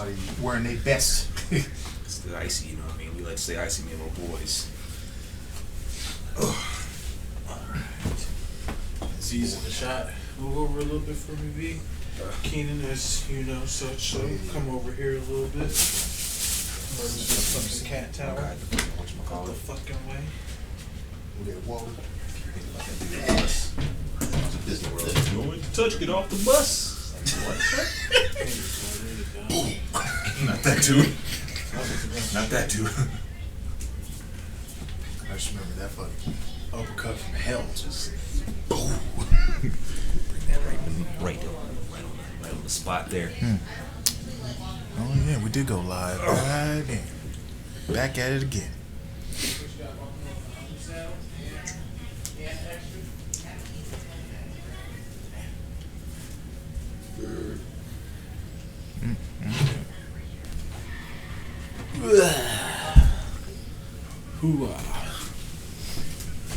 Everybody wearing their best. Stay icy, you know what I mean? We like to stay icy, me and my boys. Alright. Season the shot. Move over a little bit for me, V. Keenan, as you know, such, so come over here a little bit. Some cat tower. Out the fucking way. We got water. Disney World. You want to touch? Get off the bus. What? Not that too. Not that too. I just remember that fucking uppercut from hell. Just boom. Bring that right on the spot there. Oh yeah, we did go live. Right in. Back at it again.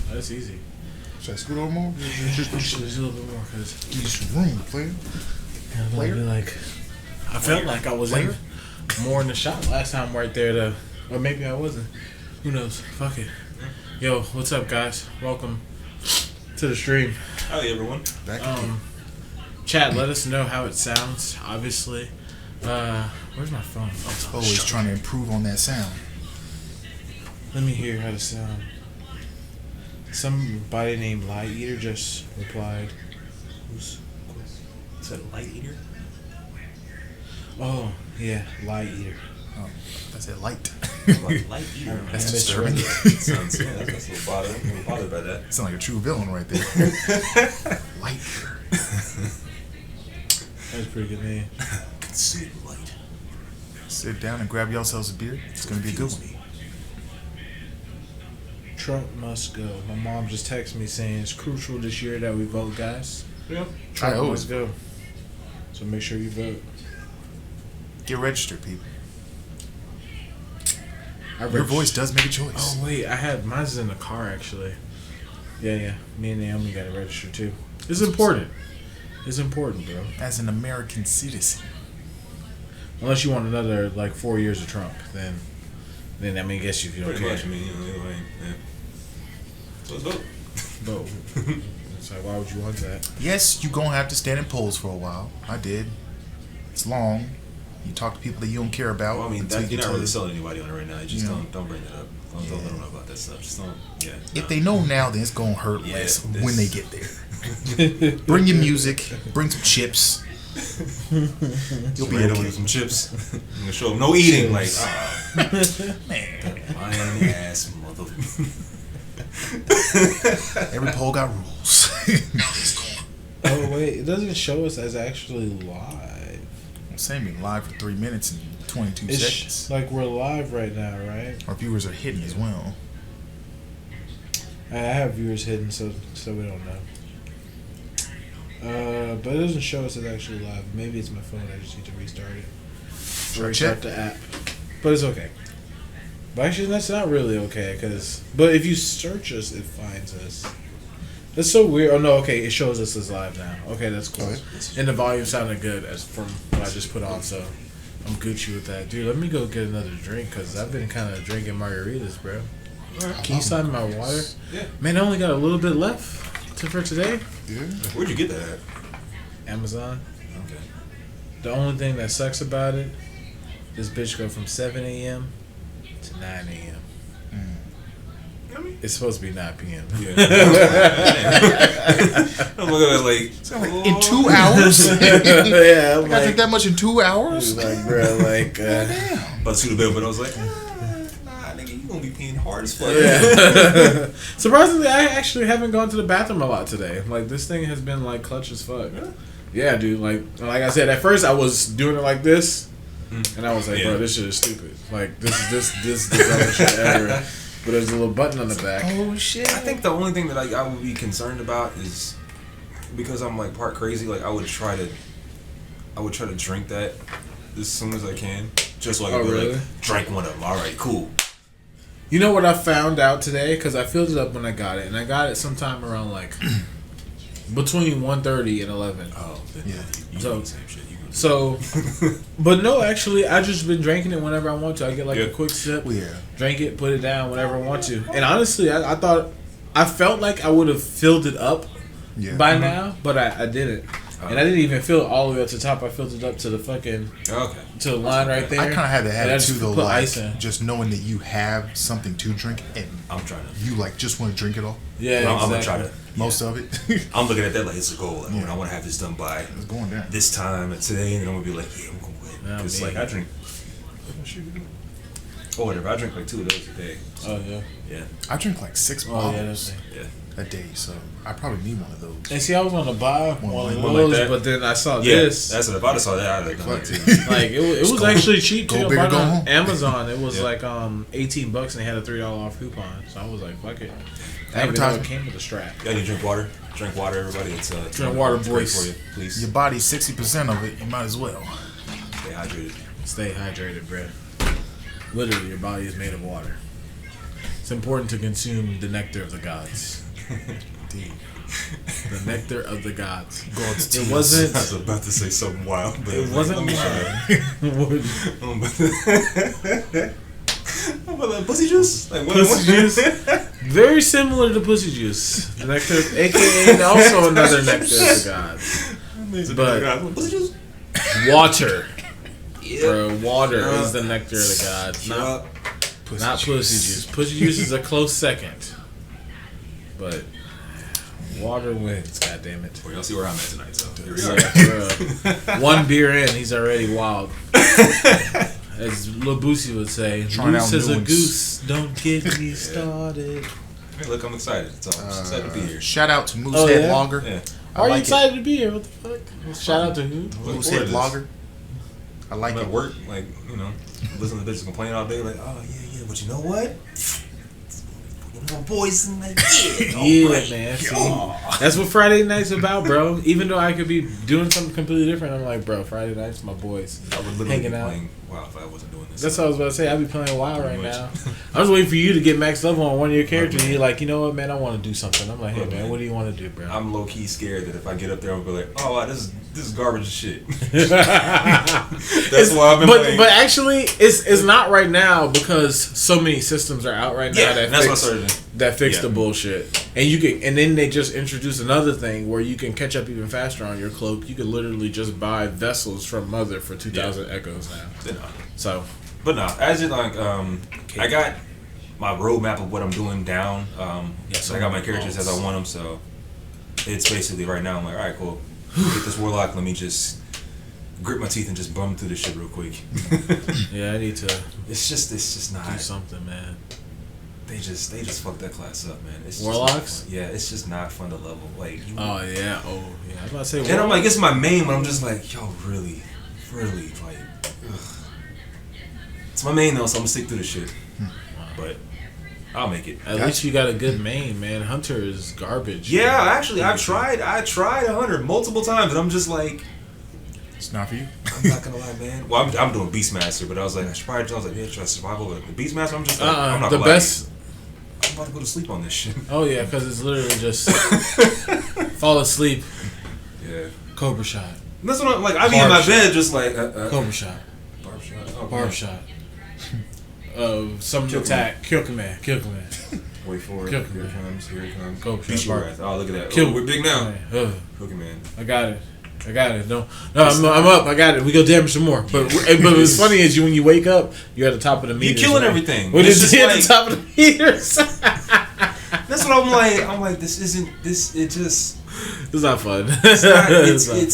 That's easy. Should I scoot over more? Just a little bit more, cause Give you some room, player. I felt like I was in more in the shot last time right there, though. Or maybe I wasn't. Who knows? Fuck it. Yo, what's up, guys? Welcome to the stream. Howdy, everyone. Back again. Chat, let us know how it sounds. Obviously, where's my phone? Always trying to improve on that sound. Let me hear how to sound. Somebody named Light Eater just replied. Is that a light eater? Oh, yeah, Light Eater. Oh, I said light. Light eater. That's disturbing. Sounds, yeah, that's a little bothered. I'm a little bothered by that. Sound like a true villain right there. Light. That's a pretty good name. Concealed light. Sit down and grab yourselves a beer. It's gonna be a good one. Trump must go. My mom just texted me saying it's crucial this year that we vote, guys. Yep. Trump I always must go. So make sure you vote. Get registered, people. Your Your voice does make a choice. Oh wait, mine's in the car actually. Yeah. Me and Naomi got to register too. It's important. It's important, bro. As an American citizen. Unless you want another 4 years of Trump, then I mean, I guess if you don't Pretty care. much. I mean, anyway, yeah. So let's vote. But it's like, why would you want that? Yes, you gonna have to stand in polls for a while. I did. It's long. You talk to people that you don't care about. Well, I mean, until you you're get not to really the- selling anybody on it right now. Just You know. don't bring that up. Don't let them know about that stuff. Just don't. Yeah. If they know now, then it's gonna hurt Yeah, less this- when they get there. Bring your music. Bring some chips. You'll be randomly okay. some chips. I'm gonna show them no eating. Like, Man, lying ass mother. every poll got rules. Oh wait, it doesn't show us as actually live. I'm saying we're live for 3 minutes and 22 It's seconds. like we're live right now, right? Our viewers are hidden as well. I have viewers hidden, so we don't know. But it doesn't show us as actually live. Maybe it's my phone. I just need to restart it. Sure, Restart the app. But it's okay. But actually, that's not really okay, but if you search us, it finds us. That's so weird. Oh no, okay, it shows us as live now. Okay, that's cool. Okay. And the volume sounded good as from what I just put on, so I'm Gucci with that. Dude, let me go get another drink, because I've been kind of drinking margaritas, bro. Can you sign my water? Yeah. Man, I only got a little bit left for today. Yeah. Where'd you get that at? Amazon. Okay. The only thing that sucks about it, this bitch go from 7 a.m. to 9 a.m. It's supposed to be 9 p.m. Yeah. I'm looking at like In 2 hours? Yeah, I'm I gotta take that much in 2 hours? like, bro, like, Damn. about to shoot a bill, but I was like, nah, nigga, you gonna be peeing hard as fuck. yeah. Surprisingly, I actually haven't gone to the bathroom a lot today. Like, this thing has been like clutch as fuck. Yeah, dude. Like I said, at first I was doing it like this, and I was like, bro, this shit is stupid. Like, this is the dumbest shit ever. But there's a little button on the back. Oh, shit. I think the only thing that I would be concerned about is because I'm like part crazy. Like I would try to drink that as soon as I can, just so I can be really? like, drink one of them. All right, cool. You know what I found out today? Because I filled it up when I got it, and I got it sometime around like between 1:30 and 11. Oh, then Yeah. you So- do the same shit. You So, but no, actually, I just been drinking it whenever I want to. I get like a quick sip, drink it, put it down whenever I want to. And honestly, I thought, I felt like I would have filled it up by now, but I didn't. And I didn't even fill it all the way up to the top. I filled it up to the fucking to the line right there. I kind of had to have it too, though. Put like, ice in. just knowing that you have something to drink, and I'm trying to. You like just want to drink it all. Yeah, well, exactly. I'm gonna try to. Most of it. I'm looking at that like it's a goal. Like, I want to have this done by it's going down this time and today, and then I'm gonna be like, yeah, I'm gonna quit. Because like I drink. Oh, whatever. I drink like 2 of those a day. So, oh yeah. Yeah. I drink like 6 bottles. Yeah. A day, so I probably need one of those. And see, I was gonna buy one of like those, that. but then I saw this. That's what if I saw that, I'd have done it too. Like it was actually cheap too. Go big or go on home. Amazon, it was like $18, and they had a $3 off coupon. So I was like, fuck it. I didn't even know it came with a strap. Yeah, you drink water. Drink water, everybody. It's drink water, boys. For you, please. Your body's 60% of it. You might as well stay hydrated. Stay hydrated, bro. Literally, your body is made of water. It's important to consume the nectar of the gods. The nectar of the gods. God's it wasn't. I was about to say something wild, but it wasn't wild. Pussy juice? Like, pussy juice? Very similar to pussy juice. The nectar, aka also another nectar of the gods. But pussy juice? Water. Bro, water is the nectar of the gods. Not pussy juice. Pussy juice is a close second. But water wins, goddammit. Well, y'all see where I'm at tonight, so here we are. One beer in, he's already wild. As Lil Boosie would say, loose as a goose, don't get me started. Hey, look, I'm excited. I'm just excited to be here. Shout out to Moosehead Lager. Yeah. Are you excited to be here? What the fuck? Shout out to who? Moosehead Lager. I like it. At work, like, you know, listen to bitches complain all day, like, oh, yeah, but you know what? My boys in like, yeah, man. See, that's what Friday night's about, bro. Even though I could be doing something completely different, I'm like, bro, Friday night's my boys. I would literally hanging be out. Playing WoW if I wasn't doing this. That's what I was about to say. I'd be playing WoW right now. I was waiting for you to get maxed level on one of your characters, and you're like, you know what, man, I want to do something. I'm like, hey, man, what do you want to do, bro? I'm low key scared that if I get up there, I'll be like, oh, wow, this is garbage as shit. That's why I've been playing. But actually, it's not right now because so many systems are out right now that fix the bullshit. And you can, and then they just introduced another thing where you can catch up even faster on your cloak. You can literally just buy vessels from Mother for 2,000 echoes now. So, but no, as in like, I got my roadmap of what I'm doing down. So I got my characters as I want them. So it's basically right now I'm like, all right, cool. Get this warlock. Let me just grit my teeth and just bum through this shit real quick. Yeah, I need to. It's just not do something, man. They just fucked that class up, man. It's Warlocks? Just it's just not fun to level. Like, oh yeah. I was about to say. And I'm like, it's my main, but I'm just like, yo, really, like, ugh. It's my main though, so I'm gonna stick through the shit. But I'll make it. At least you got a good main, man. Hunter is garbage. Yeah, actually, I tried 100 multiple times, and I'm just like, it's not for you. I'm not gonna lie, man. Well, I'm doing Beastmaster, but I was like, try survival. The Beastmaster, I'm just like, I'm not the gonna best. Lie. I'm about to go to sleep on this shit. Oh yeah, because it's literally just fall asleep. Yeah. Cobra shot. And that's what I'm like. I be in my bed just like Cobra shot. Barb shot. Oh, barb shot. Some attack. Kill command. Wait for it. Here it comes. Cobra shot. Oh, look at that. Kill. We're big now. Command. I got it. No, I'm up. I got it. We go damage some more. But what's funny is when you wake up, you're at the top of the meters. You're killing everything. When it's just at the top of the meters. That's what I'm like. I'm like, this isn't. It just. It's not fun. It's not. It's not fun.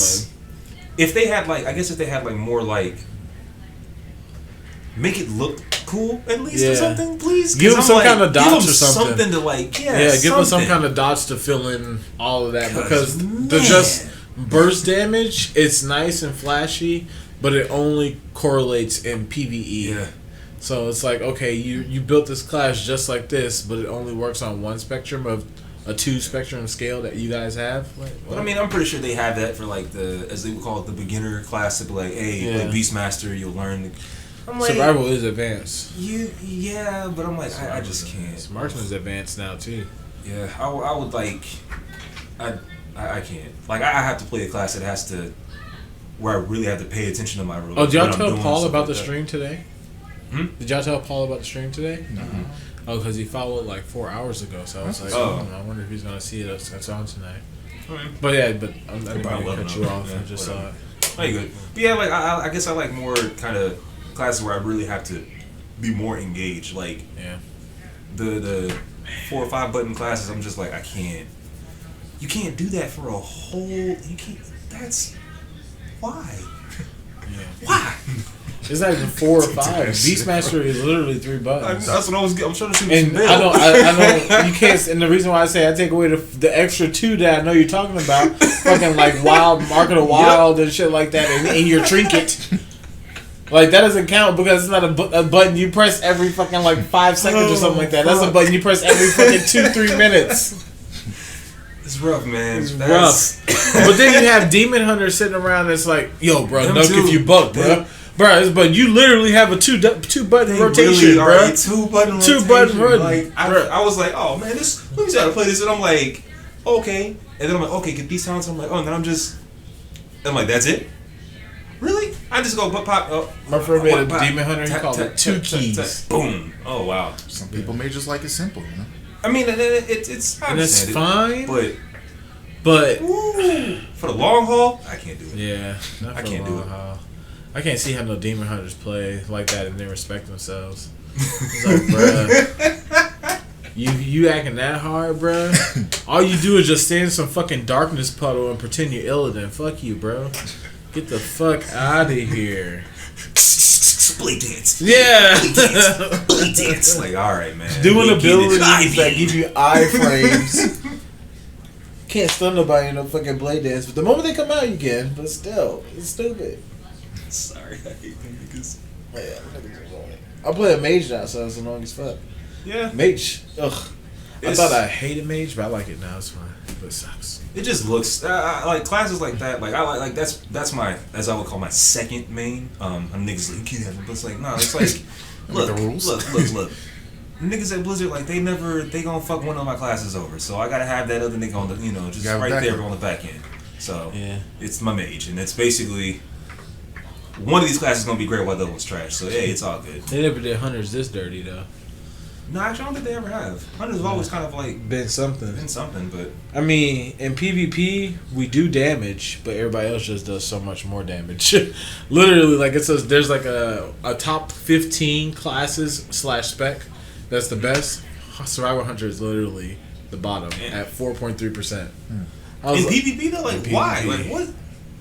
If they had like more like. Make it look cool at least or something, please. Give them some kind of dots or something. Something to like, give them some kind of dots to fill in all of that because they're just. Burst damage, it's nice and flashy, but it only correlates in PvE. Yeah. So it's like, okay, you built this class just like this, but it only works on one spectrum of a 2 spectrum scale that you guys have. But I mean, I'm pretty sure they have that for like the, as they would call it, the beginner class to be like, hey, like Beastmaster, you'll learn. I'm like, survival is advanced. But I'm like, I just can't. Marksman's advanced now too. Yeah, I would like, I can't. Like, I have to play a class that has to where I really have to pay attention to my role. Oh, did y'all tell Paul about the stream today? Hmm? Did y'all tell Paul about the stream today? No. Oh, because he followed like 4 hours ago. So I was like, I wonder if he's gonna see it. It's on tonight. But yeah, but I didn't mean to cut you off. Yeah, I just saw it. Oh, you good? But yeah, like I guess I like more kind of classes where I really have to be more engaged. Like the 4 or 5 button classes, I'm just like I can't. You can't do that for a whole. You can't. That's why. Yeah. Why? It's not even 4 or 5. Beastmaster is literally 3 buttons. That's what I'm trying to shoot. And I know you can't. And the reason why I say I take away the extra 2 that I know you're talking about, fucking like wild, Mark of the Wild and shit like that, and your trinket. Like that doesn't count because it's not a button you press every fucking like 5 seconds or something like that. That's a button you press every fucking 2-3 minutes. It's rough, man. It's rough. But then you have Demon Hunter sitting around and it's like, yo, bro, no if you buck, bro. Bro, but you literally have a 2 button rotation, really bro. 2 button rotation. 2 button rotation. Like, I was like, oh man, let me try to play this, and I'm like, okay, and then I'm like, okay, get these sounds. I'm like, oh, and then I'm like, that's it. Really? I just go pop. Oh, my friend made a Demon Hunter. He called it 2 keys. Boom. Oh wow. Some people may just like it simple, you know. I mean, it's and it's fine, but for the long haul, I can't do it. Yeah, not for I can't do it. Haul. I can't see how no Demon Hunters play like that and then respect themselves. It's like, bruh, you acting that hard, bruh. All you do is just stand in some fucking darkness puddle and pretend you're Illidan. Fuck you, bro. Get the fuck out of here. Blade dance. Yeah. Blade dance. Like, alright, man. Doing abilities that give you iframes. Can't stun nobody in no fucking blade dance, but the moment they come out, you can. But still, it's stupid. Sorry, I hate them because. Yeah, I play a mage now, so it's annoying as fuck. Yeah. Mage. Ugh. I thought I hated mage, but I like it now. It's fine. But it sucks. It just looks like classes like that. Like I like that's my, as I would call, my second main. Niggas like, you can't have it, but it's like no, it's like look, the rules. look. Niggas at Blizzard, like they gonna fuck one of my classes over. So I gotta have that other nigga on the, just right there on the back end. So yeah, it's my mage, and it's basically one of these classes is gonna be great while the other one's trash. So yeah, it's all good. They never did Hunters this dirty though. No, actually, I don't think they ever have. Hunters have always kind of like been something, but I mean, in PvP we do damage, but everybody else just does so much more damage. Literally, like it says, there's like a top 15 classes / spec that's the best. Survival Hunter is literally the bottom at 4.3%. In PvP though, like why? Like what?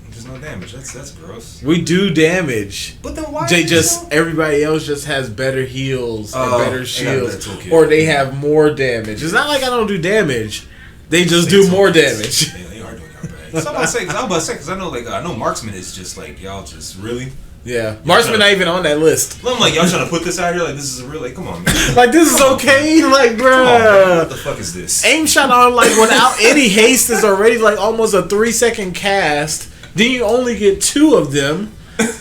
There's no damage. That's gross. We do damage. But then why? Everybody else just has better heals and better shields, or they have more damage. It's not like I don't do damage. They just do more damage. Yeah, they are doing that bad. So I'm about to say, because I know Marksman is just like y'all just really. Yeah, Marksman not even on that list. I'm like, y'all trying to put this out here? Like, this is really, come on, man. Like, this is okay? Like, bruh. What the fuck is this? Aim shot on, like, without any haste is already, like, almost a 3-second cast. Then you only get 2 of them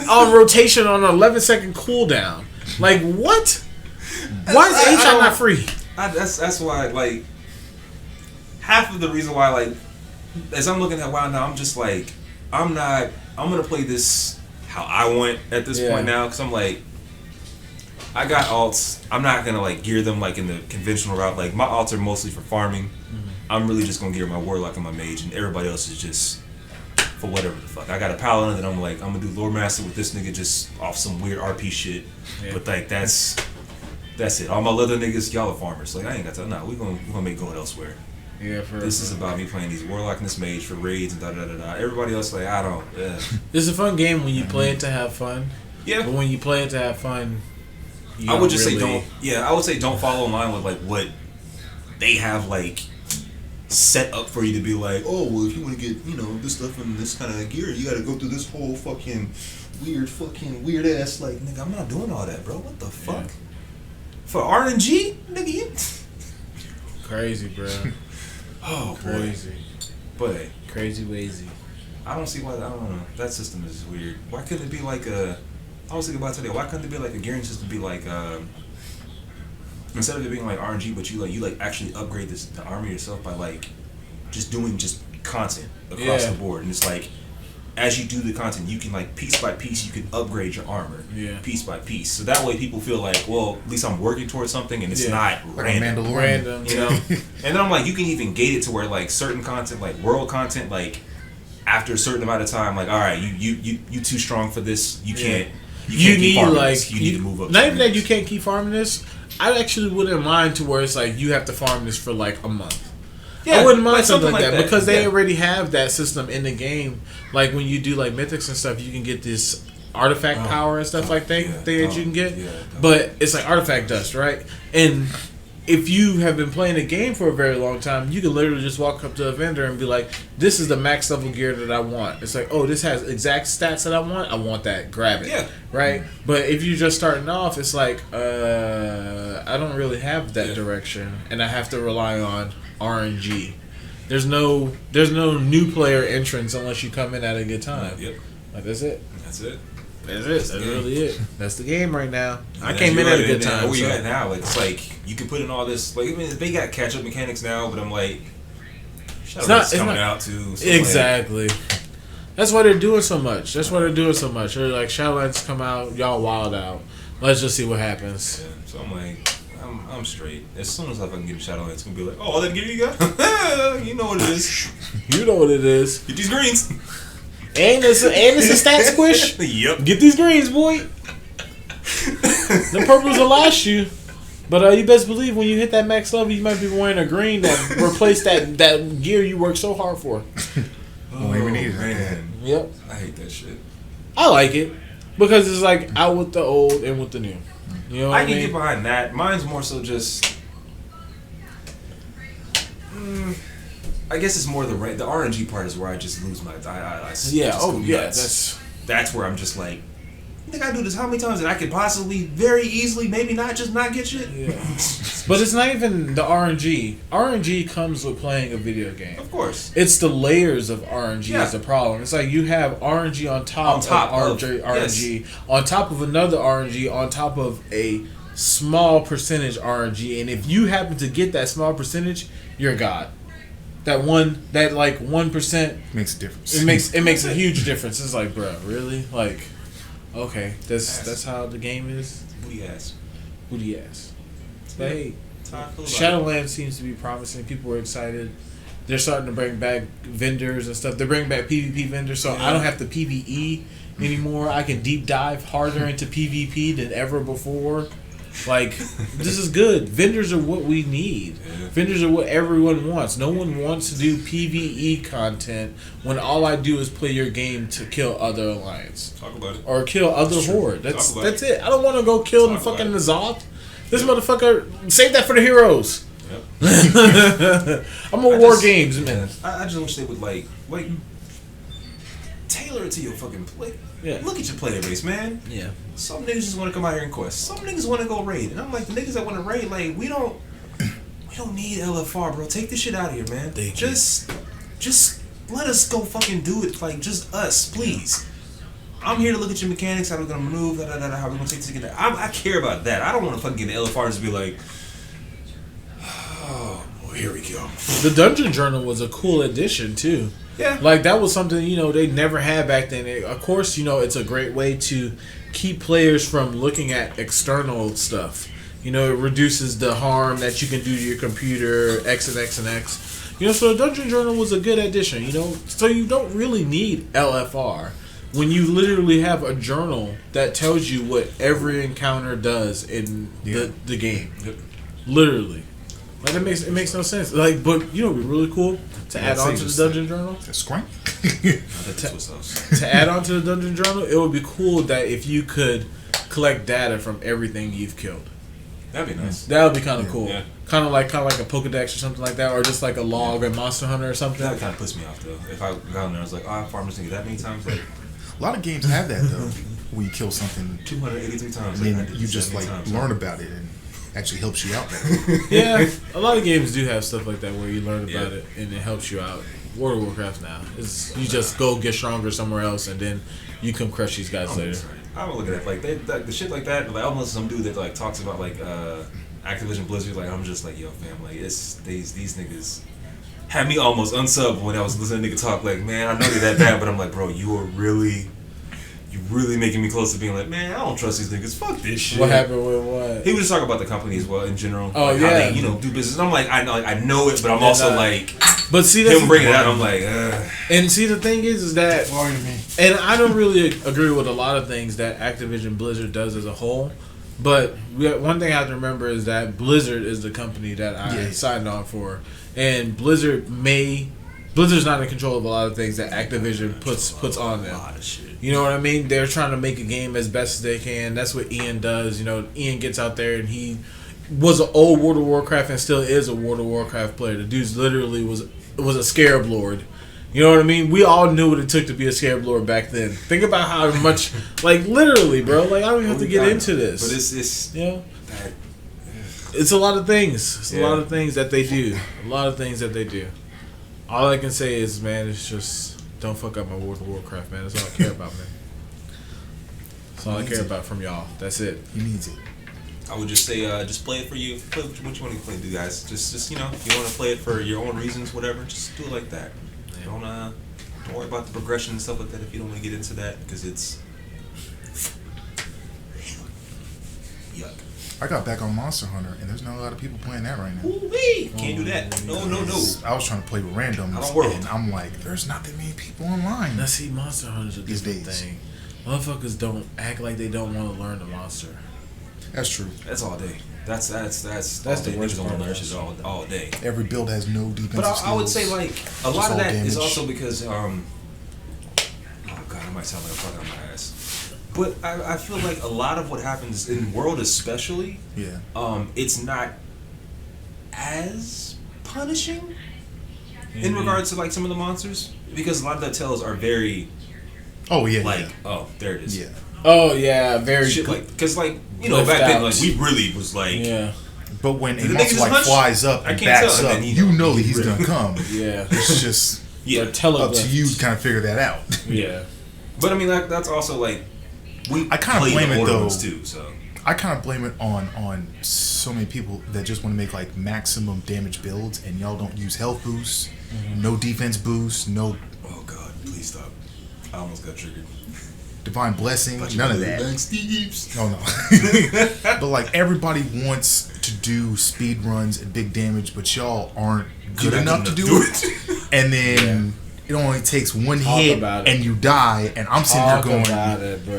on rotation on an 11-second cooldown. Like, what? Why is aim shot not free? That's why, like, half of the reason why, like, as I'm looking at WoW now, I'm just like, I'm going to play this how I want at this point now, because I'm like, I got alts. I'm not gonna like gear them like in the conventional route. Like my alts are mostly for farming. Mm-hmm. I'm really just gonna gear my warlock and my mage, and everybody else is just for whatever the fuck. I got a paladin that I'm like, I'm gonna do lore master with this nigga just off some weird RP shit. Yeah. But like that's it. All my other niggas, y'all are farmers. Like I ain't got to. Nah, we gonna make going elsewhere. Yeah, this is about me playing these warlock and this mage for raids and da da da da. Everybody else like I don't. Yeah. It's a fun game when you play it to have fun. Yeah. But when you play it to have fun, I would just say don't. Yeah, I would say don't follow in line with like what they have like set up for you to be like. Oh well, if you want to get this stuff and this kind of gear, you got to go through this whole fucking weird ass like nigga. I'm not doing all that, bro. What the fuck? Yeah. For RNG, nigga, you crazy, bro. Oh, crazy. Boy. But crazy wazy. I don't see why. I don't know. That system is weird. Why couldn't it be like a? I was thinking about today. Why couldn't it be like a gearing system? Be like instead of it being like RNG, but you actually upgrade the armor yourself by like just doing content across the board, and it's like as you do the content, you can like piece by piece, you can upgrade your armor, piece by piece. So that way, people feel like, well, at least I'm working towards something, and it's not random. Random, you know. And then I'm like, you can even gate it to where like certain content, like world content, like after a certain amount of time, like all right, you too strong for this. You can't. You need like this. You need to move up. Not even that you can't keep farming this. I actually wouldn't mind to where it's like you have to farm this for like a month. Yeah, I wouldn't mind like something like that because they already have that system in the game. Like when you do like mythics and stuff, you can get this artifact power and stuff like that that you can get. But it's like artifact dust, right? And if you have been playing the game for a very long time, you can literally just walk up to a vendor and be like, "This is the max level gear that I want." It's like, "Oh, this has exact stats that I want. I want that. Grab it." Yeah. Right? But if you're just starting off, it's like, I don't really have that direction, and I have to rely on RNG. There's no new player entrance unless you come in at a good time. Yep. Like that's it. That's it. That's really it. That's the game right now. I came in at a good time. Where you at now? Like, it's like you can put in all this. Like, I mean, they got catch up mechanics now, but I'm like, Shadowlands coming out too. So exactly. That's why they're doing so much. They're like, Shadowlands come out, y'all wild out. Let's just see what happens. Yeah. So I'm like, I'm straight. As soon as I can get a Shadowlands, it's gonna be like, oh, all that gear you got? You know what it is. You know what it is. Get these greens. And it's a stat squish. Yep. Get these greens, boy. The purples will last you. But you best believe when you hit that max level, you might be wearing a green that replaced that gear you worked so hard for. Oh, even need man. Yep. I hate that shit. I like it. Because it's like out with the old and with the new. You know what I mean? I can get behind that. Mine's more so just... I guess it's more the RNG part is where I just lose my. That's where I'm just like, I think I do this how many times, and I could possibly very easily maybe not get shit. Yeah. But it's not even the RNG. RNG comes with playing a video game. Of course, it's the layers of RNG is the problem. It's like you have RNG on top of RNG on top of another RNG on top of a small percentage RNG, and if you happen to get that small percentage, you're a god. That 1% makes a difference. It makes a huge difference. It's like, bro, really? Like, okay, that's how the game is. Booty ass. But hey, Shadowlands seems to be promising. People are excited. They're starting to bring back vendors and stuff. They're bringing back PvP vendors, so I don't have to PvE anymore. I can deep dive harder into PvP than ever before. Like, this is good. Vendors are what we need. Yeah. Vendors are what everyone wants. No one wants to do PvE content when all I do is play your game to kill other alliance. Talk about it. Or kill other horde. That's it. I don't want to go kill the fucking Nazoth. This motherfucker, save that for the heroes. Yep. I'm a war games, man. I just wish they would like tailor it to your fucking play. Yeah. Look at your player base, man. Yeah. Some niggas just want to come out here and quest. Some niggas want to go raid. And I'm like, the niggas that want to raid, like, we don't need LFR, bro. Take this shit out of here, man. Just let us go fucking do it. Like, just us, please. I'm here to look at your mechanics, how we're going to maneuver, how we're going to take this to get that. I care about that. I don't want to fucking get the LFR and just be like, oh, well, here we go. The Dungeon Journal was a cool addition, too. Yeah. Like, that was something, they never had back then. Of course, it's a great way to keep players from looking at external stuff. It reduces the harm that you can do to your computer, X and X and X. So the Dungeon Journal was a good addition, So you don't really need LFR when you literally have a journal that tells you what every encounter does in the game. Yep. Literally. Like, it makes no sense. Like, but it'd be really cool to add on to the Dungeon Journal. To add on to the Dungeon Journal, it would be cool that if you could collect data from everything you've killed. That'd be nice. That would be kind of cool. Yeah. Kind of like a Pokedex or something like that, or just like a log or Monster Hunter or something. That kind of puts me off though. If I got in there, I was like, I farmed this thing that many times. Like, a lot of games have that though. Where you kill something 283 times, and then you just learn about it and actually helps you out better. Yeah, a lot of games do have stuff like that where you learn about it and it helps you out. World of Warcraft now is you just go get stronger somewhere else and then you come crush these guys later. I'm gonna look at it like the shit like that. Like, almost some dude that like talks about like Activision Blizzard. Like, I'm just like, yo, fam, like it's these niggas had me almost unsub when I was listening to nigga talk. Like, man, I know they're that bad, but I'm like, bro, you really making me close to being like, man, I don't trust these niggas. Fuck this shit. What happened with what? He was just talking about the company as well in general. Oh, like yeah. How they, do business. And I'm like, I know it, but I'm also like, but see, that's him bringing it out. I'm like, ugh. And see, the thing is that, and I don't really agree with a lot of things that Activision Blizzard does as a whole. But one thing I have to remember is that Blizzard is the company that I signed on for, and Blizzard's not in control of a lot of things that Activision puts on them. A lot of shit. You know what I mean? They're trying to make a game as best as they can. That's what Ian does. You know, Ian gets out there and he was an old World of Warcraft and still is a World of Warcraft player. The dude's literally was a Scarab Lord. You know what I mean? We all knew what it took to be a Scarab Lord back then. Think about how much, like, literally, bro. Like, I don't even have to get into this. But it's you know, it's a lot of things. It's a lot of things that they do. A lot of things that they do. All I can say is, man, it's just don't fuck up my World of Warcraft, man. That's all I care about, man. That's all I care about from y'all. That's it. He needs it. I would just say, just play it for you. Play what you want to play, guys. Just you know, if you want to play it for your own reasons, whatever. Just do it like that. Don't worry about the progression and stuff like that if you don't want to get into that, because it's yuck. I got back on Monster Hunter, and there's not a lot of people playing that right now. Ooh-wee. Can't do that. No. I was trying to play with randoms, and I'm like, there's not that many people online. Now, see, Monster Hunter's a different thing. Motherfuckers don't act like they don't want to learn the monster. That's true. That's all day. That's the worst part. Learn shit all day. Every build has no defensive But skills. I would say, like, a lot of that damage. is also because oh god, I might sound like I'm talking on my ass. But I feel like a lot of what happens in World especially, it's not as punishing in regards to like some of the monsters, because a lot of the tales are very oh there it is. Yeah. Oh yeah, very shit like, because like, you know, back then, like, we really was like, but when a monster like flies up and backs up, you know that he's gonna come. It's just up to you to kind of figure that out. But I mean, that's also like, I kind of blame it though too. So I kind of blame it on so many people that just want to make like maximum damage builds, and y'all don't use health boosts, no defense boosts, no. Oh god, please stop! I almost got triggered. Divine blessing, none of that. No. But like, everybody wants to do speed runs and big damage, but y'all aren't good enough to do it. And then it only takes one hit and you die. And I'm sitting there going,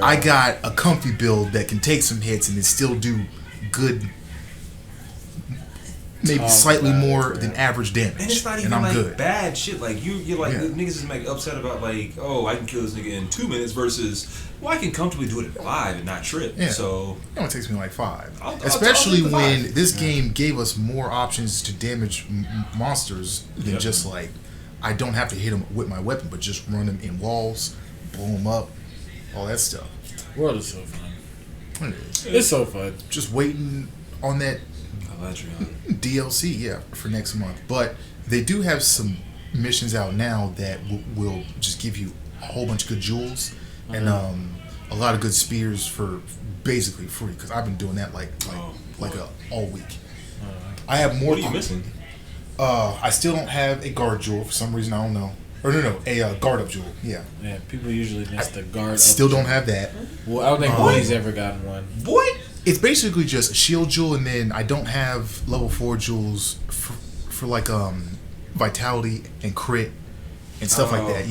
I got a comfy build that can take some hits and then still do good, maybe slightly more than average damage. And it's not even like bad shit. Like you're like niggas is like upset about like, oh, I can kill this nigga in 2 minutes versus, well, I can comfortably do it in 5 and not trip. So it only takes me like 5. Especially when this game gave us more options to damage monsters than just like, I don't have to hit them with my weapon, but just run them in walls, blow them up, all that stuff. World is so fun. It is. It's so fun. Just waiting on that DLC, for next month. But they do have some missions out now that will just give you a whole bunch of good jewels and a lot of good spears for basically free, because I've been doing that all week. I have more. What are you missing? I still don't have a guard jewel for some reason. I don't know. Or no, a guard up jewel. Yeah, people usually miss the guard. Still don't have that. Well, I don't think Boy's ever gotten one. What? It's basically just a shield jewel, and then I don't have level 4 jewels for like vitality and crit and stuff like that.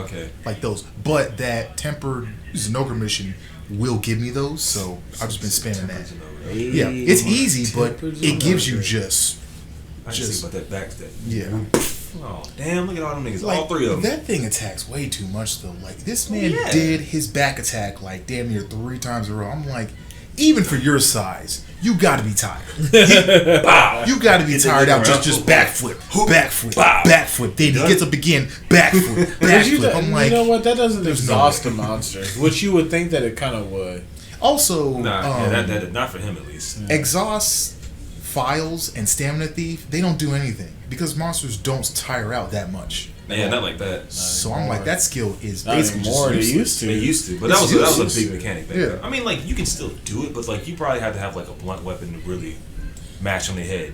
Okay. Like those. But that tempered Zenogre mission will give me those, so I've just been spamming that. Yeah, it's easy, but it gives you just. I just think about that backstep. Yeah. Oh damn! Look at all them niggas. Like, all 3 of them. That thing attacks way too much though. Like, this man did his back attack like damn near 3 times in a row. I'm like, even for your size, you gotta be tired. You gotta be tired out just backflip. Then he gets up again, backflip. I'm like, you know what? That doesn't exhaust the monster, which you would think that it kind of would. Also, that not for him at least. Exhaust, files, and stamina thief, they don't do anything because monsters don't tire out that much. Yeah, not like that. So I'm like, that skill is basically just useless. They used to, but that was a big mechanic back then. I mean, like, you can still do it, but like, you probably have to have like a blunt weapon to really match on the head.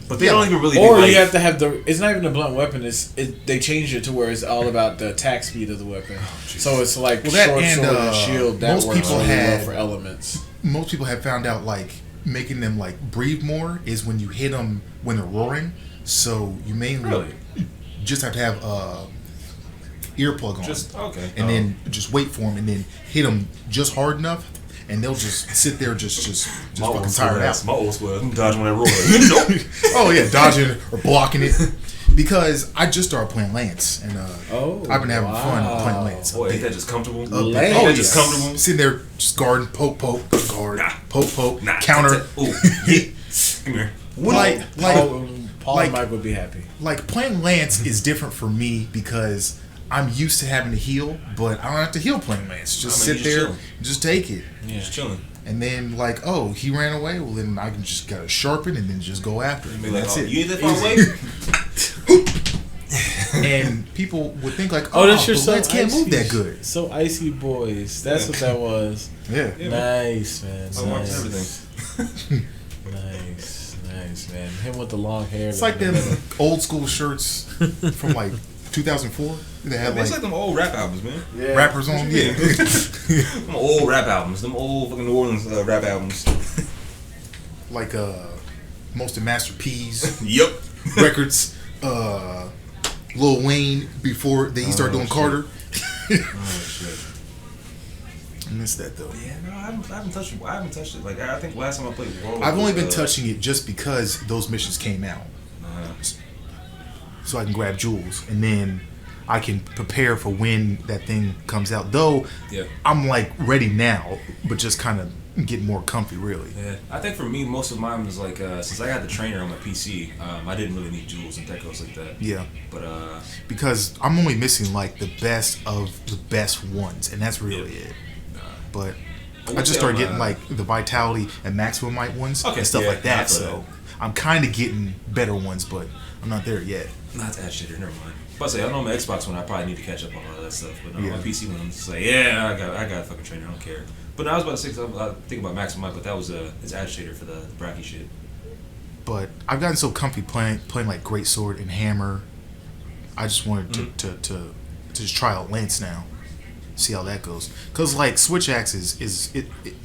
But they don't even really. Or you have to have the. It's not even a blunt weapon. They changed it to where it's all about the attack speed of the weapon. So it's like short sword and shield. That most works people really have well for elements. Most people have found out like making them like breathe more is when you hit them when they're roaring. So you mainly just have to have earplug on, and then just wait for them, and then hit them just hard enough. And they'll just sit there, just fucking tired out. My old school, I'm dodging when I roll. Oh yeah, dodging or blocking it. Because I just started playing Lance, and I've been having fun playing Lance. Boy, ain't that just comfortable? Just comfortable. Sitting there, just guarding, poke, guard, poke, counter. Come here. Paul and Mike would be happy. Like playing Lance is different for me because I'm used to having to heal, but I don't have to heal playing Lance. Just sit there, just take it. Yeah, just chilling. And then he ran away. Well, then I can just gotta sharpen and then just go after him. That's it. You ain't that far away. And people would think like, that's your Lance can't move that good. So icy boys. That's what that was. Yeah. Nice, man. Nice. Everything. Nice, man. Him with the long hair. It's like them old school shirts from like 2004. They had it's like them old rap albums, man. Yeah. Rappers on, Them old rap albums. Them old fucking New Orleans rap albums. Like most of Master P's. Yep. Records. Lil Wayne before he started doing Carter. Shit. I miss that though. Yeah, no, I haven't touched it. Like I think last time I played World, I've only been touching it just because those missions came out, so I can grab jewels and then I can prepare for when that thing comes out. Though, I'm like ready now, but just kind of getting more comfy, really. Yeah, I think for me, most of mine was like since I got the trainer on my PC, I didn't really need jewels and decos like that. Yeah, but because I'm only missing like the best of the best ones, and that's really it. But I just started getting like the Vitality and Maximum Might ones and stuff like that. So I'm kind of getting better ones, but I'm not there yet. Not that shit. Never mind. But I know on my Xbox one, I probably need to catch up on all that stuff. But on my PC one, I'm just like, I got a fucking trainer. I don't care. But I was about to say, I think about Maximum Might, but that was his agitator for the Bracky shit. But I've gotten so comfy playing like Greatsword and Hammer. I just wanted to just try out Lance now. See how that goes, cause like switch axes is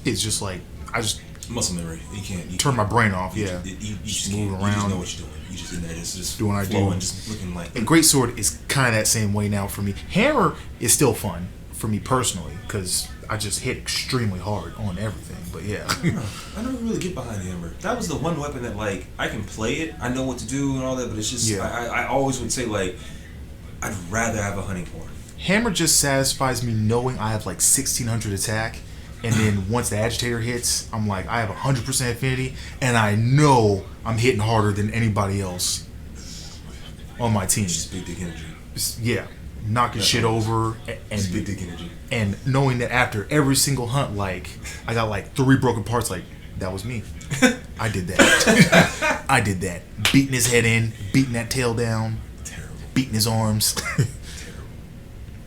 just like I just muscle memory. You can't turn my brain off. You just move around. You just know what you're doing. You just in there, just doing what I do, and just looking like. And Greatsword is kind of that same way now for me. Hammer is still fun for me personally, cause I just hit extremely hard on everything. But yeah, I don't really get behind Hammer. That was the one weapon that like I can play it. I know what to do and all that, but it's just I always would say like I'd rather have a hunting horn. Hammer just satisfies me knowing I have like 1600 attack, and then once the agitator hits, I'm like I have 100% affinity, and I know I'm hitting harder than anybody else on my team. Just big dick energy. Knocking shit over and big dick energy. And knowing that after every single hunt, like I got like 3 broken parts, like that was me. I did that. I did that. Beating his head in, beating that tail down, beating his arms.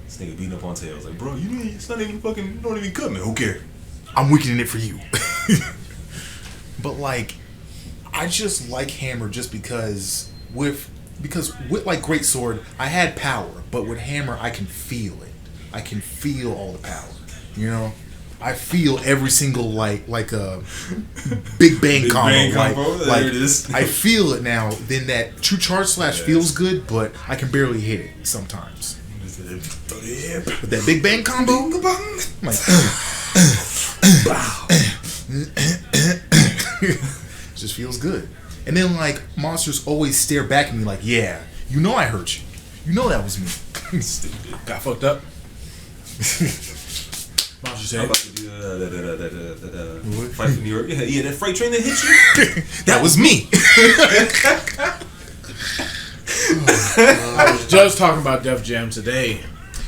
This nigga beating up on tails. Like, bro, it's not even fucking, don't even cut me. Who cares? I'm weakening it for you. But like, I just like Hammer just because with like Greatsword, I had power, but with Hammer, I can feel it. I can feel all the power. You know, I feel every single like a Big Bang combo. Like it is. I feel it now. Then that true charge slash feels good, but I can barely hit it sometimes. But that Big Bang combo, I'm like, just feels good. And then like monsters always stare back at me like, yeah, you know I hurt you. You know that was me. Got fucked up. I'm about to do that fight for New York. Yeah, that freight train that hit you. That was me. I was just talking about Def Jam today.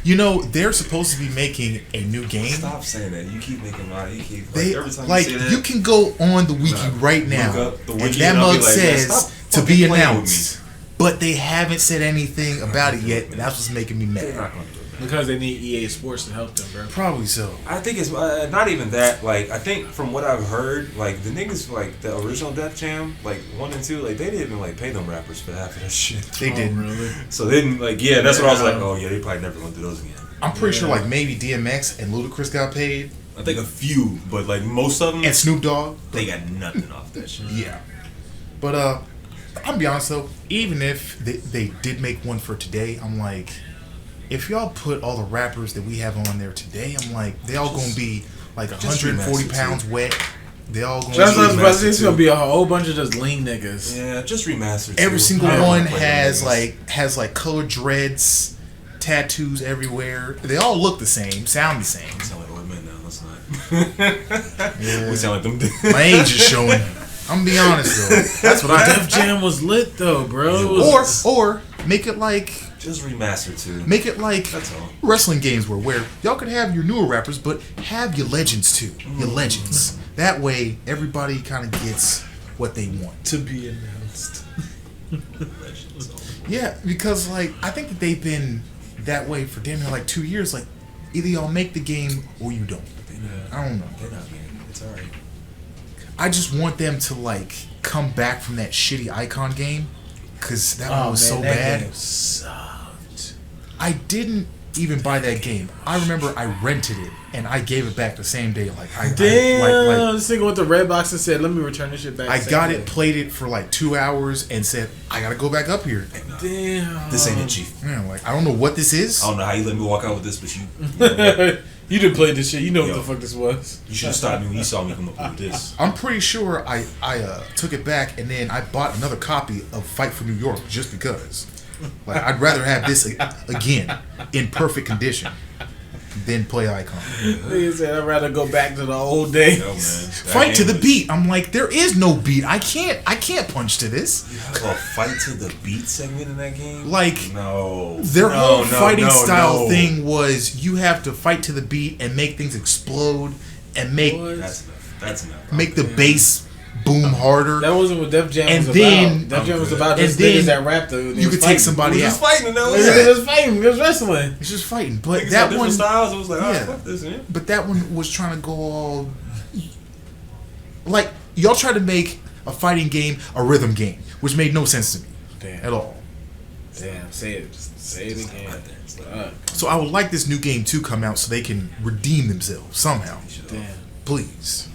You know, they're supposed to be making a new game. Stop saying that. You keep making my. Every time you say that, you can go on the wiki right now, and that mug says to be announced, but they haven't said anything about it yet, and that's what's making me mad. Because they need EA Sports to help them, bro. Probably so. I think it's not even that. Like, I think from what I've heard, like the niggas, like the original Def Jam, like 1 and 2, like they didn't even like pay them rappers for half of that shit. They didn't really. So they didn't like. Yeah, that's what I was like. Oh yeah, they probably never gonna do those again. I'm pretty sure like maybe DMX and Ludacris got paid. I think a few, but like most of them and Snoop Dogg, they got nothing off that shit. Yeah, but I'll be honest though, even if they did make one for today, I'm like, if y'all put all the rappers that we have on there today, I'm like, they all gonna be like 140 pounds wet. They all gonna. Just it's gonna be a whole bunch of just lean niggas. Yeah, just remastered. Every single one has like colored dreads, tattoos everywhere. They all look the same, sound the same. We sound like old men now. Let's not. Yeah. We sound like them. My age is showing. I'm gonna be honest though. That's what I. Def Jam was lit though, bro. Or make it like. Just remaster too. Make it like that's all. Wrestling games were, where y'all could have your newer rappers, but have your legends too. Your legends. That way, everybody kind of gets what they want. To be announced. Legends. Yeah, because like I think that they've been that way for damn near like 2 years. Like either y'all make the game or you don't. I don't know. They're not man. It's alright. I just want them to like come back from that shitty Icon game, cause that one was so bad. Game sucked. I didn't even buy that game. I remember I rented it and I gave it back the same day. Like this nigga went to Redbox and said, "Let me return this shit back." I got it, played it for like 2 hours, and said, "I gotta go back up here." Damn, this ain't it, Chief. Yeah, like I don't know what this is. I don't know how you let me walk out with this, but you. You didn't play this shit. You know what the fuck this was. You should have stopped me when you saw me come up with this. I'm pretty sure I took it back and then I bought another copy of Fight for New York just because. Like I'd rather have this again in perfect condition than play Icon. He said I'd rather go back to the old days. No, man. Fight to the beat. I'm like, there is no beat. I can't punch to this. You have a fight to the beat segment in that game? Like their whole fighting style thing was you have to fight to the beat and make things explode and make that's enough. Make the bass boom harder. That wasn't what Def Jam was about. Def Jam was about just niggas that rapped. You could take somebody out. It was fighting. It was wrestling. It's just fighting. But that one styles. It was like, oh, fuck this, man. But that one was trying to go all like y'all tried to make a fighting game a rhythm game, which made no sense to me at all. Damn, say it. Just say it again. So I would like this new game to come out so they can redeem themselves somehow. Damn. Please.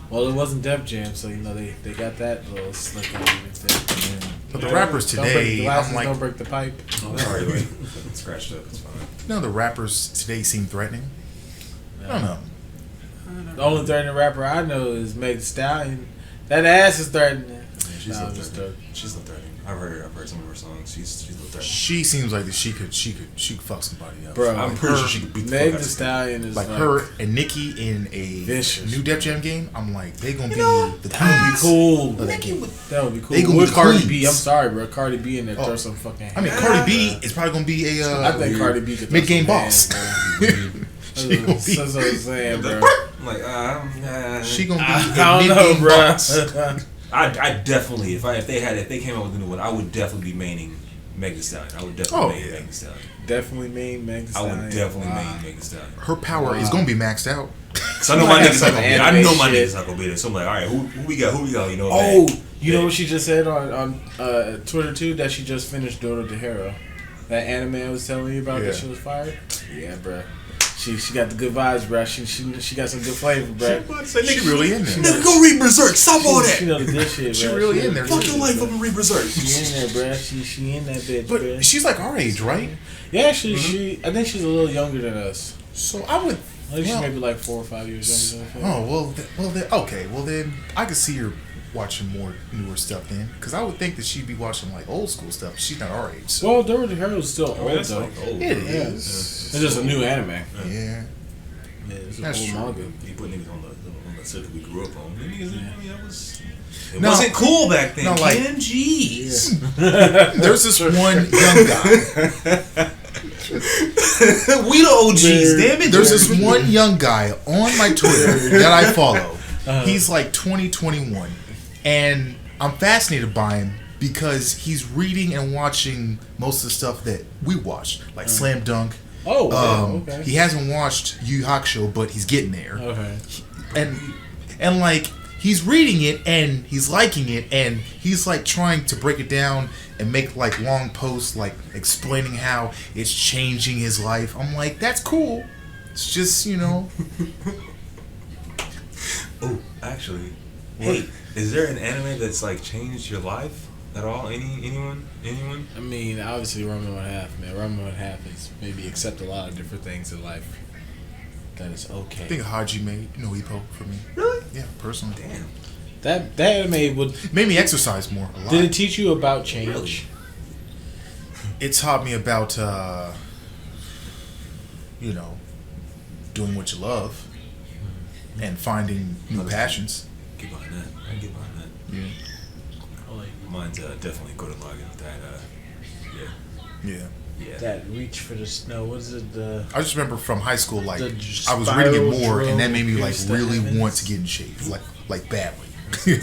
Well, it wasn't Def Jam, so you know they got that little slick on thing. But the rappers today, I'm like, don't break the pipe. Oh, sorry, wait. It's scratched up. It's fine. You know, the rappers today seem threatening. I don't know. The only threatening rapper I know is Meg Thee Stallion. That ass is threatening. Yeah, she's a little threatening. She's a little threatening. I've heard some of her songs. She's a little threatening. She seems like that she could fuck somebody else. Bro, I'm pretty sure she could beat the Meg Thee Stallion is like her and Nicki in a vicious. new Def Jam game. I'm like, they gonna be the that would be cool. That would be cool. They gonna with be Cardi queens. B. I'm sorry, bro. Cardi B in there throw some fucking. I mean, Cardi B is probably gonna be a. I think Cardi B could mid game boss. She gonna be. That's what I'm saying, bro. Like, she gonna be. I don't know, bro. I definitely, if they came out with a new one, I would definitely be maining Meg Thee Stallion. I would definitely main Meg Thee Stallion. Definitely main Meg Thee Stallion. I would definitely main Meg Thee Stallion. Her power is gonna be maxed out. So I know my niggas not gonna be there. I know my niggas not gonna be there. So I'm like, all right, who we got? You know. Oh, you know what she just said on Twitter too? That she just finished Dora de Hero. That anime I was telling you about that she was fired. Yeah, bro. She got the good vibes, bro. She got some good flavor, bro. She really in there. Nigga, go read Berserk. Stop all that. She know the good shit, bro. She really in there. Fuck your life up and read Berserk. She in there, bro. She in that bitch, but bro. she's like our age, right? Yeah, actually, I think she's a little younger than us. So I would. I think she's maybe like 4 or 5 years younger than us. Well then I could see her watching more newer stuff then, because I would think that she'd be watching like old school stuff. She's not our age. So. Well, Dora the Hero is still old though. Like old. It is. Yeah. It's just a new anime. Yeah. Yeah, it's That's an old true. manga. You put niggas on the set that we grew up on. It wasn't cool back then. No, like, Jeez. There's this one young guy. We the OGs, damn it. There's this one young guy on my Twitter that I follow. He's like 21, and I'm fascinated by him because he's reading and watching most of the stuff that we watch, like Slam Dunk, Oh, wow. Okay. He hasn't watched Yu Yu Hakusho, but he's getting there. Okay. And like he's reading it and he's liking it and he's like trying to break it down and make like long posts like explaining how it's changing his life. I'm like, that's cool. It's just, you know. Oh, actually, hey, is there an anime that's like changed your life at all? Anyone? I mean, obviously, Ranma 1/2, man. Ranma 1/2 is maybe accept a lot of different things in life. That is okay. I think Hajime no Ippo for me. Really? Yeah, personally. Damn. That anime made me exercise more. A lot. Did it teach you about change? Really? It taught me about, you know, doing what you love and finding new passions. Get behind that. I can get behind that. Yeah. Mine's definitely Gurren Lagann. Yeah. Yeah. That reach for the snow. What is it? I just remember from high school, like The I was reading it more, spiral and that made me like drill really heavens. want to get in shape, like badly. I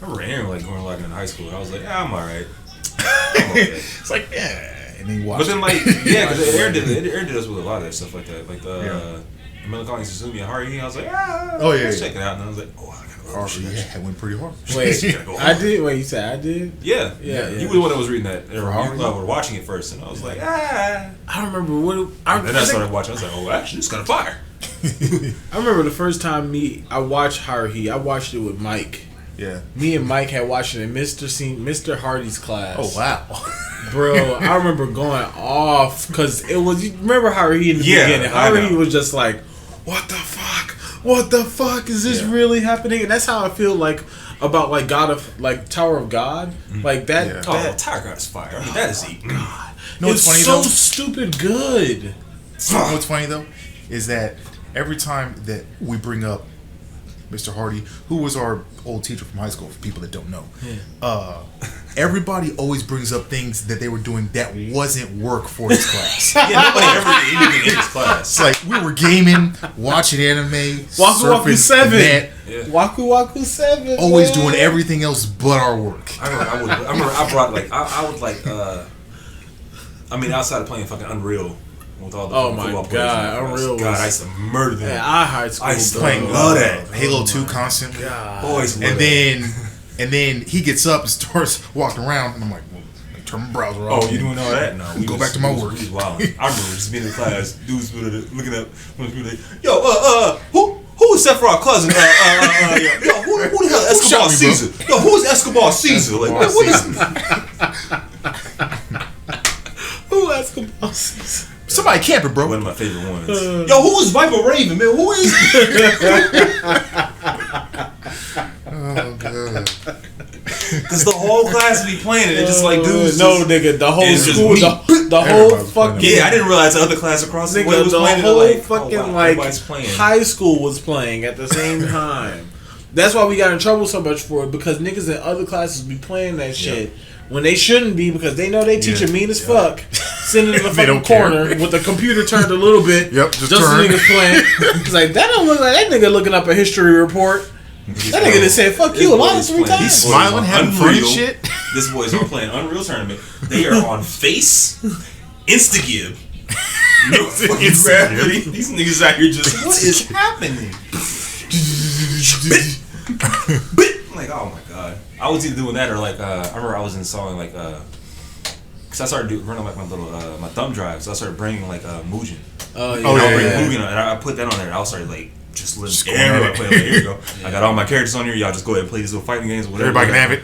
remember hearing like Gurren Lagann in high school. I was like, I'm alright. Okay. It's like, yeah, and then you watch. But then, like, yeah, because Aaron did us with a lot of that stuff like that. Like, Melancholy Suzuki and Haruhi. I was like, let's check it out. And I was like, I gotta watch Haruhi, yeah, it went pretty hard. Wait, I did. Wait, you said I did? Yeah. You were the one that was reading that. You Haruhi? were watching it first, and I was like, I don't remember what. Then I started watching. I was like, actually, it's kind of fire. I remember the first time I watched Haruhi. I watched it with Mike. Yeah. Me and Mike had watched it in Mr. Hardy's class. Oh wow. Bro, I remember going off because it was. You remember Haruhi in the beginning? Haruhi was just like, "What the fuck? What the fuck is this really happening?" And that's how I feel like about like Tower of God, like that. Yeah. Tower of God is fire. I mean, that is God. No, it's funny so though? stupid good. What's funny though is that every time that we bring up Mr. Hardy, who was our old teacher from high school, for people that don't know, everybody always brings up things that they were doing that wasn't work for his class. Nobody ever did anything in his class. It's like we were gaming, watching anime, Waku Waku 7. net, Waku Waku 7. always doing everything else but our work. I remember I brought like I would like outside of playing fucking Unreal with all the football players. Unreal. God, I used to murder them. Yeah, I high school. I used to love that. Halo 2 constantly. Boys, and then he gets up and starts walking around, and I'm like, well, turn my browser off. Oh, you doing all that? No, go back to my work. I remember just being in class, dudes looking up, yo, who is Sephiroth cousin? Yo, who the hell is Escobar Caesar? Yo, who's Escobar Caesar? Like, what is? Who Escobar Caesar? Somebody camping, bro. One of my favorite ones. Yo, who is Viper Raven, man? Who is? Oh god. Because the whole class would be playing it, and just like dudes. No, nigga, the whole school, the whole Everybody's fucking. Yeah, I didn't realize the other class across the way was playing. The whole Like, fucking everybody's playing. high school was playing at the same time. That's why we got in trouble so much for it, because niggas in other classes be playing that shit when they shouldn't be, because they know they teacher mean as fuck. Sitting in the fucking corner with the computer turned a little bit. Yep, just the niggas playing. It's like, that don't look like that nigga looking up a history report. That nigga just said "fuck you" a lot of 3 times. He's smiling, having fun and shit. This boy's on playing Unreal Tournament. They are on Face, Instagib. No fucking gravity. These niggas out here just, what is happening? Like, oh my god. I was either doing that or like, I remember I was installing like, because I started running like my little, my thumb drive, so I started bringing like Mugen. Oh yeah. I'll bring Mugen on, and I put that on there, and I started like, just letting everybody play. Like, here you go. I got all my characters on here. Y'all just go ahead and play these little fighting games or whatever. Everybody can have it.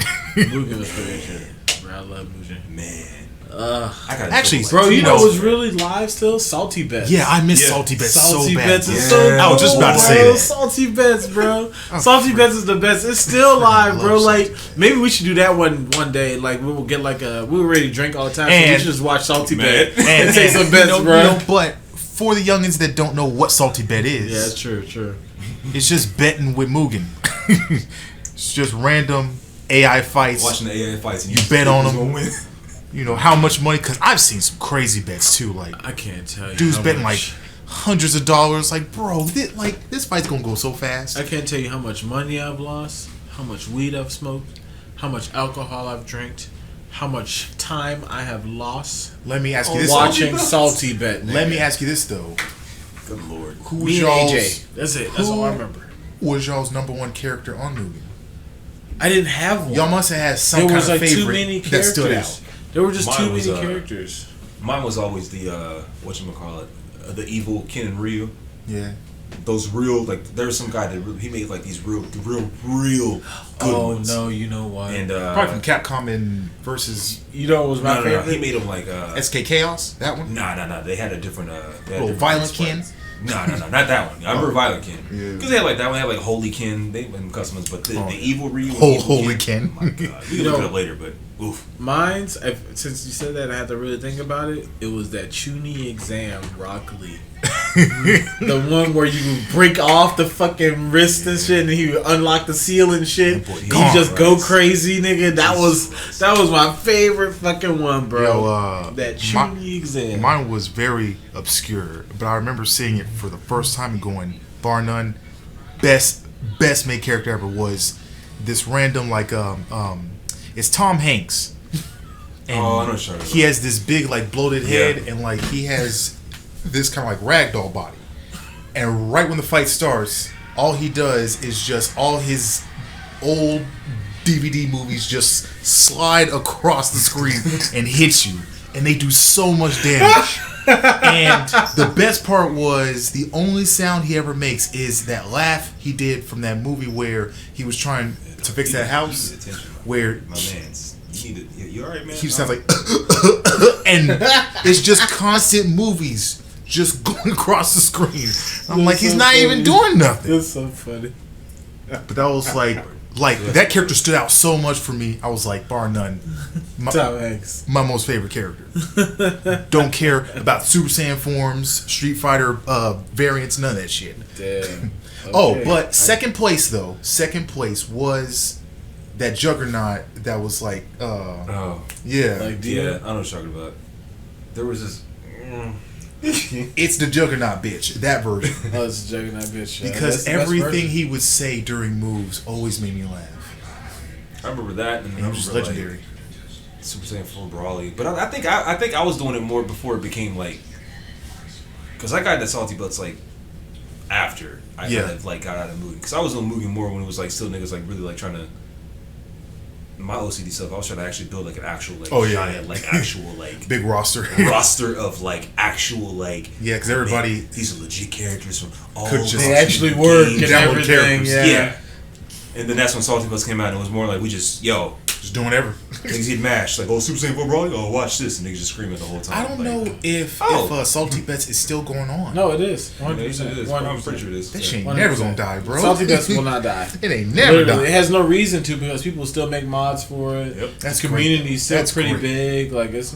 Mugen was pretty shit. Bro, I love Mugen. Man. I got actually, bro, you know what's really live still? Salty Bets. Yeah, I miss Salty Bets so bad. Bets is so cool, I was just about to say that. Salty Bets, bro. Salty Bets is the best. It's still live, bro. Like, maybe we should do that one day. Like, we will get like we were ready to drink all the time, so we should just watch Salty Bet and take some bets, bro. But for the youngins that don't know what Salty Bet is, yeah, true. It's just betting with Mugen. It's just random AI fights. Watching the AI fights, and you bet on them. You know how much money? Because I've seen some crazy bets too. Like, I can't tell you. Dudes betting like hundreds of dollars. Like, bro, this fight's gonna go so fast. I can't tell you how much money I've lost, how much weed I've smoked, how much alcohol I've drank, how much time I have lost. Let me ask you this: watching Salty Bet. Let me ask you this though. Good lord. Who was y'all's? AJ. That's it. That's all I remember. Who was y'all's number one character on Mugen? I didn't have one. Y'all must have had some kind of favorite too many characters. that stood out. There were just too many characters. Mine was always the whatchamacallit, the evil Ken and Ryu. Yeah. Those real, like, there was some guy that he made like these real good ones. No, you know what? And probably from Capcom and versus. You know what was my favorite? He made them like SK Chaos. That one. Nah. They had a different. Violent Ken. No, not that one. I remember Violent Ken. Yeah. Because they had like that one. They had like Holy Ken. They went customers, but the evil Ryu. Holy Ken. Oh my god. You can look it up later, but oof. Mine's, since you said that, I had to really think about it. It was that Chuny exam Rock Lee. The one where you break off the fucking wrist and shit, and he would unlock the seal and shit. He just go crazy, nigga. That was my favorite fucking one, bro. Yo, that Chuny exam. Mine was very obscure, but I remember seeing it for the first time and going, bar none, best made character ever was this random it's Tom Hanks. And I know sure. He has this big like bloated head and like he has this kind of like ragdoll body. And right when the fight starts, all he does is just all his old DVD movies just slide across the screen and hit you. And they do so much damage. And the best part was the only sound he ever makes is that laugh he did from that movie where he was trying to fix that house. Where my man's. You alright, man? He sounds like and it's just constant movies just going across the screen. I'm like, he's not even doing nothing. That's so funny. But that was like that character stood out so much for me. I was like, bar none, Tom Hanks, my most favorite character. Don't care about Super Saiyan forms, Street Fighter variants, none of that shit. Damn. Okay. Oh, but second place was that Juggernaut that was like, yeah. I know what you're talking about. There was this. It's the Juggernaut bitch, that version. Oh, it's the Juggernaut bitch. Because everything he would say during moves always made me laugh. I remember that, and he was just legendary. Super Saiyan 4 Brawly, but I think I was doing it more before it became like, because I got the Salty Butts like after I kind of like got out of Mugen, because I was on Mugen more when it was like still niggas like really like trying to. My OCD stuff, I was trying to actually build like an actual like giant like actual like big roster of like actual like because everybody these are legit characters from all they actually work and everything yeah. And then that's when Salty Butts came out and it was more like we just doing whatever. Niggas get mashed like Super Saiyan 4 Brawly, watch this, and niggas just screaming the whole time. I don't know if Salty Bets is still going on. No, it is. 100%. It is. I'm pretty sure it is. That shit ain't never gonna die, bro. Salty Bets will not die. It ain't never die. It has no reason to because people still make mods for it. Yep. That's community still pretty big. Like it's.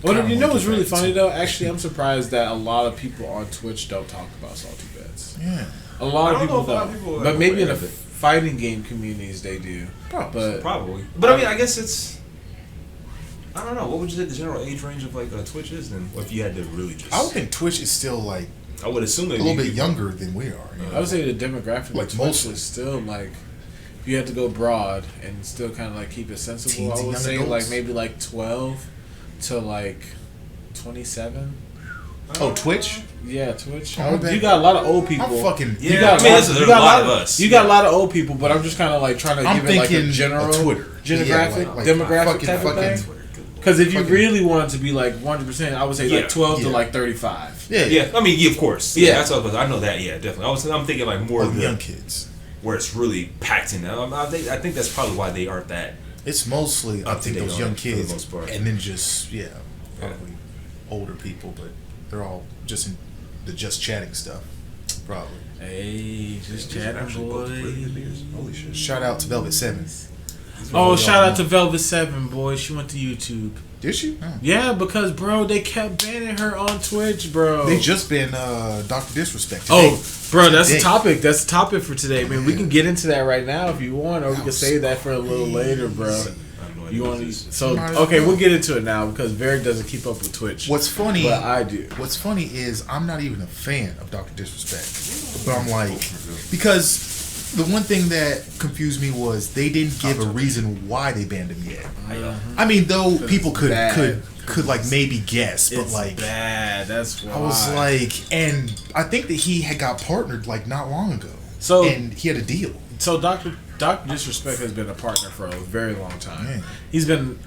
Well, you know what's really funny though? Actually, I'm surprised that a lot of people on Twitch don't talk about Salty Bets. Yeah. A lot of people don't. But maybe in the fighting game communities they do. Probably. But I mean, I guess it's. I don't know. What would you say the general age range of like Twitch is then? If you had to really just. I would think Twitch is still like. I would assume a little bit younger than we are. You know? I would say the demographic like Twitch is still like. If you had to go broad and still kind of like keep it sensible, I would say adults. Like maybe like 12 to like 27. Oh, Twitch? Yeah, Twitch. You got a lot of old people. I'm fucking you got a lot of us. You got a lot of old people, but I'm just kind of like trying to give it like a general Twitter demographic type of thing. Because if you really wanted to be like 100%, I would say like 12 to like 35. Yeah. I mean, of course. Yeah, that's what I know that. Yeah, definitely. I'm thinking like more of the young kids, where it's really packed in. I think that's probably why they aren't that. It's mostly I think those young kids, for the most part. And then just probably older people, but they're all just in the just chatting stuff, probably. Hey, just chatting, boys. Holy shit! Shout out to Velvet 7. Oh, shout out to Velvet 7, boy. She went to YouTube. Did she? Oh. Yeah, because bro, they kept banning her on Twitch, bro. They just banned Dr. Disrespect today. Oh, bro, that's the topic. That's the topic for today, man. We can get into that right now if you want, or we can save that for a little later, bro. You want to? So okay, we'll get into it now because Varric doesn't keep up with Twitch. What's funny? But I do. What's funny is I'm not even a fan of Dr. Disrespect, but I'm like because The one thing that confused me was they didn't give a reason why they banned him yet. I mean, though people could like maybe guess, but it's like bad. That's why I was like, and I think that he had got partnered like not long ago. So and he had a deal. So Dr. Disrespect has been a partner for a very long time. Man.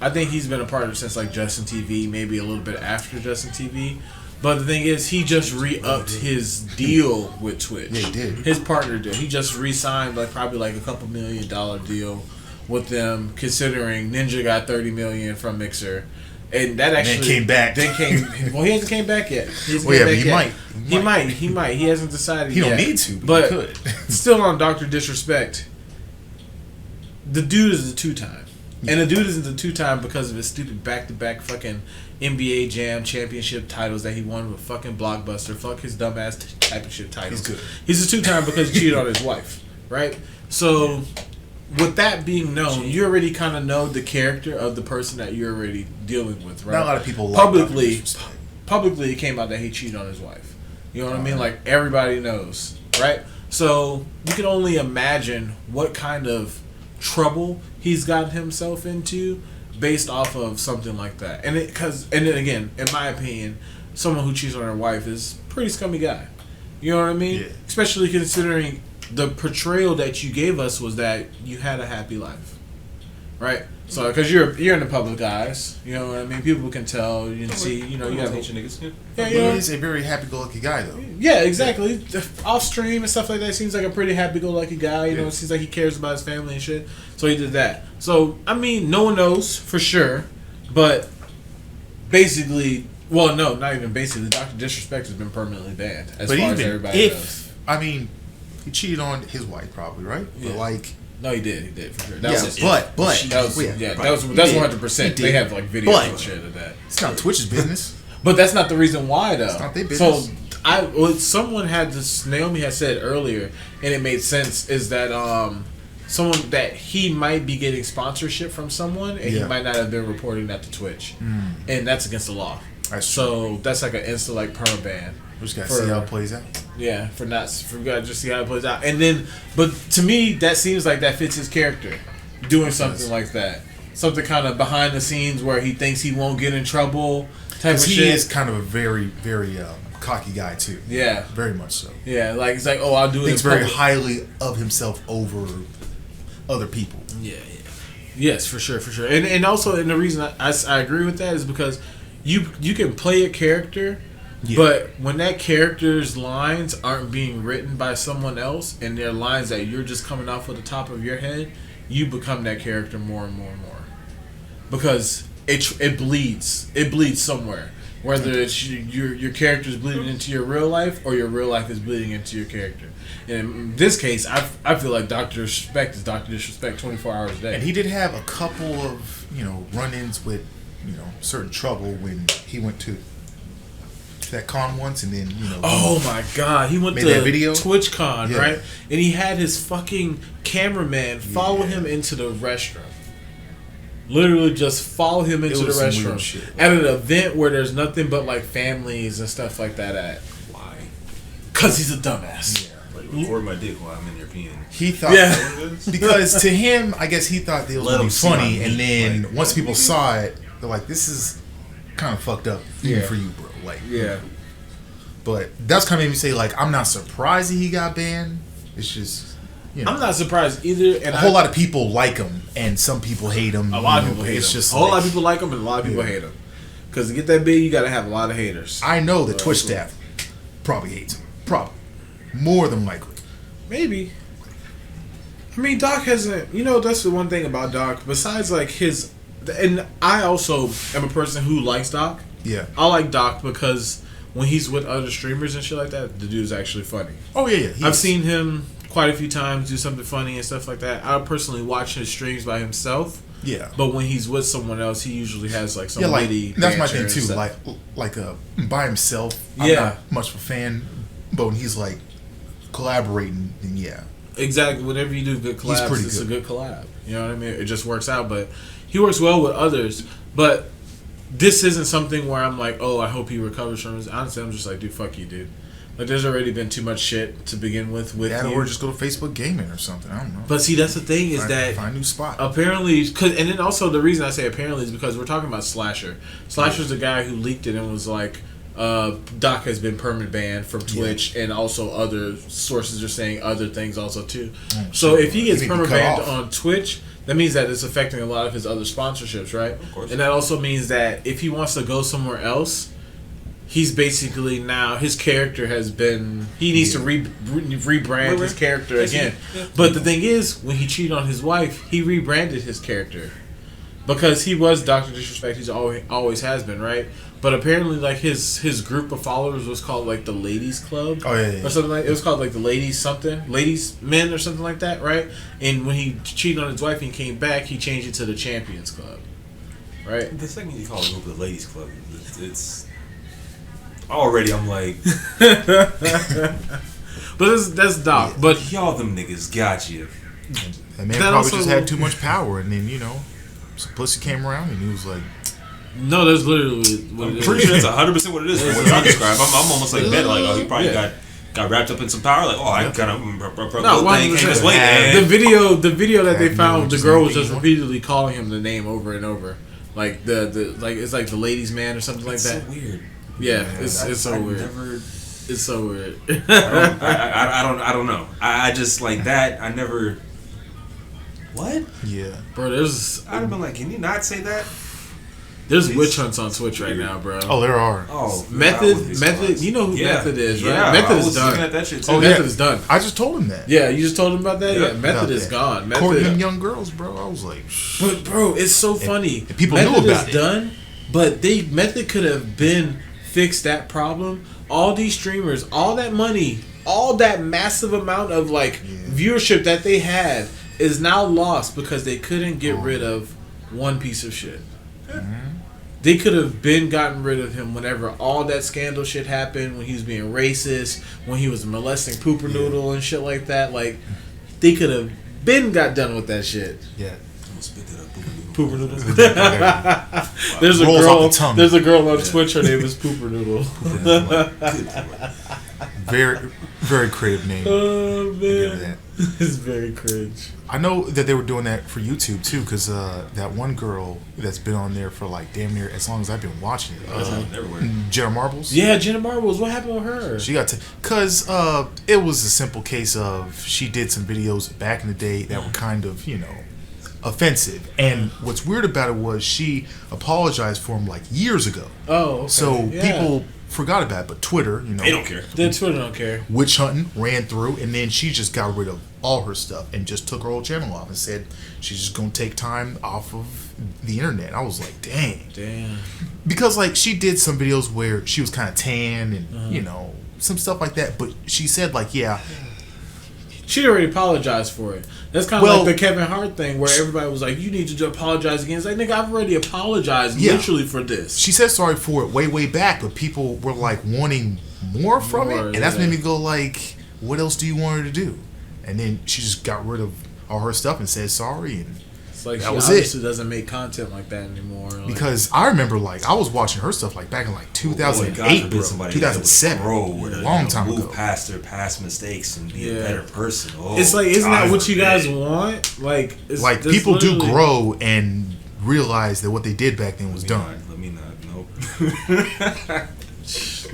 I think he's been a partner since like Justin TV, maybe a little bit after Justin TV. But the thing is, he just re-upped his deal with Twitch. Yeah, he did. His partner did. He just re-signed probably like a couple $1 million deal with them, considering Ninja got $30 million from Mixer. And that actually came back. Well, he hasn't came back yet. He might. He hasn't decided he yet. Don't need to, but he could. Still on Dr. Disrespect, the dude is a 2-time. And the dude isn't a 2-time because of his stupid back-to-back fucking NBA Jam championship titles that he won with fucking Blockbuster. Fuck his dumbass type of shit titles. He's good. He's a 2-time because he cheated on his wife, right? So, with that being known, you already kind of know the character of the person that you're already dealing with, right? Not a lot of people publicly it came out that he cheated on his wife. You know what I mean? Like, everybody knows, right? So, you can only imagine what kind of trouble he's gotten himself into based off of something like that. And then again, in my opinion, someone who cheats on their wife is a pretty scummy guy. You know what I mean? Yeah. Especially considering the portrayal that you gave us was that you had a happy life, right? So, because you're in the public eyes, you know what I mean. People can tell, you can see, you have niggas. Yeah, he is a very happy-go-lucky guy, though. Yeah, exactly. Off stream and stuff like that, seems like a pretty happy-go-lucky guy. You know, it seems like he cares about his family and shit. So he did that. So I mean, no one knows for sure, but basically, well, no, not even basically. Dr. Disrespect has been permanently banned as far as everybody knows. I mean, he cheated on his wife, probably, right? Yeah. But like. No, he did for sure. That's 100%. They have like videos and shit of that. It's not Twitch's business. But that's not the reason why, though. It's not their business. So someone had this. Naomi had said earlier, and it made sense. Is that someone that he might be getting sponsorship from someone, and he might not have been reporting that to Twitch, and that's against the law. So that's like an instant like perma ban. We just gotta see how it plays out. Yeah, we gotta just see how it plays out. And then, but to me, that seems like that fits his character, doing something like that. Something kind of behind the scenes where he thinks he won't get in trouble type of shit. He is kind of a very, very cocky guy too. Yeah. Very much so. Yeah, like he's like, I'll do it. Thinks very highly of himself over other people. Yeah. Yes, for sure. And also, and the reason I agree with that is because you can play a character. Yeah. But when that character's lines aren't being written by someone else and they're lines that you're just coming off of the top of your head, you become that character more and more and more. Because it bleeds. It bleeds somewhere. Whether it's your character's bleeding into your real life or your real life is bleeding into your character. And in this case, I feel like Dr. Disrespect is Dr. Disrespect 24 hours a day. And he did have a couple of, run-ins with, certain trouble when he went to that con once, and then oh my god, he went to TwitchCon, right? And he had his fucking cameraman follow him into the restroom. Literally, just follow him into the restroom at an event where there's nothing but like families and stuff like that at. Why? Because he's a dumbass. Yeah, like record my dick while I'm in your peeing. He thought, because to him, I guess he thought it was gonna be funny, and then once people saw it, they're like, "This is kind of fucked up even for you, bro." Like, but that's kind of made me say, like, I'm not surprised that he got banned. It's just, I'm not surprised either. And a whole lot of people like him, and some people hate him. A lot of people hate him. Just a whole lot of people like him, and a lot of people hate him. Because to get that big, you got to have a lot of haters. I know the Twitch staff probably hates him. Probably. More than likely. Maybe. I mean, Doc hasn't... that's the one thing about Doc. Besides, like, his... And I also am a person who likes Doc. Yeah. I like Doc because when he's with other streamers and shit like that, the dude's actually funny. Oh, yeah. I've seen him quite a few times do something funny and stuff like that. I personally watch his streams by himself. Yeah. But when he's with someone else, he usually has, like, some witty that's my thing, too. Like by himself, I'm not much of a fan. But when he's, like, collaborating, then Exactly. Whenever you do good collabs, it's a good collab. You know what I mean? It just works out. But he works well with others. But this isn't something where I'm like, I hope he recovers from this. Honestly, I'm just like, dude, fuck you, dude. Like, there's already been too much shit to begin with yeah, you. or just go to Facebook Gaming or something. I don't know. But see, that's the thing is find a new spot. Apparently, and then also the reason I say apparently is because we're talking about Slasher. Slasher's the guy who leaked it and was like, Doc has been permanent banned from Twitch, and also other sources are saying other things also too. So if he gets permanent banned on Twitch, that means that it's affecting a lot of his other sponsorships, right? Of course. And that also means that if he wants to go somewhere else, he's basically now his character has been. He needs to rebrand his character again. But the thing is, when he cheated on his wife, he rebranded his character because he was Dr. Disrespect. He's always has been, right? But apparently, like his group of followers was called like the Ladies Club, or something like. It was called like the Ladies Men or something like that, right? And when he cheated on his wife and came back, he changed it to the Champions Club, right? The second you call a group the Ladies Club, it's already I'm like, but that's Doc. Yeah. But y'all them niggas got you. That man probably just had too much power, and then some pussy came around, and he was like. No, that's literally what it is. I'm pretty sure that's 100% what it is. What you describe, I'm almost like bet like, oh, he probably got wrapped up in some power. Like, oh, I kind of thing came his way. The video that they found, the girl was just repeatedly calling him the name over and over, like the like it's like the ladies' man or something like that. So weird. Yeah, it's so weird. It's so weird. I don't know. I just like that. I never. What? Yeah, bro. I'd have been like, can you not say that? There's witch hunts on Twitch right now, bro. Oh, there are. Oh, Method. You know who Method is, right? Yeah, Method is done. At that shit too. Oh, Method is done. I just told him that. Yeah, you just told him about that. Yeah, Method is gone. Courting young girls, bro. I was like, but bro, it's so funny. And people Method knew about is done, but Method could have been fixed that problem. All these streamers, all that money, all that massive amount of viewership that they had is now lost because they couldn't get rid of one piece of shit. Mm-hmm. They could have gotten rid of him whenever all that scandal shit happened, when he was being racist, when he was molesting Pooper Noodle and shit like that. Like, they could have got done with that shit. Yeah. Pooper Noodle. There's a girl on Twitch. Her name is Pooper Noodle. Very, very creative name. Oh man, it's very cringe. I know that they were doing that for YouTube too, because that one girl that's been on there for like damn near as long as I've been watching it. Jenna Marbles. Yeah, Jenna Marbles. What happened with her? She got because it was a simple case of she did some videos back in the day that were kind of offensive, and what's weird about it was she apologized for them like years ago. Oh, okay. So people forgot about it, but Twitter, they don't care. Twitter don't care. Witch hunting ran through, and then she just got rid of all her stuff and just took her whole channel off and said she's just gonna take time off of the internet. I was like, damn. Because she did some videos where she was kind of tan and some stuff like that, but she said she'd already apologized for it. That's kind of like the Kevin Hart thing where everybody was like, you need to apologize again. It's like, nigga, I've already apologized literally for this. She said sorry for it way back, but people were wanting more from it, and that's made me go what else do you want her to do? And then she just got rid of all her stuff and said sorry, and it's like that she obviously doesn't make content like that anymore. Because I remember I was watching her stuff back in 2008, 2007, a long time ago. Move past their past mistakes and be a better person. It's isn't that what you guys want? People do grow and realize that what they did back then was dumb. Let me not. Nope.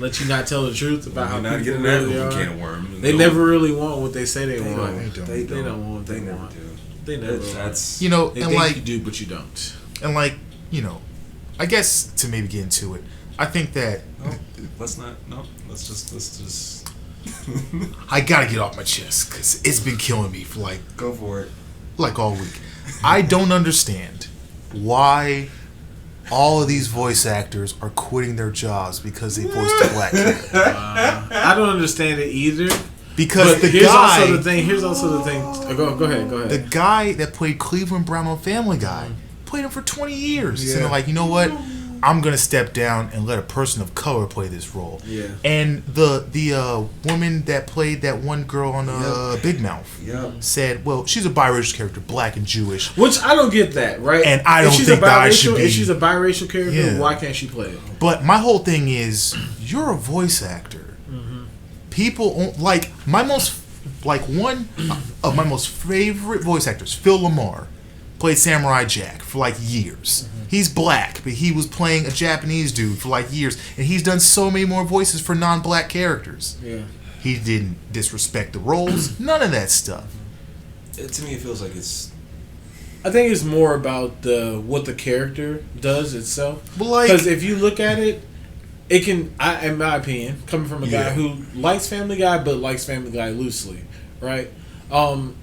Let you not tell the truth about how not people getting really that are. can of worm. They never really want what they say they want. They don't want what they want. Do. They never. That's they think you do, but you don't. And I guess to maybe get into it, I think that let's just. I gotta get off my chest because it's been killing me for go for it, all week. I don't understand why all of these voice actors are quitting their jobs because they voiced a black character. I don't understand it either. Because Here's also the thing. Go ahead. The guy that played Cleveland Brown on Family Guy played him for 20 years. Yeah. So you know what? I'm gonna step down and let a person of color play this role. Yeah. And the woman that played that one girl on Big Mouth said, well, she's a biracial character, black and Jewish. Which I don't get that, right? And I don't think that I should be. If she's a biracial character, why can't she play it? But my whole thing is, you're a voice actor. Mm-hmm. people like one of my most favorite voice actors, Phil Lamar, played Samurai Jack for like years. Mm-hmm. He's black, but he was playing a Japanese dude for like years, and he's done so many more voices for non-black characters. Yeah. He didn't disrespect the roles, none of that stuff. To me, it feels like it's. I think it's more about what the character does itself. Because like, if you look at it, it can, in my opinion, coming from a guy who likes Family Guy but likes Family Guy loosely, right? When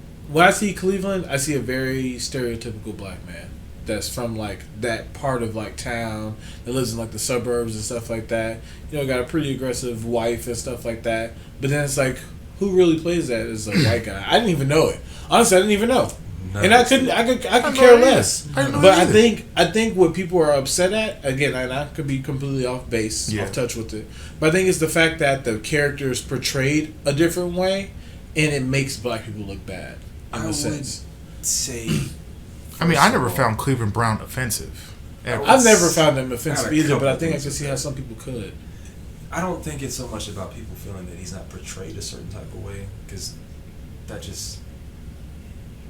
I see Cleveland, I see a very stereotypical black man that's from like that part of like town that lives in like the suburbs and stuff like that. You know, got a pretty aggressive wife and stuff like that. But then it's like, who really plays that as a white guy? I didn't even know it. Honestly, I didn't even know. No, and I could care less. But I think what people are upset at, again, and I could be completely off base, off touch with it, but I think it's the fact that the character is portrayed a different way, and it makes black people look bad. In a sense, I mean, I never found Cleveland Brown offensive. I've never found him offensive either, but I think I can see how some people could. I don't think it's so much about people feeling that he's not portrayed a certain type of way, because that just.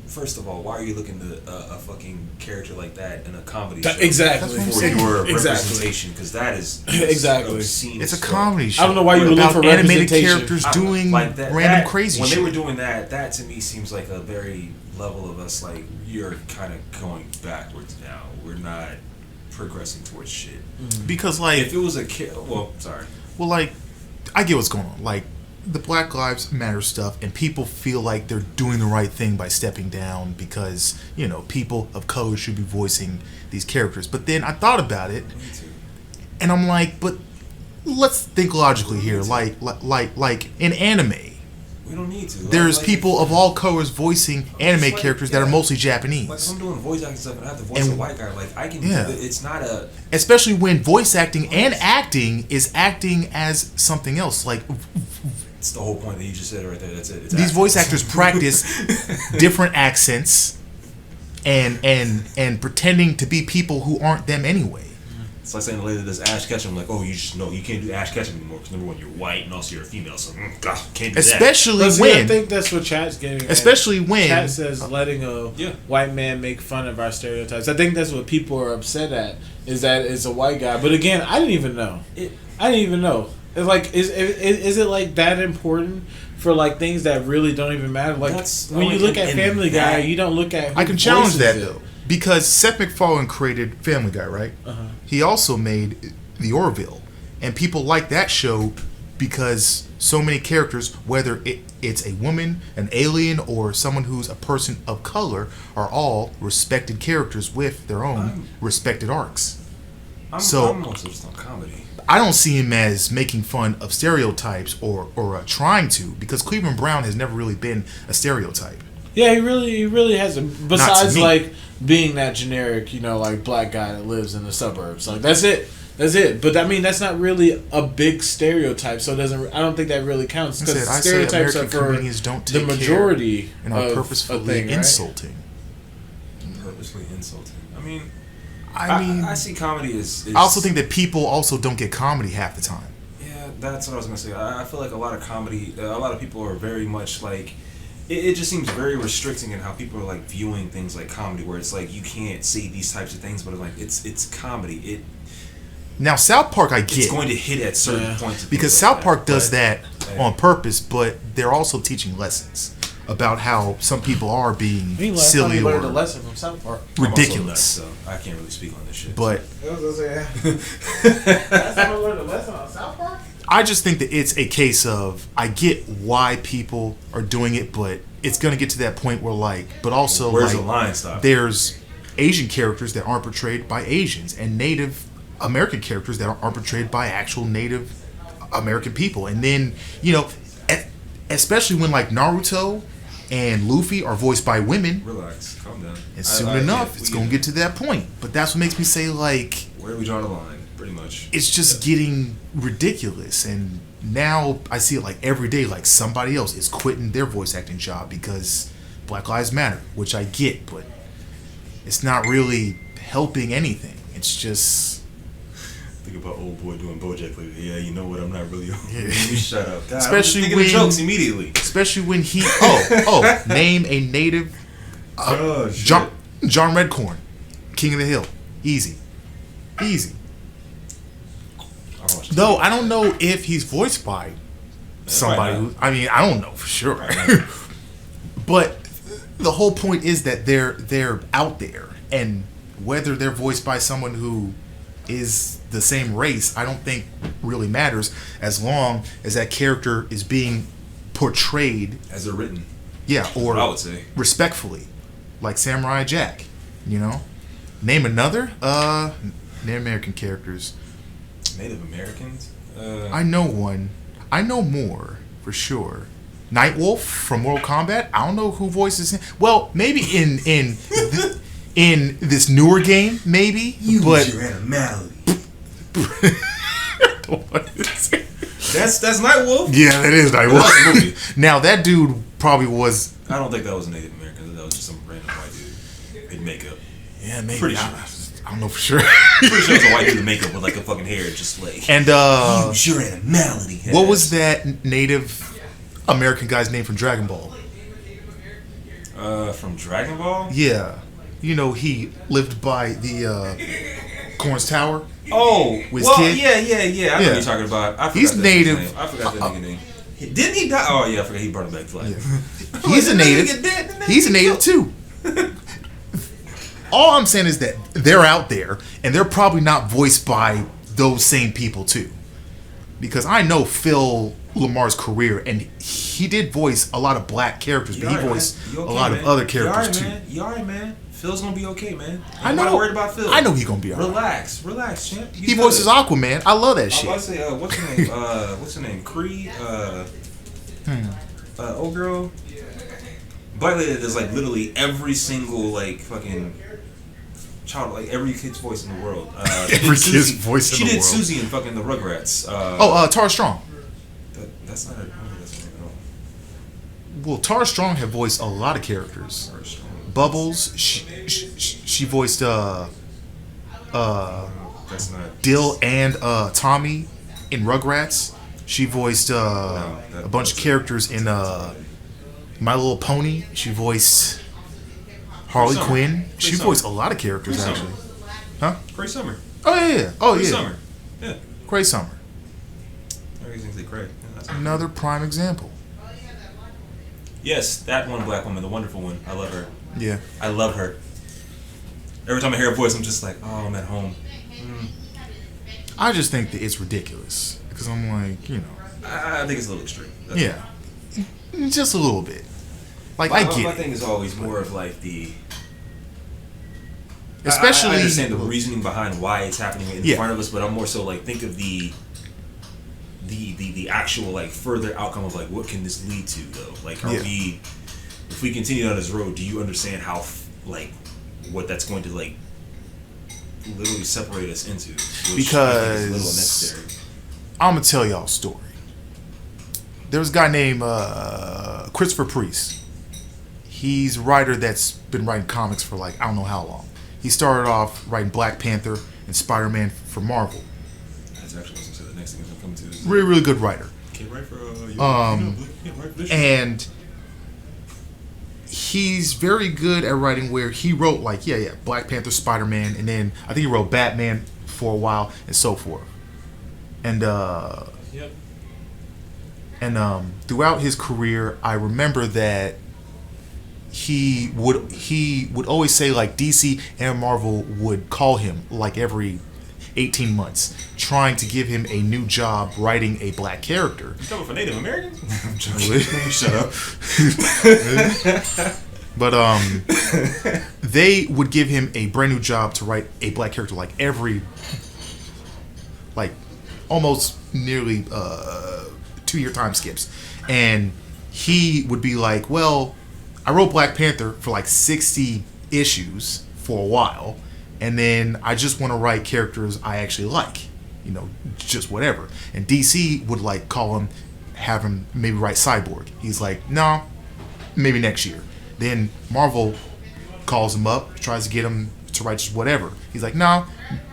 First of all, why are you looking to a fucking character like that in a comedy show? Exactly. For your representation, because that is exactly. It's a comedy show. I don't know why you look for animated characters doing like random crazy shit. When they were doing that to me seems like a very level of us like you're kind of going backwards now. We're not progressing towards shit. Mm-hmm. Because like if it was a kid, sorry. Well, like I get what's going on. Like. The Black Lives Matter stuff, and people feel like they're doing the right thing by stepping down because, you know, people of color should be voicing these characters. But then I thought about it, and I'm like, but let's think logically here. Like in anime, we don't need to. There's people of all colors voicing anime characters that are mostly Japanese. Like if I'm doing voice acting stuff and I have to voice a white guy, like I can. Yeah. It's not a. Especially when voice acting and acting is acting as something else, like. It's the whole point that you just said right there. That's it. These voice actors practice different accents and pretending to be people who aren't them anyway. It's like saying the lady that does Ash Ketchum, like, oh, you just know you can't do Ash Ketchum anymore because number one, you're white and also you're a female, so gosh, can't do especially that. When I think that's what Chat's getting at. Especially when Chat says letting a white man make fun of our stereotypes. I think that's what people are upset at, is that it's a white guy. But again, I didn't even know. It's like, is it like that important for like things that really don't even matter? Like when you look at Family Guy, you don't look at. I can challenge that though, because Seth MacFarlane created Family Guy, right? Uh-huh. He also made The Orville, and people like that show because so many characters, whether it's a woman, an alien, or someone who's a person of color, are all respected characters with their own respected arcs. I'm mostly just on comedy. I don't see him as making fun of stereotypes or trying to, because Cleveland Brown has never really been a stereotype. Yeah, he really hasn't. Besides like being that generic, you know, like black guy that lives in the suburbs. Like that's it. But I mean, that's not really a big stereotype, so it doesn't. I don't think that really counts because stereotypes are for the majority and are purposefully insulting. Purposely insulting. I mean, I see comedy as I also think that people also don't get comedy half the time. Yeah, that's what I was gonna say. I feel like a lot of comedy, a lot of people are very much like. It just seems very restricting in how people are like viewing things like comedy, where it's like you can't say these types of things, but like it's comedy. Now South Park, I get it's going to hit at certain points because South Park does that on purpose, but they're also teaching lessons about how some people are being silly or learned a lesson from South Park. Ridiculous. Nuts, so I can't really speak on this shit. But that's how I learned a lesson on South Park. I just think that it's a case of I get why people are doing it, but it's gonna get to that point where but also where's the line stop? There's Asian characters that aren't portrayed by Asians and Native American characters that aren't portrayed by actual Native American people, and then especially when Naruto and Luffy are voiced by women. Relax, calm down. And soon enough, it's going to get to that point. But that's what makes me say, where do we draw the line? Pretty much. It's just getting ridiculous. And now I see it every day, somebody else is quitting their voice acting job because Black Lives Matter, which I get, but it's not really helping anything. It's just... think about old boy doing BoJack lately. Yeah, you know what? I'm not really. Yeah. Shut up. God, especially I'm when jokes immediately. Especially when he name a native. John Redcorn, King of the Hill, easy. Though I don't know if he's voiced by somebody who. I mean, I don't know for sure. But the whole point is that they're out there, and whether they're voiced by someone who is the same race, I don't think really matters, as long as that character is being portrayed as they're written. Yeah, or I would say respectfully, like Samurai Jack. You know, name another Native American characters. Native Americans. I know one. I know more for sure. Nightwolf from Mortal Kombat. I don't know who voices him. Well, maybe in this newer game, maybe. But your animality. That's Nightwolf. Yeah, that is Nightwolf. Now that dude probably was. I don't think that was a Native American. That was just some random white dude in makeup. Yeah, maybe. Pretty sure. I don't know for sure. Pretty sure it's a white dude in makeup with like a fucking hair, just like. And use your animality. What was that Native American guy's name from Dragon Ball? From Dragon Ball? Yeah, you know he lived by the Corn's Tower. Oh, with his kid. Yeah. I know what you're talking about. I forgot he's native. I forgot that nigga name. Didn't he die? Oh yeah, I forgot he brought him back to life. Yeah. He's a native. He's a native too. All I'm saying is that they're out there, and they're probably not voiced by those same people too, because I know Phil Lamar's career, and he did voice a lot of black characters, but he voiced a lot of other characters too. You alright, man? Phil's gonna be okay, man. I'm not worried about Phil. I know he's gonna be alright. Relax, champ. He voices Aquaman. I love that shit. I was about to say, what's her name? Cree. Old girl. Black lady does like literally every single like fucking child, like every kid's voice in the world. Every kid's voice in the world. She did Susie in fucking the Rugrats. Tara Strong. That's not her. That's not her at all. Well, Tara Strong had voiced a lot of characters. Bubbles. She voiced that's not Dill and Tommy in Rugrats. She voiced a bunch of characters in My Little Pony. She voiced Harley Quinn. She voiced a lot of characters actually. Huh? Cray Summer. Oh yeah. Cray Summer. Yeah. Cray Summer. Everything's like Cray. Another prime example. Yes, that one black woman, the wonderful one. I love her. Yeah. I love her. Every time I hear her voice, I'm just like, oh, I'm at home. I just think that it's ridiculous. Because I'm like, you know. I think it's a little extreme. Yeah. Just a little bit. Like, I get it. My thing is always more of like the... Especially... I understand the reasoning behind why it's happening in front of us, but I'm more so like, think of the actual like further outcome of like what can this lead to though? Like, are we... If we continue down this road, do you understand how like what that's going to like literally separate us into? Which I think is a little unnecessary. I'm gonna tell y'all a story. There was a guy named Christopher Priest. He's a writer that's been writing comics for like I don't know how long. He started off writing Black Panther and Spider-Man for Marvel. That's actually what I was gonna say. The next thing I'm coming to is really, really good writer. Can't write for and he's very good at writing where he wrote like Black Panther, Spider-Man, and then I think he wrote Batman for a while and so forth. And throughout his career, I remember that he would always say like DC and Marvel would call him like every 18 months trying to give him a new job writing a black character. You talking for Native Americans? I'm joking. Shut up. But they would give him a brand new job to write a black character like every like almost nearly 2-year time skips. And he would be like, well, I wrote Black Panther for like 60 issues for a while, and then I just want to write characters I actually like, you know, just whatever. And DC would like call him, have him maybe write Cyborg. He's like, no, maybe next year. Then Marvel calls him up, tries to get him to to write just whatever. He's like, nah,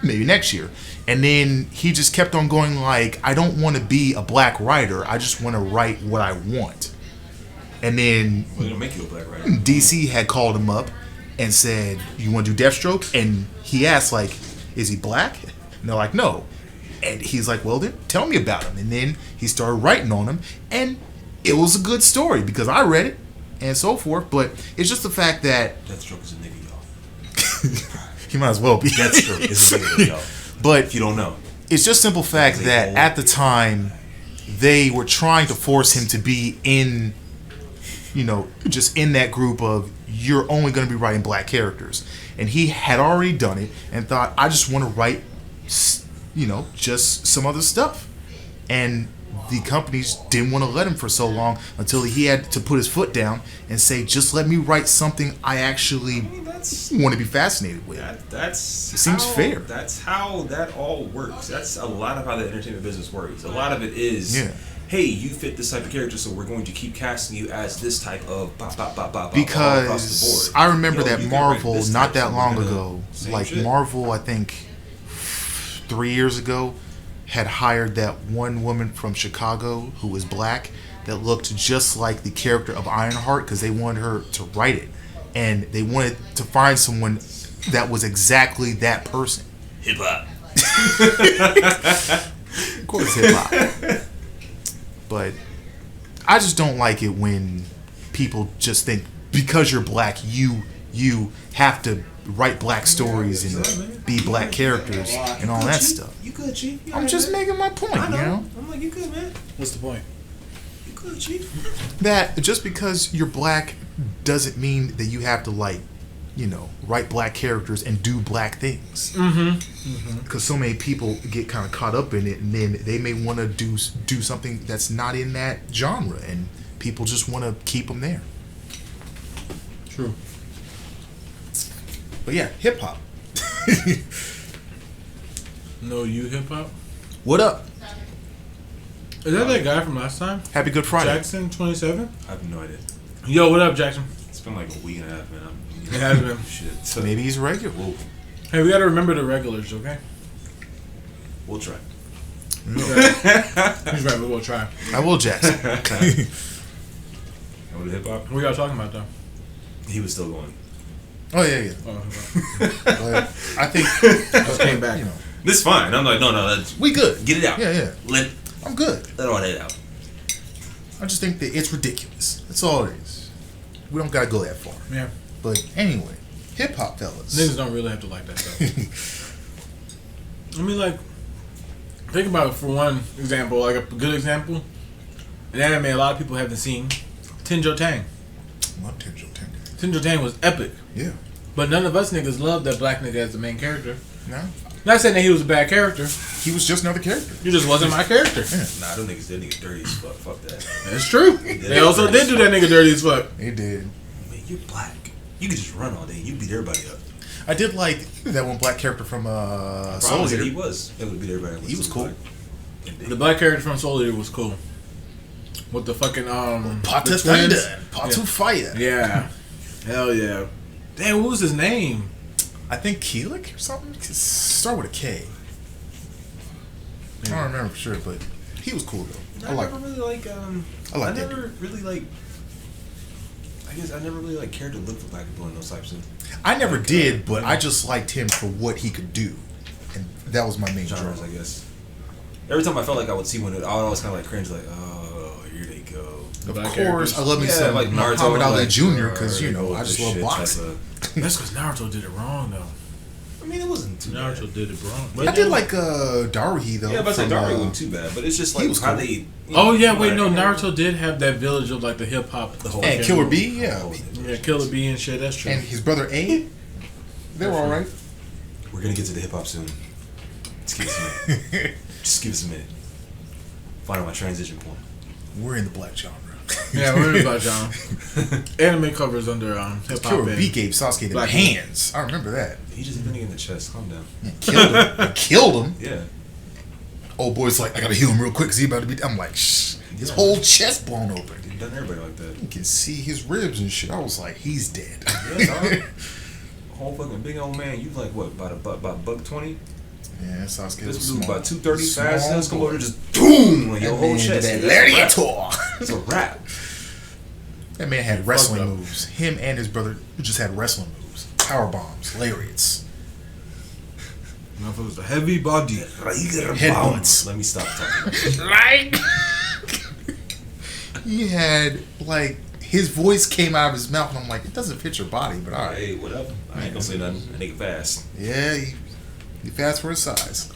maybe next year. And then he just kept on going like, I don't want to be a black writer. I just want to write what I want. And then make you a black writer. DC had called him up and said, you want to do Deathstroke? And he asked, like, is he black? And they're like, no. And he's like, well, then tell me about him. And then he started writing on him. And it was a good story because I read it and so forth. But it's just the fact that Deathstroke is a nigga, y'all. He might as well be. Deathstroke is a nigga, y'all. But if you don't know, it's just simple fact that at the time they were trying to force him to be in, just in that group of you're only going to be writing black characters. And he had already done it and thought, I just want to write, just some other stuff. And the companies didn't want to let him for so long until he had to put his foot down and say, just let me write something I actually want to be fascinated with. It seems fair. That's how that all works. That's a lot of how the entertainment business works. A lot of it is, hey, you fit this type of character, so we're going to keep casting you as this type of because across the board. I remember that Marvel not that long ago, like Marvel, I think 3 years ago, had hired that one woman from Chicago who was black that looked just like the character of Ironheart because they wanted her to write it. And they wanted to find someone that was exactly that person. Hip hop. Of course, hip hop. But I just don't like it when people just think because you're black, you have to write black stories and be black characters and all that stuff. You good, Chief? I'm just making my point, I know. I'm like, you good, man? What's the point? You good, Chief? That just because you're black doesn't mean that you have to write black characters and do black things. Because so many people get kind of caught up in it, and then they may want to do something that's not in that genre, and people just want to keep them there. True. But yeah, hip hop. No, you hip hop. What up? Is that guy from last time? Happy Good Friday. Jackson 27. I have no idea. Yo, what up, Jackson? It's been like a week and a half, man. It has been. Shit. So maybe he's regular. Whoa. Hey, we gotta remember the regulars, okay? We'll try. He's right, we will try. I will, Jackson. And with hip hop, What y'all talking about though? he was still going. Oh yeah. Oh, But I think just came back. This is fine. I'm like, no, that's we good. get it out. Yeah. I'm good. Let all that out. I just think that it's ridiculous. That's all it is. We don't gotta go that far. Yeah. But anyway, hip hop fellas. Niggas don't really have to like that though. I mean, like, think about it for one example, like a good example. An anime a lot of people haven't seen, Tenjo Tang. What Tenjo Tang? Tenjo Tang was epic. Yeah. But none of us niggas loved that black nigga as the main character. No. Not saying that he was a bad character. He was just another character. He just wasn't my character. Yeah. Nah, them niggas did nigga dirty as fuck. Fuck that. That's true. They also did do that nigga dirty as fuck. They did. Man, you're black. You could just run all day. You beat everybody up. I did like that one black character from Soul Eater. He was. It would beat everybody. He was cool. The black character from Soul Eater was cool. With the fucking Patu Thunder. Patu Fire. Yeah. Hell yeah. Damn, what was his name? I think Keelik or something. Start with a K. I don't remember for sure, but he was cool though. I never really like I like I never really like. I guess I never really like cared to look for black people in those types of. I never did, but I just liked him for what he could do, and that was my main genres, draw. I guess. Every time I felt like I would see one, I would always kind of like cringe, like, oh, here they go. Of course, I love me some like Naruto, Muhammad Ali like, Jr. because I just love boxing. That's because Naruto did it wrong though. I mean, it wasn't too Naruto bad. did it wrong. I did like Daruhi though. Yeah, but I said Daruhi wasn't too bad, but it's just like how they. Oh yeah, wait, no, Naruto did have that village of like the hip hop. And Killer B, yeah. Yeah, Killer B and shit. That's true. And his brother A, they were all right. We're gonna get to the hip hop soon. Just give us a minute. Just give us a minute. Find out my transition point. We're in the black genre. Yeah, we're in the black genre. Anime covers under hip hop. Killer B gave Sasuke the hands. I remember that. He just hit the nigga in the chest. Calm down. Yeah, killed him. Killed him. Yeah. Old boy's like, I gotta heal him real quick because he about to be. I'm like, shh. His whole chest blown open. He done everybody like that. You can see his ribs and shit. I was like, he's dead. Yeah, whole fucking big old man. You like what? About $120? Yeah, Sasuke This was dude small. about 230 fast. Let's come over and just boom like your whole chest. It's a wrap. That man had wrestling moves. Him and his brother just had wrestling moves. Power bombs, lariats. Now if it was the heavy body, headbutts. Let me stop talking. Like he had like his voice came out of his mouth, and I'm like, it doesn't fit your body, but all right. Hey, whatever. I ain't gonna say nothing. That nigga fast. Yeah, he fast for his size.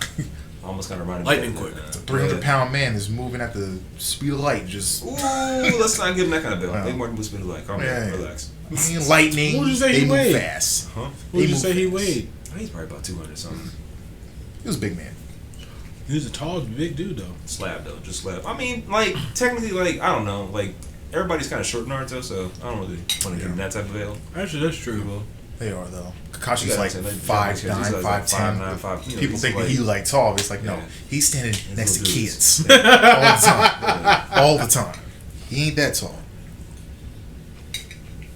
Almost kind of reminded lightning me quick. It's a 300-pound man is moving at the speed of light. Just ooh, let's not give him that kind of bill. Wow. They more than the speed of light. Calm down, relax. I mean, lightning. What would you say they he move weighed? fast. Huh? What would you say he weighed? I think he's probably about 200 something. He was a big man. He was a tall, big dude though. Slab though, just slab. I mean, like technically, like I don't know, like everybody's kind of short in Naruto, so I don't really want to give him that type of veil. Actually, that's true. They are though. Kakashi's like 5'9", 5'10". 5'10". People think that he like tall. But it's like no, he's standing next to dudes. kids all the time. All the time. He ain't that tall.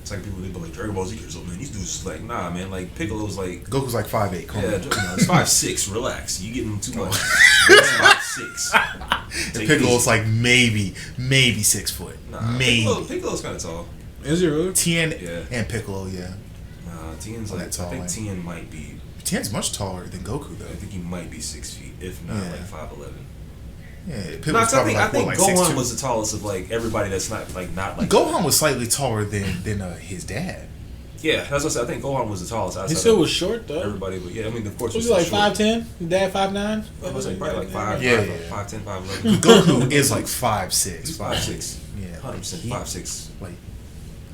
It's like people they be like Dragon Ball Z or something. Man, these dudes is like nah, man. Like Piccolo's like Goku's like 5'8". yeah, it's 5'6". Relax, you getting him too much. It's 5'6". And Piccolo's like maybe 6 foot. Nah, maybe. Piccolo's kind of tall. Is he really? Tien Yeah. and Piccolo, yeah. Tien's Oh, like that's I tall, think like- Tien might be. Tien's much taller than Goku though. I think he might be 6 feet, if not Yeah. like 5'11". Yeah, No, Piccolo's probably I think like Gohan 6'2". was the tallest of like everybody that's not like Gohan was slightly taller than his dad. Yeah, that's what I said. I think Gohan was the tallest. He still was short though. Everybody, but yeah, I mean, of course, Was he like 5'10"? Your dad 5'9"? I was like probably like 5, Yeah, 5'10", 5'11". Goku is like 5'6". He's 5'6". Yeah, 100% 5'6". Like,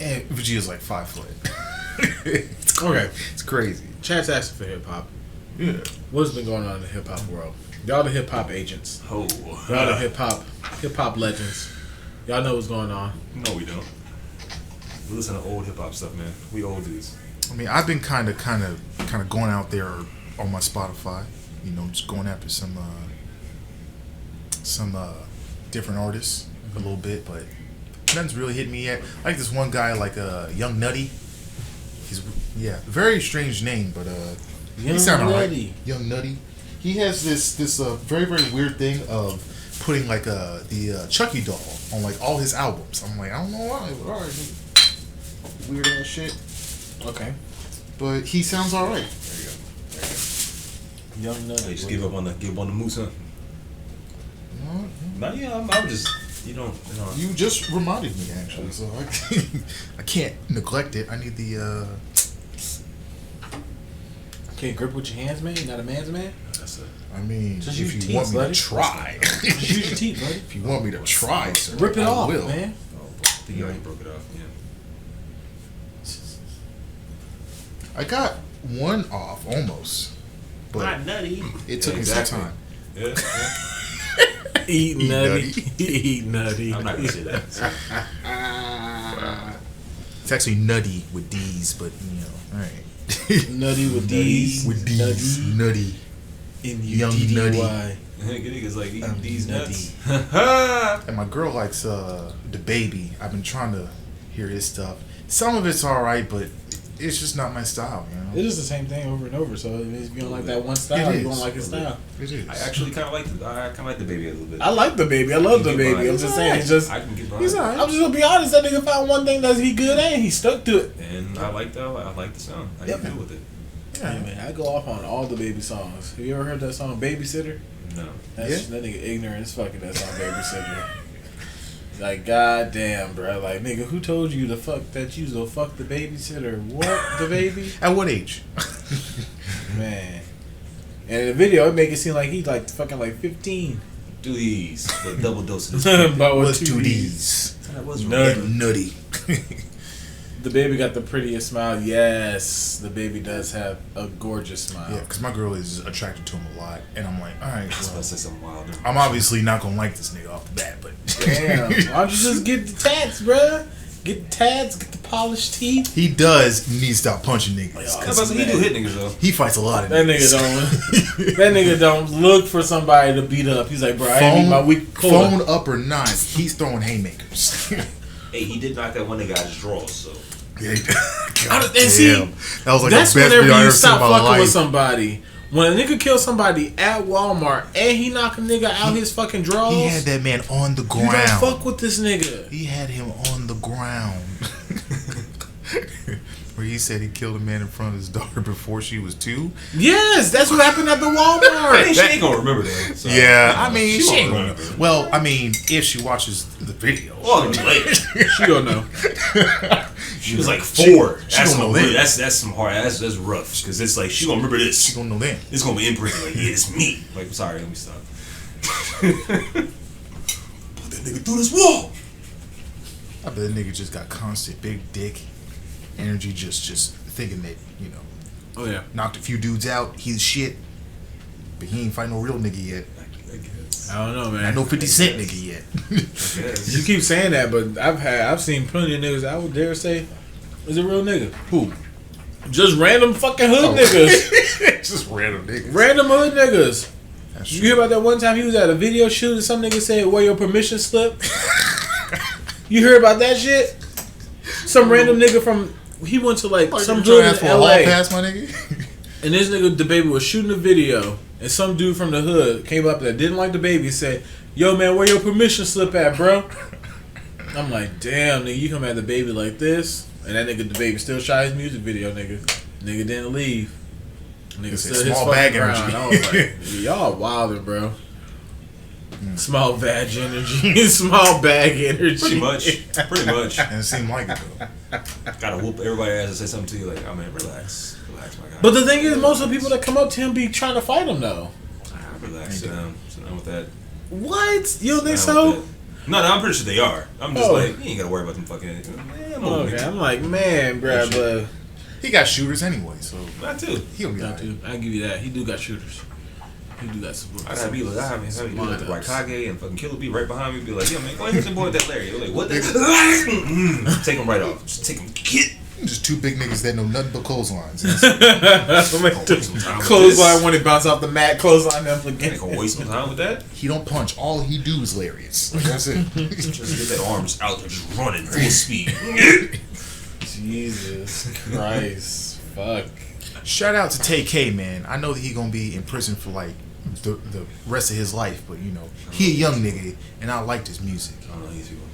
and Vegeta's like 5 foot. It's crazy. Okay. It's crazy. Chat's asking for hip hop. Yeah. What's been going on in the hip hop world? Y'all the hip hop agents. Oh, Y'all the hip hop legends. Y'all know what's going on. no, we don't. We listen to old hip hop stuff, man. We old dudes. I mean, I've been kind of going out there on my Spotify. You know, just going after some different artists a little bit, but nothing's really hit me yet. I like this one guy, like Young Nutty. He's very strange name, but he sounded alright. Young Nutty. He has this very very weird thing of putting like the Chucky doll on like all his albums. I'm like, I don't know why, but alright, weird ass shit. Okay. But he sounds alright. Young Nutty. Hey, just give up on the moose, huh? No, yeah, I'm just you know. You just reminded me actually, so I can't neglect it. I need the. Can't grip with your hands, man. You're not a man's man. I mean, Just if use you want teeth, me buddy. to try, Just use your teeth, buddy. if you want me to try, sir, Rip it I off, will. man. Oh, I think you already broke it off. Yeah. I got one off almost, but Not nutty. it took me exactly. some time. Yeah. Eat nutty. Eat nutty. I'm not gonna say that. It's actually Nutty with D's, but you know, all right. Nutty with D's. With D's, Nutty. Young Nutty. Niggas like eating these nuts. And my girl likes the Baby. I've been trying to hear his stuff. Some of it's alright, but it's just not my style, you know. It is the same thing over and over. So if you don't like that one style, It you don't is. like his style. It is. I actually kind of like the Baby a little bit. I like the Baby. I love the You get Baby. behind I'm it. just saying. It's just. I can get behind He's it. alright. I'm just gonna be honest. That nigga found one thing that he good at, and he stuck to it. And I like the sound. I can deal with it. Yeah, man. I go off on all the Baby songs. Have you ever heard that song "Babysitter"? No. That nigga ignorant as fucking that song "Babysitter." Like, goddamn, bro. Like, nigga, who told you to fuck that you to fuck the babysitter? What, the baby? At what age? Man. And in the video, it make it seem like he's like fucking like 15. Do these for a double dose of this. But with What's two two Ds. D's? That was Nutty. Nutty. The Baby got the prettiest smile. Yes, the Baby does have a gorgeous smile. Yeah, because my girl is attracted to him a lot, and I'm like, all right, I was about well, to say something wild. I'm obviously not gonna like this nigga off the bat, but Damn. Why don't you just get the tats, bruh? Get the tats, get the polished teeth. he does need to stop punching niggas. I was about 'cause to say, he do hit niggas though. he fights a lot of That niggas. nigga don't look for somebody to beat up. He's like, bro, I ain't need my weak core. phone up or not, he's throwing haymakers. Hey, he did knock that one nigga out his drawers, so. God and see, damn. That was like that's the best whenever video I you ever seen in stop my fucking life. with somebody. When a nigga kill somebody at Walmart and he knock a nigga out his fucking drawers, He had that man on the ground. You don't fuck with this nigga. He had him on the ground. Where he said he killed a man in front of his daughter before she was 2. Yes, that's what happened at the Walmart. I think she ain't gonna remember that. So. Yeah, I mean, she ain't gonna gonna. Well, I mean, if she watches the video, well, later. She gonna know. She was like 4. She gonna know then. That's some hard. That's rough because it's like she gonna remember this. She gonna know then. It's gonna be imprinted. Like, yeah, it's me. Like, sorry, let me stop. Put that nigga through this wall. I bet that nigga just got constant big dick energy, just thinking that, you know. Oh yeah. Knocked a few dudes out. He's shit, but he ain't fight no real nigga yet. I guess. I don't know, man. Not no 50 Cent nigga yet. I guess. You keep saying that, but I've seen plenty of niggas I would dare say is a real nigga. Who? Just random fucking hood niggas. Just random niggas. Random hood niggas. That's You true. hear about that one time he was at a video shoot and some nigga said, "Where your permission slip?" You hear about that shit? Some random nigga from he went to like some dude hood for in a hall LA, pass, my nigga. and this nigga the baby was shooting a video, and some dude from the hood came up that didn't like the baby and said, "Yo man, where your permission slip at, bro?" I'm like, damn, nigga, you come at the baby like this, and that nigga the baby still shot his music video, nigga. Nigga didn't leave. Nigga It's a still his small fucking bag ground. energy. I was like, y'all wildin', bro. Small bag energy. Small bag energy. Pretty much. And it seemed like it though. Gotta whoop everybody ass and say something to you like, "I mean, relax, my guy." But the thing is, most of the people that come up to him be trying to fight him, though. Relax, sit down with that. What? You don't think Sit down with so? that. No, I'm pretty sure they are. I'm just like, you ain't gotta worry about them fucking. Man, Okay, I'm like, man, bruh, but He got shooters anyway, so Not too. he'll be not alright. too. I give you that. He do got shooters. He do got some. I gotta be like, I have some like the lineups. Raikage and fucking Killer be right behind me. Be like, yeah, man, go ahead and hit the boy with that Larry. You're like, what? The? Take him right off. Just take him. Get. Just 2 big niggas that know nothing but clotheslines. Clothesline when he bounce off the mat. Clothesline them Ain't again. gonna waste some time with that. He don't punch. All he do is lariats. Like, that's it. Just get that arms out there, just running full speed. Jesus Christ, fuck. Shout out to TK, man. I know that he gonna be in prison for like the rest of his life, but you know he a young nigga, and I liked his music. I don't know these people.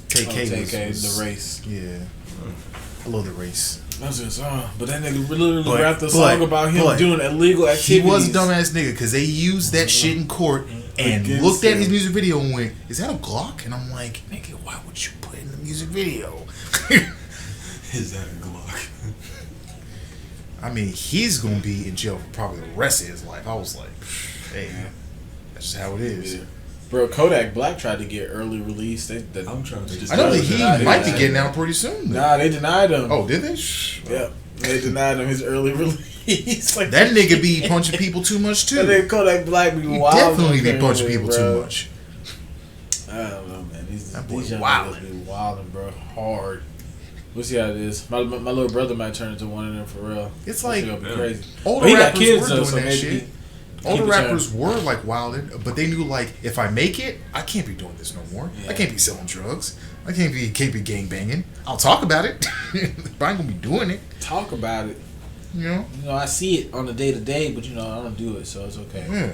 TK was the race. Yeah, I love the race. I was just, but that nigga literally But- rapped a song about him doing illegal activities. He was a dumbass nigga because they used that shit in court and Against looked at him. his music video and went, "Is that a Glock?" And I'm like, "Nigga, why would you put it in the music video?" Is that a Glock? I mean, he's gonna be in jail for probably the rest of his life. I was like, "Hey, that's just how it is." Yeah. Bro, Kodak Black tried to get early release. I'm trying to just. I know that he Denied might be it. getting out pretty soon. though. Nah, they denied him. Oh, did they? Yep. They denied him his early release. Like, That nigga be punching people too much that too. nigga Kodak Black be He wild. definitely be apparently, punching people bro. too much. I don't know, man. That boy These young wildin'. niggas be wildin', bro. Hard. We'll see how it is. My little brother might turn into one of them for real. It's That like shit gonna be crazy. older But he got rappers kids were though, doing so that maybe shit. keep Older it rappers were like wilded, but they knew like if I make it, I can't be doing this no more. Yeah. I can't be selling drugs. I can't be gang banging. I'll talk about it, but I ain't gonna be doing it. talk about it. You know? You know, I see it on the day to day, but you know, I don't do it, so it's okay. Yeah,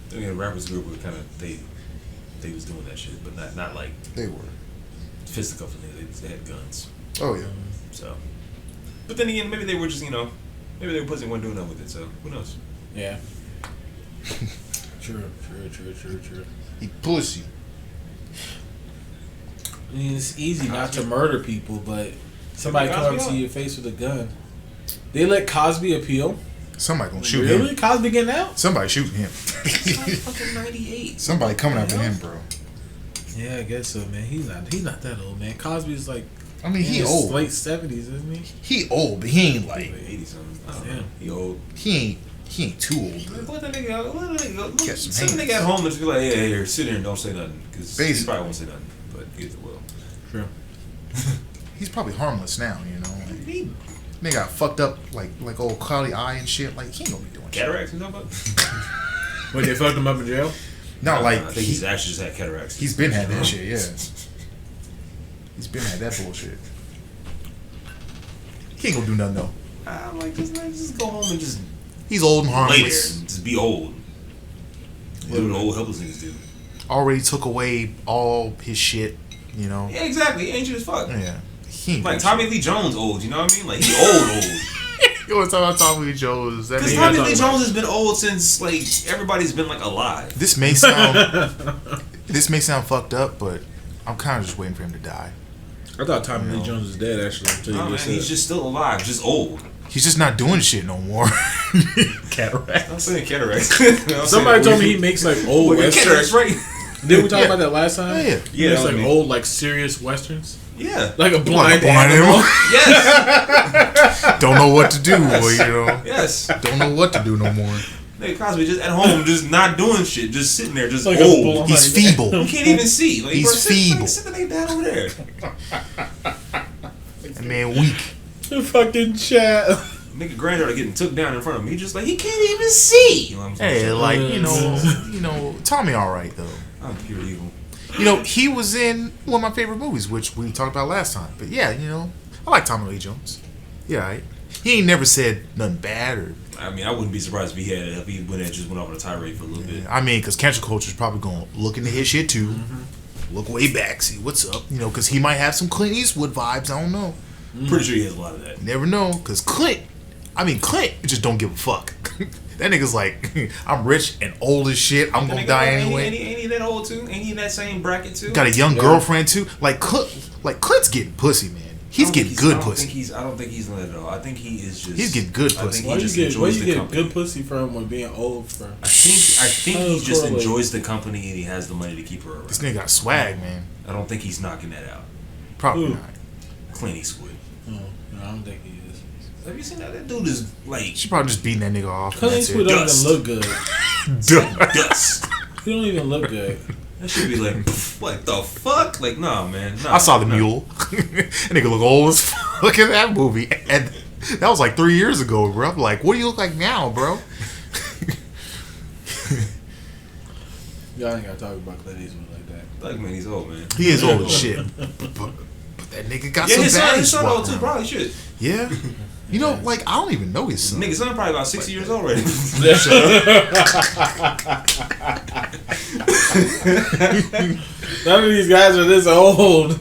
The rappers group were kind of they was doing that shit, but not like they were. fisticuffs. They had guns. Oh yeah. So, but then again, maybe they were just maybe they were pussy and weren't doing nothing with it. So who knows? Yeah. True. He pussy. I mean, it's easy not to murder people, but somebody come up Cosby to on. your face with a gun. They let Cosby appeal. Somebody gonna shoot Really? him. Cosby getting out? Somebody shooting him. Fucking 98. Somebody coming after him, bro. Yeah, I guess so, man. He's not that old, man. Cosby's like I mean, in he his old. late 70s, isn't he? He old, but he ain't like 80 something. I don't Yeah. know. He old. he ain't too old. Let that nigga out. Let that nigga go. Catch some Send the hands. nigga at home and just be like, yeah, here, sit there and don't say nothing. Because he Basically. probably won't say nothing. But get the will. Sure. He's probably harmless now, you know. Like, He nigga got fucked up like old cloudy eye and shit. Like he ain't gonna be doing shit. cataracts you talking about? Wait, they fucked him up in jail? Not like I think he's actually just had cataracts. he's been had that shit. Yeah, he's been had that bullshit. He ain't gonna do nothing though. I'm like, just go home and just. He's old and lay there harmless. and just be old. What do old helpless niggas do? Already took away all his shit. You know. Yeah, exactly. He ancient as fuck. Yeah. He ain't like Tommy Lee Jones old. You know what I mean? Like he old. You want to talk about Tommy Lee Jones? Because Tommy Lee Jones has been old since like everybody's been like alive. This may sound fucked up, but I'm kind of just waiting for him to die. I thought Tommy Lee Jones was dead actually. No, man, he's just still alive, just old. He's just not doing shit no more. Cataracts. I'm saying cataracts. Somebody told me he makes like old westerns. Right? Did we talk about that last time? Yeah. He makes like old, like serious westerns. Yeah. Like a blind animal. Yes. Don't know what to do, boy, you know. Yes. Don't know what to do no more. Nigga Cosby just at home, just not doing shit, just sitting there, just like old. He's feeble. You can't even see. Like, He's feeble. Sit the nigga down over there. That man weak. The fucking chat. Nigga granddaughter getting took down in front of me, just like he can't even see. You know what I'm saying? Hey, like you know, Tommy, all right though. I'm pure evil. You know, he was in one of my favorite movies, which we talked about last time. But yeah, you know, I like Tommy Lee Jones. Yeah, right. He ain't never said nothing bad or. I mean, I wouldn't be surprised if he just went off on a tirade for a little bit. I mean, because cancel culture is probably going to look into his shit too. Mm-hmm. Look way back, see what's up. You know, because he might have some Clint Eastwood vibes. I don't know. Pretty sure he has a lot of that. Never know, because Clint just don't give a fuck. That nigga's like, I'm rich and old as shit. I'm gonna die anyway. Ain't he that old too? Ain't he in that same bracket too? Got a young girlfriend too. Like Clint's getting pussy, man. He's getting good pussy. I don't think he's let it all. I think he is just. He's getting good pussy. Why you get good pussy from when being old? From I think he just enjoys the company and he has the money to keep her around. This nigga got swag, man. I don't think he's knocking that out. Probably not. Clint Eastwood. No, I don't think he is. Have you seen that? That dude is like. She probably just beating that nigga off. Clint Eastwood don't even look good. Dust. He don't even look good. That should be like, what the fuck? Like, nah, man. Nah, I saw the mule. That nigga look old as fuck in that movie. And that was like 3 years ago, bro. I'm like, what do you look like now, bro? Y'all ain't gotta talk about Clint Eastwood like that. Like, man, he's old, man. He is old as shit. But that nigga got some baddies. His son old too, probably should. Yeah. You know, like, I don't even know his son. Nigga's son probably about 60 years old already. None of these guys are this old.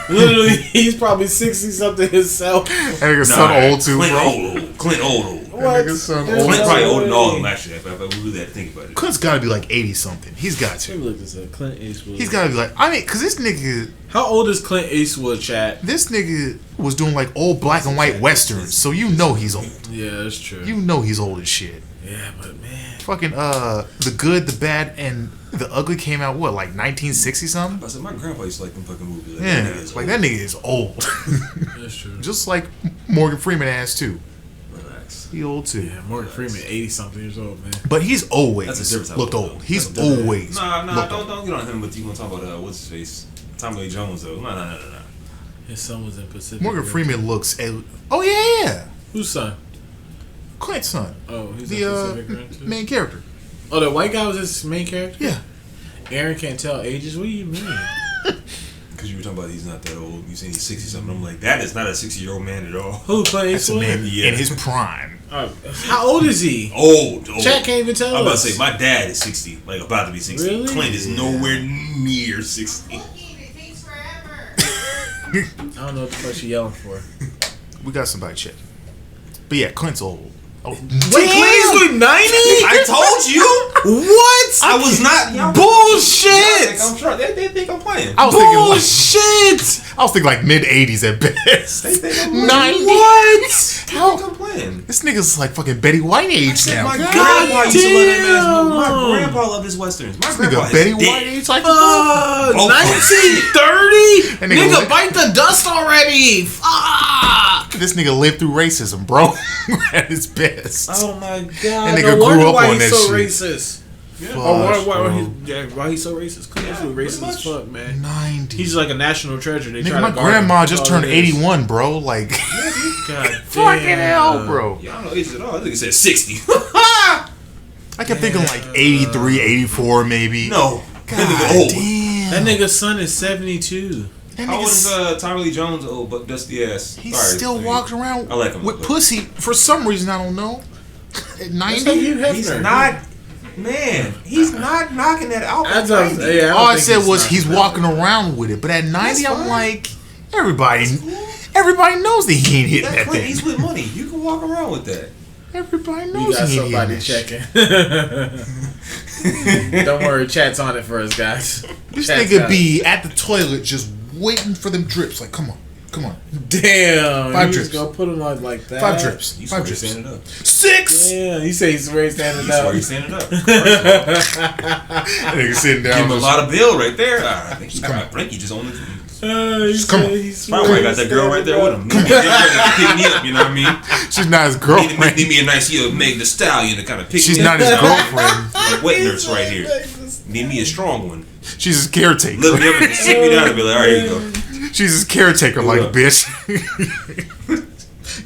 Literally, he's probably 60-something himself. That nigga's son old too, Clint bro. old. Clint old. That nigga's son old. Clint probably older than all of them, actually, if we really had to think about it. Clint's gotta be like 80-something. He's got to. Let me look this up. Clint Eastwood. He's gotta be like, I mean, because this nigga. How old is Clint Eastwood, chat? This nigga was doing like old black and white westerns, so you know he's old. Yeah, that's true. You know he's old as shit. Yeah, but man. Fucking, The Good, the Bad, and the Ugly came out, what, like 1960 something? I said, my grandpa used to like them fucking movies. Like, Yeah, that nigga is old. That's true. Just like Morgan Freeman ass too. Relax. He old too. Yeah, Morgan Freeman, 80-something years old, man. But he's always That's a different type looked of old. He's always Nah, looked don't old. get on him, but you want to talk about, what's his face? Tommy Lee Jones, though. No. His son was in Pacific. Morgan Rim. Freeman looks, oh yeah. Whose son? Clint's son. Oh, he's The in Pacific Rim too? main character. Oh, the white guy was his main character? Yeah. Aaron can't tell ages. What do you mean? Because you were talking about he's not that old. You saying he's 60-something. I'm like, that is not a 60-year-old man at all. Who, Clint That's a Eastwood? man in his prime. How old is he? Old. Chat can't even tell I'm about us. to say, my dad is 60. Like, about to be 60. Really? Clint is nowhere near 60. It takes forever. I don't know what the fuck she yelling for. We got somebody check. But yeah, Clint's old. Oh, Wait, Clint Eastwood 90? I told you. What? I was not. Bullshit! I'm sure they think I'm playing. I was thinking like, Bullshit! I was thinking like mid 80s at best. They think I'm playing. 90. What? How I'm playing? This nigga's like fucking Betty White age now. My God grandpa used to love that man's damn. movie. My grandpa loved his westerns. My This grandpa nigga is Betty dead. White age like 1930? That nigga Nigga, lit- bite the dust already! Fuck! This nigga lived through racism, bro. At his best. Oh my god. That nigga no grew wonder up why on he's that so shit. racist. Fuck, Why he's so racist? Clint Eastwood racist as fuck, man. 90. He's like a national treasure. They Nigga, try my to guard grandma him. just All turned it is. 81, bro. Like, God fucking damn. hell, bro. Yeah, I don't know age at all. I think it said 60. I kept thinking like 83, 84 maybe. No. God That nigga old. damn. That nigga's son is 72. How old is Tommy Lee Jones? Oh, but dusty ass. He still walks around I like him with pussy for some reason. I don't know. At 90, he's not. Man, he's not knocking that out. All I said was he's walking around with it. But at 90, I'm like, everybody knows that he ain't hitting that thing. He's with money. You can walk around with that. Everybody knows he ain't hitting that. Checking. Don't worry, chat's on it for us, guys. This nigga be at the toilet just waiting for them drips. Like, come on. Damn. 5 drips. Go put him on like that. 5 drips. You 5 drips. Standing up. 6. Yeah, you say he's ready standing up. He's standing up. Nigga sitting down. Give him a lot of bill right there. I think he just only. Just come on. Probably got that girl right there with him. Pick me up, you know what I mean? She's not his girlfriend. Need me a nice Meg the Stallion to kind of pick She's me up. not his girlfriend. Like wet nurse right here. Need me a strong one. She's his caretaker. Lift me up and sit me down and be like, all right, here you go. She's his caretaker, like, bitch.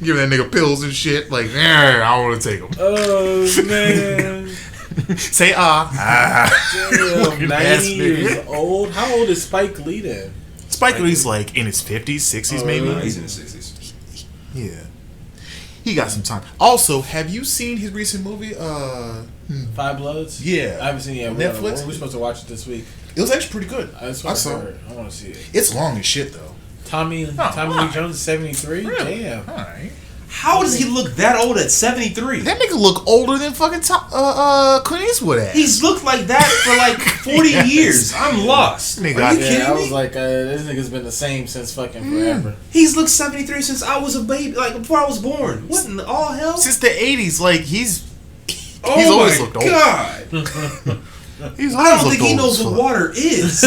Giving that nigga pills and shit. Like, I want to take them. Oh, man. Say, Damn, 90 years old. How old is Spike Lee then? Spike Lee's like in his 50s, 60s, maybe. Really? He's in his 60s. Yeah. He got some time. Also, have you seen his recent movie? Five Bloods? Yeah. I haven't seen it yet. Netflix? We're supposed to watch it this week. It was actually pretty good. I saw it. I want to see it. It's long as shit, though. Tommy Lee Jones is 73? Really? Damn. All right. How does he look that old at 73? That nigga look older than fucking Clint Eastwood ass. He's looked like that for like 40 years. I'm lost. Nigga, Are you kidding I me? was like, this nigga's been the same since fucking forever. He's looked 73 since I was a baby, like before I was born. What in the all hell? Since the 80s, like, he's always looked old. God. He's I don't think he knows what water is.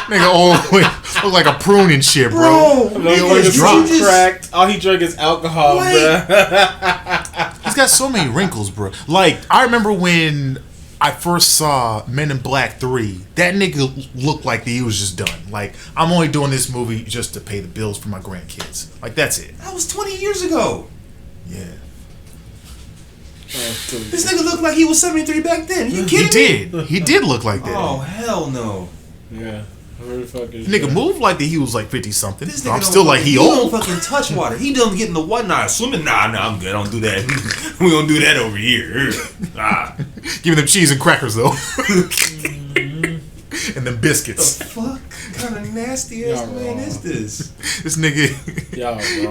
Nigga always look like a prune and shit, bro. He always drunk. Cracked. All he drank is alcohol, bro. He's got so many wrinkles, bro. Like, I remember when I first saw Men in Black 3, that nigga looked like he was just done. Like, I'm only doing this movie just to pay the bills for my grandkids. Like, that's it. That was 20 years ago. Yeah. This nigga looked like he was 73 back then. Are you kidding me? He did look like that. Oh, hell no. Yeah. Who the fuck is Nigga moved like that he was like 50 something. This So I'm still like he old. He don't fucking touch water. He doesn't get in the what? Nah, swimming? Nah, I'm good. I don't do that. We don't do that over here. Give me them cheese and crackers though. And them biscuits. The fuck? What kind of nasty ass man is this? This nigga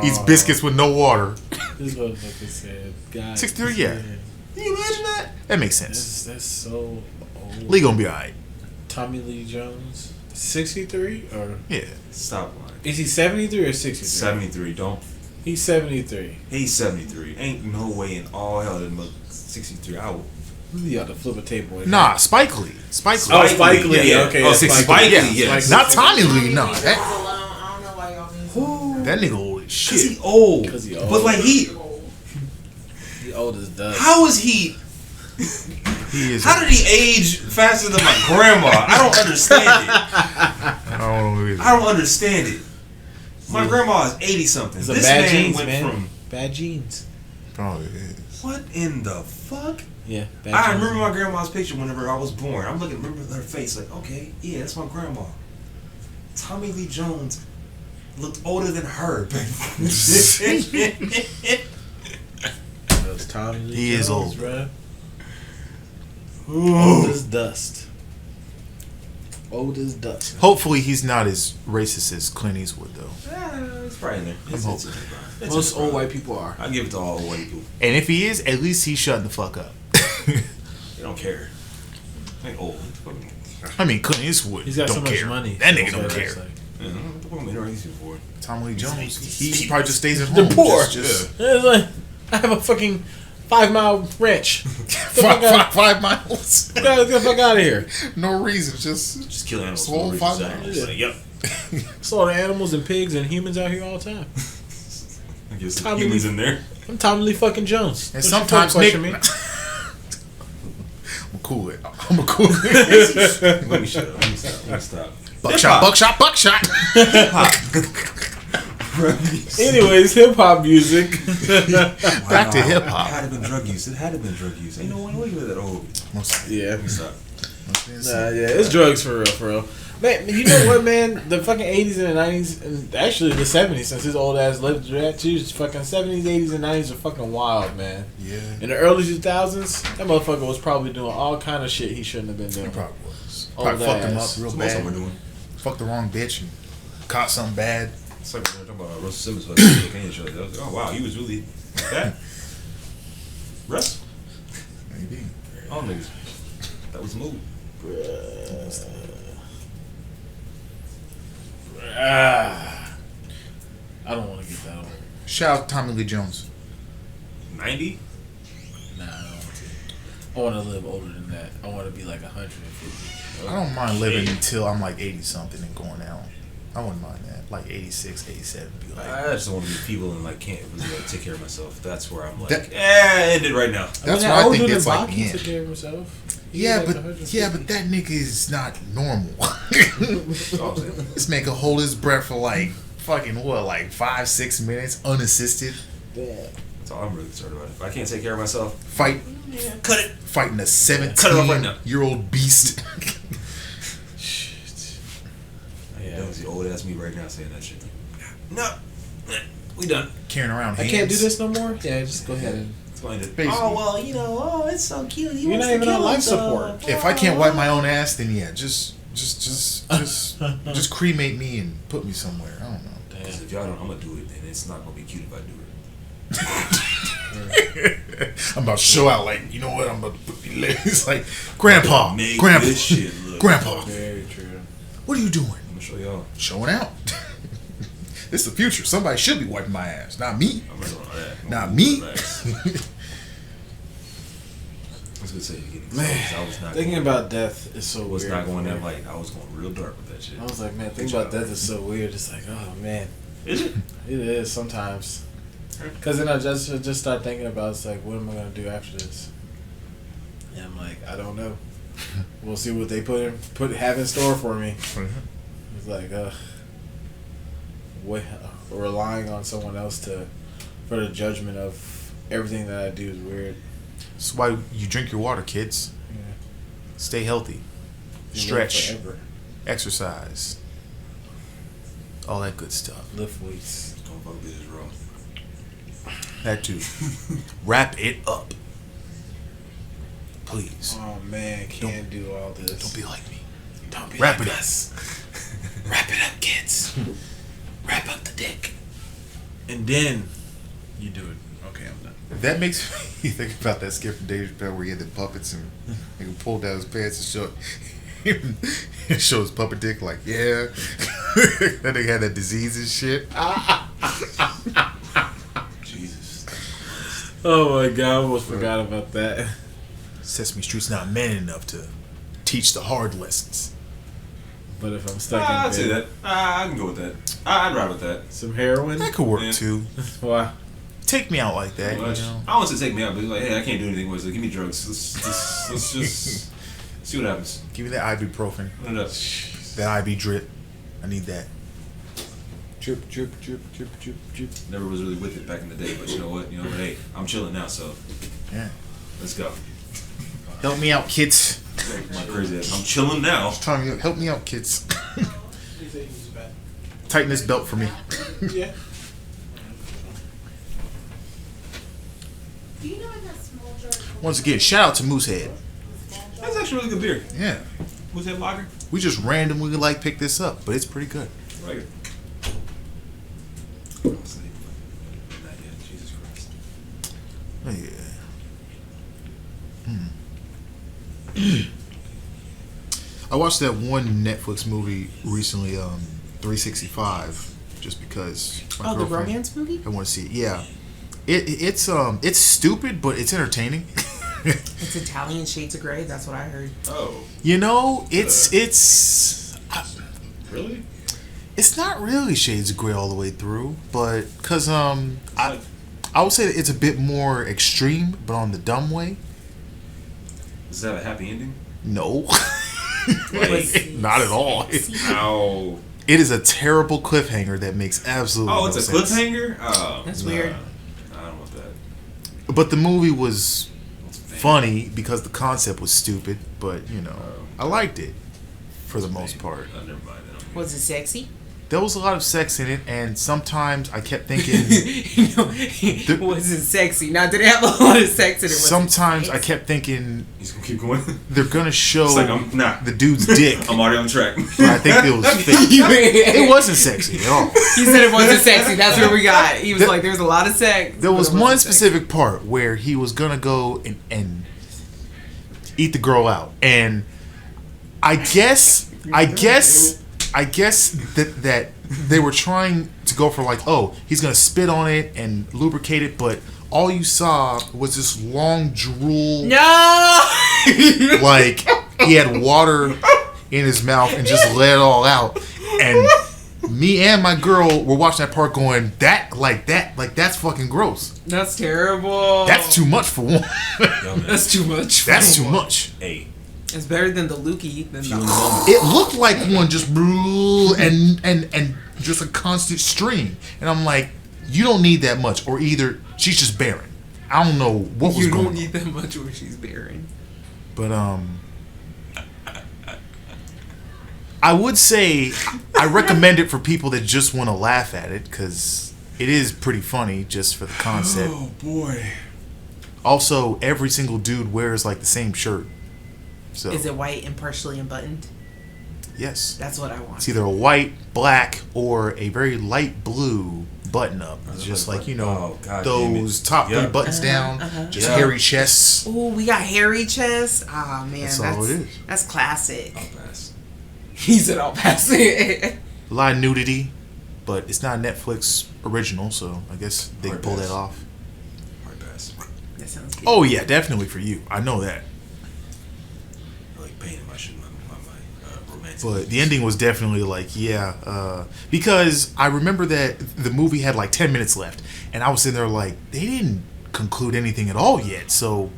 eats biscuits with no water. This motherfucker said, God. 63, yeah. Can you imagine that? That makes sense. That's so old. Lee gonna be alright. Tommy Lee Jones, 63 or yeah. Stop lying. Is he 73 or 63? 73. Don't. He's 73. He's 73. Ain't no way in all hell that mother 63. I will. You got to flip a table. Nah, Spike Lee. Spike Lee. Oh, Spike Lee. Yeah. Okay. Oh, Spike Lee. Yeah. Yes. Not Tommy Lee. No. I don't know why y'all need That nigga old as Cause shit. he old. But like he old as dust. How is he? He is. How did he age faster than my grandma? I don't understand it. I don't understand it. My grandma is 80 something. This bad man genes, went man. from Bad genes. Probably is. What in the fuck? Yeah. Bad I genes. remember my grandma's picture whenever I was born. I'm looking, remember her face, like, okay, yeah, that's my grandma. Tommy Lee Jones looked older than her. That's Tommy Lee He Jones, is old. Bro. Old as dust. Old as dust. Hopefully he's not as racist as Clint Eastwood though. It's probably in there. It's Most old white people are. I give it to all old white people. And if he is, at least he's shutting the fuck up. They don't care. They old. I mean, Clint Eastwood He's got don't so much care. money. That nigga don't care. Tommy Lee Jones, he probably just stays at home. The poor. Just It's like, I have a fucking 5-mile ranch. 5 miles. Get the fuck out of here. No reason, just kill animals. Slow 5 miles. Like, yep. Saw the animals and pigs and humans out here all the time. I guess Tommy humans Lee- in there. I'm Tommy Lee fucking Jones. And Don't you sometimes fucking Nick. question I'm cool it. I'm a cool it. Let me shut up. Let me stop. Buckshot. Anyways, hip hop music. Back to hip It hop. had to been drug use. It had to been drug use. Ain't no one way that old. Yeah. Let me stop. Yeah, it's drugs for real, for real. Man, you know what, man? The fucking 80s and the 90s, and actually the 70s, since his old ass lived through that too, fucking 70s, 80s, and 90s are fucking wild, man. Yeah. In the early 2000s, that motherfucker was probably doing all kind of shit he shouldn't have been doing. He probably was. Probably fucked him up real bad. We're doing. Fucked the wrong bitch and caught something bad. It's like when we were talking about Russell Simmons fucking cocaine show. I was like, oh wow, he was really like that. Russ? Maybe. All niggas. That was the move. I don't want to get that old. Shout out to Tommy Lee Jones. 90? Nah, I don't want to. I want to live older than that. I want to be like 150. I don't mind living until I'm like 80 something and going out. I wouldn't mind that. Like 86, 87. Be like, I just don't want to be people and like can't really like, take care of myself. That's where I'm like, end it right now. That's why I think that's like the end. Took care of himself. Yeah, but that nigga is not normal. This nigga hold his breath for like fucking what, like 5-6 minutes unassisted. Yeah. That's all I'm really concerned about. If I can't take care of myself, cut it. Fighting a 17-year-old beast. Shit. Yeah, that was the old ass me right now saying that shit. No, we done. Carrying around hands. I can't do this no more. Yeah, just go ahead and. Basically. Oh well, you know, oh it's so cute. You're not even on life support. If I can't wipe my own ass, then yeah, just cremate me and put me somewhere. I don't know. Because if y'all don't, I'm gonna do it, and it's not gonna be cute if I do it. I'm about to show out like, you know what? I'm about to put me legs like, Grandpa, this shit look Grandpa. Very true. What are you doing? I'm gonna show y'all. Showing out. This is the future. Somebody should be wiping my ass, not me. I'm ready on that. Not me. I was gonna say, man, I was not thinking about death is so weird. Was not going that light. I was going real dark with that shit. I was like, man, thinking about death is so weird. It's like, oh man, is it? It is sometimes. Because then I just start thinking about, it's like, what am I gonna do after this? And I'm like, I don't know. We'll see what they have in store for me. It's like, relying on someone else for the judgment of everything that I do is weird. That's why you drink your water, kids. Yeah. Stay healthy. Stretch. Exercise. All that good stuff. Lift weights. Don't fuck bitches wrong. That too. Wrap it up. Please. Oh man, can't do all this. Don't be like me. Don't be Wrap like it us. Wrap it up, kids. Wrap up the dick. And then you do it. Okay, I'm done. That makes me think about that skit from Dave Chappelle where he had the puppets and he can pull down his pants and show his puppet dick like, yeah. That nigga had that disease and shit. Jesus. Oh my god, I almost forgot about that. Sesame Street's not man enough to teach the hard lessons. But if I'm stuck in I'd say that. I can go with that. I'd ride with that. Some heroin? That could work too. Why? Take me out like that, you know? I don't want to take me out, but like, hey, I can't do anything with it. Give me drugs. Let's just see what happens. Give me that ibuprofen. That IV drip. I need that. Drip, drip, drip, drip, drip, drip. Never was really with it back in the day, but you know what? Hey, I'm chilling now, so yeah, let's go. Help me out, kids. My crazy ass. I'm chilling now. Help me out, kids. Tighten this belt for me. Yeah. Once again, shout out to Moosehead. That's actually a really good beer. Yeah. Moosehead Lager. We just randomly pick this up, but it's pretty good. Right. Jesus Christ. Oh, yeah. I watched that one Netflix movie recently, 365, just because my the romance movie? I want to see it. Yeah. It's stupid, but it's entertaining. It's Italian Shades of Grey. That's what I heard. Oh. You know, it's really. It's not really Shades of Grey all the way through, but because I would say that it's a bit more extreme, but on the dumb way. Does it have a happy ending? No. Like, not at all. Ow. It is a terrible cliffhanger that makes absolutely no sense. Oh, it's a cliffhanger? Oh. That's weird. I don't want that. But the movie was funny because the concept was stupid, but, I liked it. for the most part. Never mind. Was it sexy? There was a lot of sex in it, and sometimes I kept thinking... was it sexy? Now, did it have a lot of sex in it? Sometimes I kept thinking... He's going to keep going? They're going to show the dude's dick. I'm already on track. But I think it was fake. It wasn't sexy at all. He said it wasn't sexy. That's where we got it. He was like, there's a lot of sex. There was one specific part where he was going to go and eat the girl out. And I guess that they were trying to go for like, oh, he's gonna spit on it and lubricate it, but all you saw was this long drool. No. Like he had water in his mouth and just let it all out. And me and my girl were watching that part, going, that's fucking gross. That's terrible. That's too much for one. That's too much. That's too much. Hey. It's better than the lookie. It looked like one just and just a constant stream, and I'm like, you don't need that much, or either she's just barren. I don't know what was going on. You don't need that much, or she's barren. But I would say I recommend it for people that just want to laugh at it, because it is pretty funny just for the concept. Oh boy. Also, every single dude wears like the same shirt. So, is it white and partially unbuttoned? Yes. That's what I want. It's either a white, black, or a very light blue button-up. It's just like, those top three buttons down, just hairy chests. Oh, we got hairy chests? Ah, man. That's all it is. That's classic. I'll pass. He said I'll pass it. A lot of nudity, but it's not a Netflix original, so I guess they can pull that off. Hard pass. That sounds good. Oh, yeah, definitely for you. I know that. Pain in my shit, my romantic. But the ending was definitely like, because I remember that the movie had like 10 minutes left, and I was sitting there like, they didn't conclude anything at all yet, so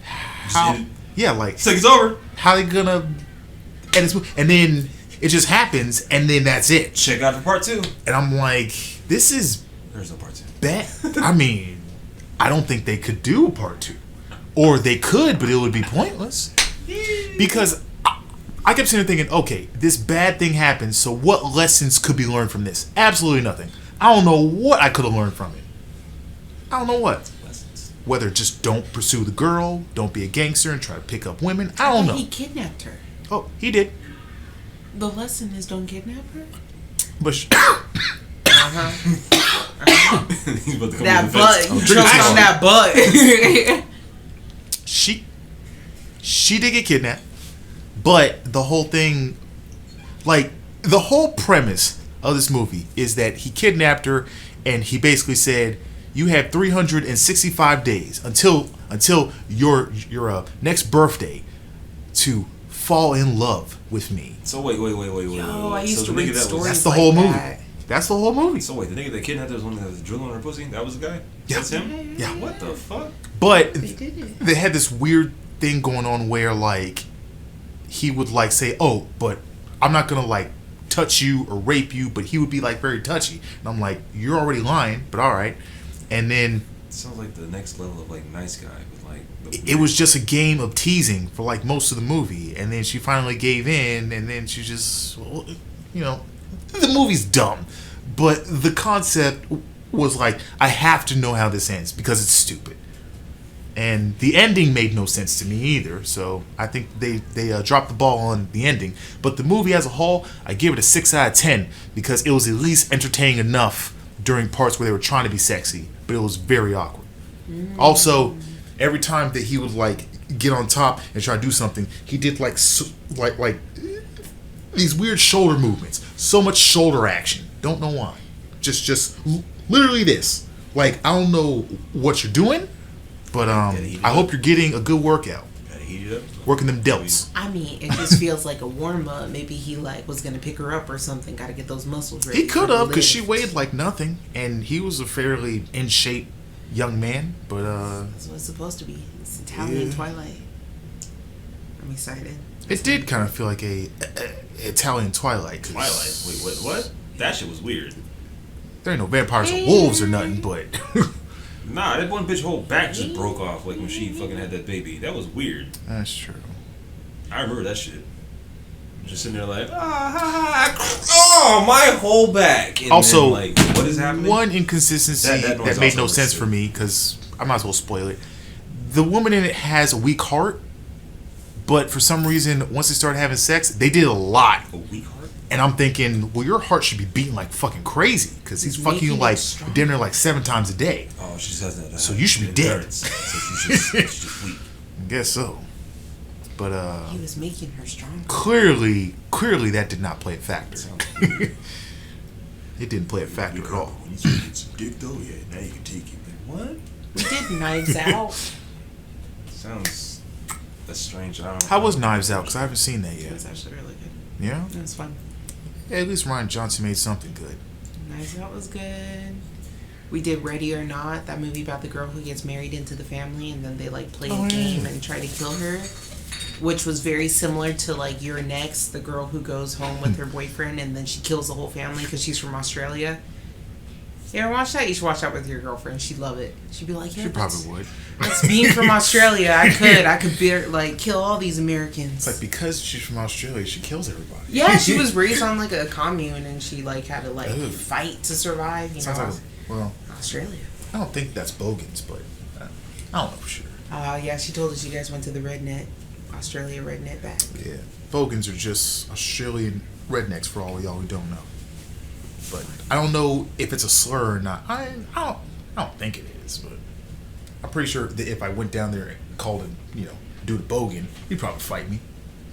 how? Yeah, like, it's like it's over. How they gonna end this movie? And then it just happens, and then that's it. Check out for part 2. And I'm like, this is there's no part 2. Bad. I mean, I don't think they could do a part 2, or they could, but it would be pointless. Because I kept sitting there thinking, okay, this bad thing happens, so what lessons could be learned from this? Absolutely nothing. I don't know what I could have learned from it. I don't know what. Lessons. Whether just don't pursue the girl, don't be a gangster and try to pick up women. I don't know. He kidnapped her. Oh, he did. The lesson is don't kidnap her? But that butt. You choking on that butt. She did get kidnapped, but the whole thing, like, the whole premise of this movie is that he kidnapped her, and he basically said, you have 365 days until your next birthday to fall in love with me. So wait. Yo, I used to read stories. That's the whole movie. That's the whole movie. So wait, the nigga that kidnapped her was one that was drilling on her pussy? That was the guy? Yeah. That's him? Yeah. What the fuck? But they had this weird thing going on where, like, he would, like, say, oh, but I'm not gonna, like, touch you or rape you, but he would be, like, very touchy. And I'm like, you're already lying, but alright. And then it sounds like the next level of, like, nice guy with, like, it was just a game of teasing for, like, most of the movie, and then she finally gave in, and then she just, the movie's dumb, but the concept was like, I have to know how this ends because it's stupid. And the ending made no sense to me either, so I think they dropped the ball on the ending. But the movie as a whole, I give it a 6 out of 10 because it was at least entertaining enough during parts where they were trying to be sexy, but it was very awkward. Also, every time that he would, like, get on top and try to do something, he did like these weird shoulder movements. So much shoulder action. Don't know why. Just literally this. Like, I don't know what you're doing. But I hope you're getting a good workout. Gotta heat it up. Working them delts. I mean, it just feels like a warm up. Maybe he was gonna pick her up or something. Got to get those muscles ready. He could have, because she weighed like nothing, and he was a fairly in shape young man. But that's what it's supposed to be. It's Italian Twilight. I'm excited. It did kind of feel like a Italian Twilight. Twilight. Wait, what? That shit was weird. There ain't no vampires or wolves or nothing, but. Nah, that one bitch whole back just broke off like when she fucking had that baby. That was weird. That's true. I remember that shit. Just sitting there like, my whole back. And also, then, like, what is happening? One inconsistency that made no sense for me, because I might as well spoil it. The woman in it has a weak heart, but for some reason, once they started having sex, they did a lot. A weak heart? And I'm thinking, well, your heart should be beating like fucking crazy, because he's fucking you like dinner like 7 times a day. Oh, she says that. So you should be dead. So she's just weak. I guess so. But he was making her stronger. Clearly that did not play a factor. It didn't play a factor at all. When you get some dick though, yeah, now you can take it. Like, what? We did Knives Out. That's strange. I don't know. How was Knives Out? Because I haven't seen that yet. It was actually really good. Yeah? It was fun. Yeah, at least Ryan Johnson made something good. Knives Out was good. We did Ready or Not, that movie about the girl who gets married into the family and then they like play a game and try to kill her. Which was very similar to like You're Next, the girl who goes home with her boyfriend and then she kills the whole family because she's from Australia. You ever watch that? You should watch that with your girlfriend. She'd love it. She'd be like, yeah, she probably would. That's being from Australia. I could like kill all these Americans. It's like because she's from Australia, she kills everybody. Yeah, she was raised on like a commune and she like had to like fight to survive. You know, like, well, Australia. I don't think that's Bogans, but I don't know for sure. Yeah, she told us you guys went to the redneck, Australia redneck back. Yeah, Bogans are just Australian rednecks for all of y'all who don't know. But I don't know if it's a slur or not. I don't think it is, but I'm pretty sure that if I went down there and called him, dude a Bogan, he'd probably fight me.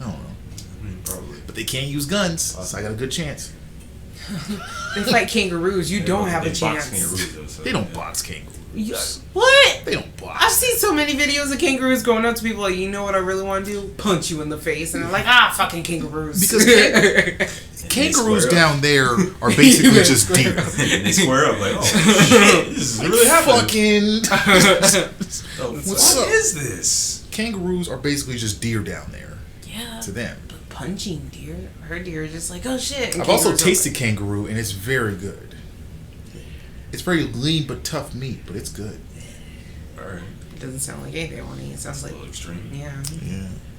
I don't know. Probably. But they can't use guns, so I got a good chance. They fight kangaroos. You don't have a chance. They don't box kangaroos. What? They don't box. I've seen so many videos of kangaroos going up to people like, you know what I really want to do? Punch you in the face. And they're like, fucking kangaroos. Because kangaroos down there are basically just deer. And they square up like, oh shit, this is really happening. What is this? Kangaroos are basically just deer down there. Yeah. To them. But punching deer, her deer is just like, oh shit. And I've also tasted kangaroo and it's very good. It's very lean but tough meat, but it's good. Alright. It doesn't sound like anything I want to eat. It sounds like a little extreme. Yeah.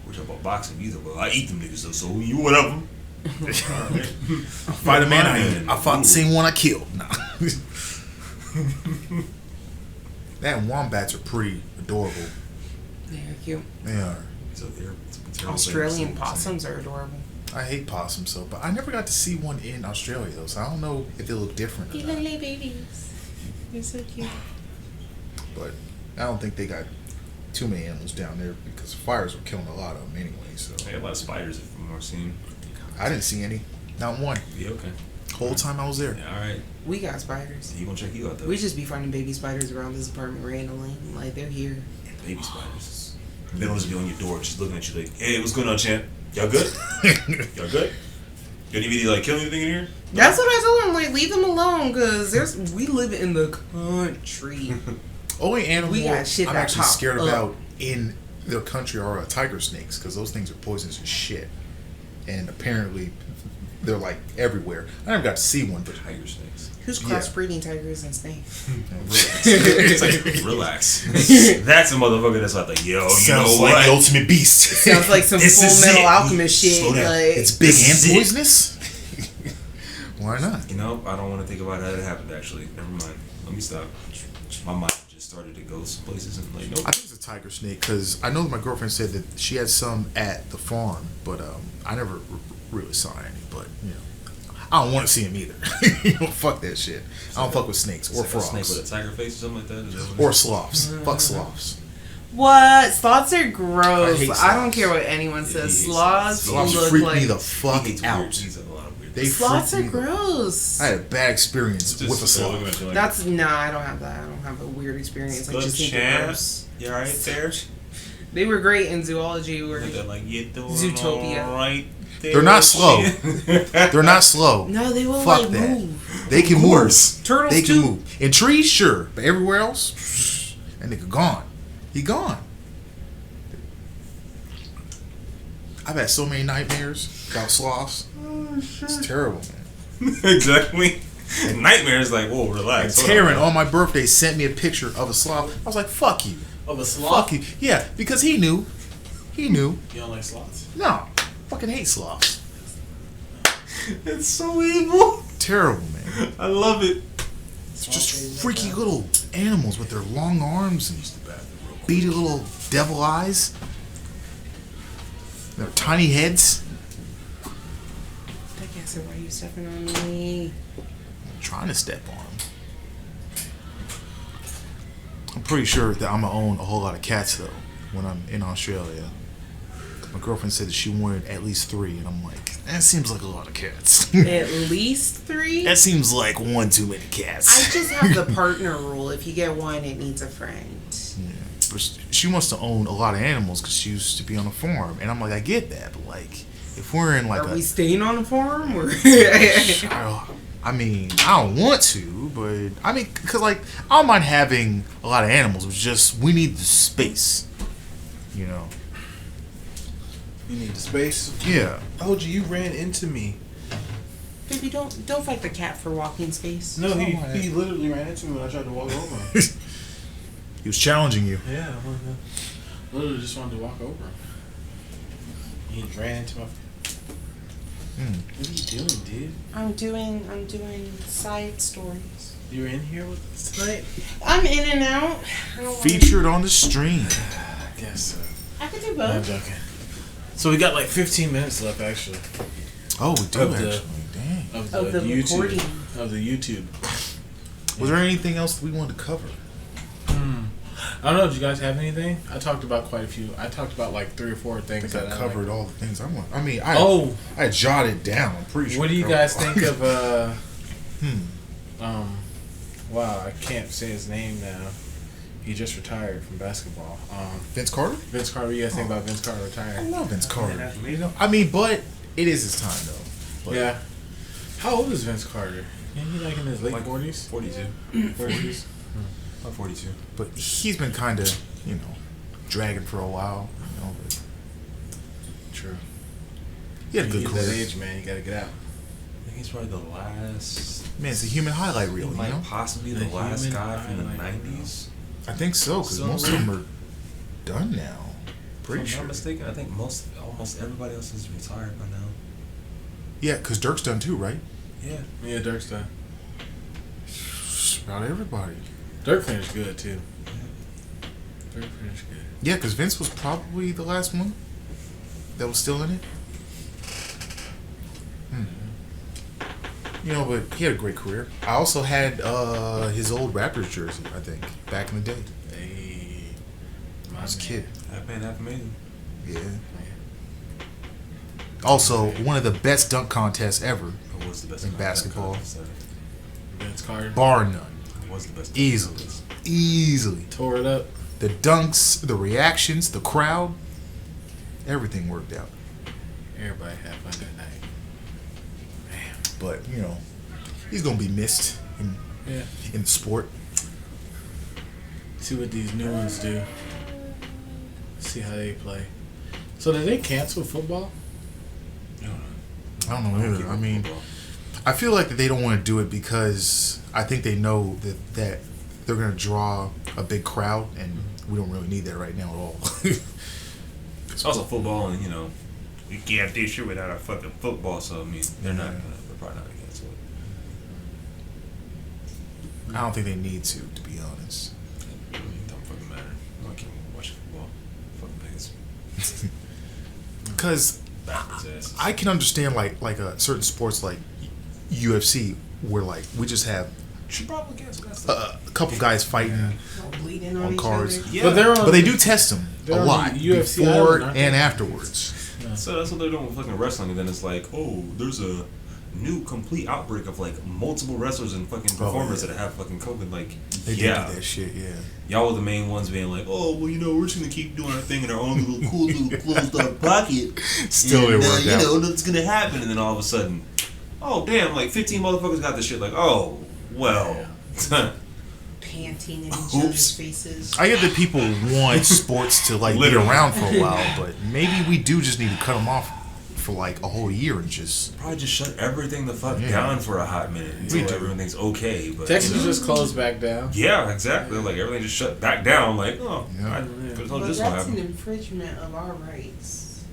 We're talking about boxing either, but I eat them niggas though, so you one of them. Fight a man I fought the same one I killed. Nah. That and wombats are pretty adorable. They're cute. They are. So Australian possums are adorable. I hate possums, but I never got to see one in Australia though, so I don't know if they look different. Little babies. They're so cute. But I don't think they got too many animals down there because fires were killing a lot of them anyway. So they got a lot of spiders if I'm more seeing. I didn't see any, not one. Yeah, okay. Whole time I was there. Yeah, all right. We got spiders. He gonna check you out though. We just be finding baby spiders around this apartment randomly. Like they're here. Baby spiders. They don't just be on your door, just looking at you like, "Hey, what's going on, champ? Y'all good? Y'all good? You need me to like kill anything in here?" No? That's what I told him. Like, leave them alone, cause we live in the country. Only animal I'm actually scared about in their country are tiger snakes, because those things are poisonous as shit, and apparently they're like everywhere. I never got to see one, but tiger snakes. Who's crossbreeding tigers and snakes? It's like, relax. That's a motherfucker that's like, yo, sounds you know like what? the ultimate beast. It sounds like some Full Metal Alchemist shit. Like, it's big and poisonous. Why not? You know, I don't want to think about how that happened. Actually, never mind. Let me stop. My mind just started to go some places and like, nope. I think it's a tiger snake because I know that my girlfriend said that she had some at the farm, but I never really saw any. But I don't want to see him either. Fuck that shit. I don't fuck with snakes or frogs. A snake with a tiger face or something like that? Or sloths. Fuck sloths. What? Sloths are gross. I don't care what anyone says. Sloths look freak like me the fuck out. Sloths are gross. I had a bad experience with a sloth. That's I don't have that. I don't have a weird experience. I just think they're gross. You alright there? They were great in zoology or Zootopia. Right. They're not slow. They're not slow. No, they will fuck like that. move. They can move. Turtles they can too. move. In trees, sure, but everywhere else, that nigga gone. He gone. I've had so many nightmares about sloths. Oh, shit. It's terrible, man. Exactly. And nightmares like, whoa, relax. And Taryn on my birthday sent me a picture of a sloth. I was like, fuck you. Of a sloth? Fuck you. Yeah, because he knew. He knew. You don't like sloths? No. Fucking hate sloths. It's so evil. Terrible, man. I love it. It's just freaky little animals with their long arms and beady little devil eyes. Their tiny heads. I guess why are you stepping on me? I'm trying to step on them. I'm pretty sure that I'm gonna own a whole lot of cats though when I'm in Australia. My girlfriend said that she wanted at least 3, and I'm like, that seems like a lot of cats. At least 3? That seems like one too many cats. I just have the partner rule. If you get one, it needs a friend. Yeah, but she wants to own a lot of animals because she used to be on a farm, and I'm like, I get that, but like, if we're in like Are we staying on a farm? Or? I mean, I don't want to, but I mean, because like, I don't mind having a lot of animals. It's just we need the space, you know. You need the space? Yeah. OG, you ran into me. Baby, don't fight the cat for walking space. No, he literally ran into me when I tried to walk over him. He was challenging you. Yeah, I literally just wanted to walk over him. He ran into my... What are you doing, dude? I'm doing side stories. You're in here with us tonight? I'm in and out. Featured on the stream. I guess so. I could do I'm both. joking. So we got like 15 minutes left, actually. Oh, we do actually. Dang. Of the YouTube, recording. Of the YouTube. Was there anything else that we wanted to cover? I don't know. Do you guys have anything? I talked about quite a few. I talked about like 3 or 4 things. I think I covered all the things I want. I mean, I jotted down. I'm pretty sure. What do you guys think of? Wow, I can't say his name now. He just retired from basketball. Vince Carter. Vince Carter. What do you guys think about Vince Carter I retiring? love Vince Carter. You know, I mean, but it is his time though. But Yeah. How old is Vince Carter? Isn't he like in his late 40s? 42. 40s. About 42. But he's been kind of, you know, dragging for a while. You know, but True. he had a good He's that career. age, man. You gotta get out. I think he's probably the last. Man, it's a human highlight reel. He You might know, possibly The the last human guy from the highlight 90s. I think so because So- most of them are done now. Pretty If I'm sure. not mistaken, I think almost everybody else is retired by now. Yeah, because Dirk's done too, right? Yeah. Yeah, Dirk's done. About everybody. Dirk finished good too. Dirk finished good. Yeah, because Vince was probably the last one that was still in it. You know, but he had a great career. I also had his old Raptors jersey, I think, back in the day. Hey, I was a kid. Half man, half amazing. Yeah. Also, one of the best dunk contests ever Who was the best in dunk basketball. contest ever? Vince Carter Bar none. Who was the best dunk Easily. contest? Easily. tore it up. The dunks, the reactions, the crowd, everything worked out. Everybody had fun that night. Man. But, you know, he's going to be missed in the sport. See what these new ones do. See how they play. So did they cancel football? I don't know either. I mean, I feel like that they don't want to do it because I think they know that they're going to draw a big crowd, and we don't really need that right now at all. It's also football, and you know, we can't do shit without our fucking football. So I mean, they're probably not gonna cancel it. I don't think they need to be honest. It really don't fucking matter. I can't even watch football. Fucking Vegas. Because I can understand like certain sports like UFC where like we just have Should probably cancel that stuff. a couple guys fighting Bleeding on each cars. other. Yeah. But they do test them they're a on lot the UFC before island, aren't they? and afterwards. So that's what they're doing with fucking wrestling, and then it's like, oh, there's a new complete outbreak of like multiple wrestlers and fucking performers that have fucking COVID. Like, They do that shit, yeah. Y'all were the main ones being like, oh, well, you know, we're just gonna keep doing our thing in our own little cool little closed up pocket. Still and, it worked out. You know, nothing's gonna happen, and then all of a sudden, oh damn, like 15 motherfuckers got this shit. Like, oh, well. Panting in each Oops. other's faces. I get that people want sports to like be Literally. around for a while, but maybe we do just need to cut them off for like a whole year and just Probably just shut everything the fuck down for a hot minute until everything's okay. But Texas you know. just closed back down. Yeah, exactly. Like everything just shut back down. Like, oh, Yeah. I could have told But this one that's an happened. infringement of our rights.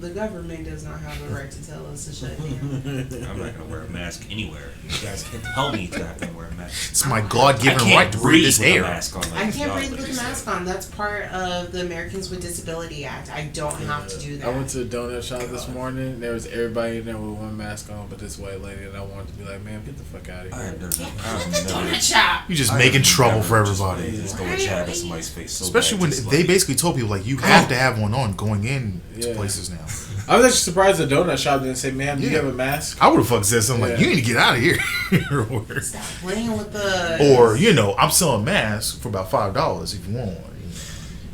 The government does not have the right to tell us to shut down. I'm not gonna wear a mask anywhere. You guys can't tell me to have to wear a mask. It's my God-given right to breathe this air. I can't breathe with a mask on. That's part of the Americans with Disability Act. I don't have to do that. I went to a donut shop this morning. There was everybody in there with one mask on, but this white lady, and I wanted to be like, man, get the fuck out of here. I have never. Donut shop. You're just making trouble for everybody. Just throw a jab at somebody's face. So especially when they basically told people like you have to have one on going in to places now. I was actually surprised the donut shop didn't say, "Ma'am, do you have a mask?" I would have fucking said something like, "You need to get out of here." Stop playing with the. Or I'm selling masks for about $5 if you want one.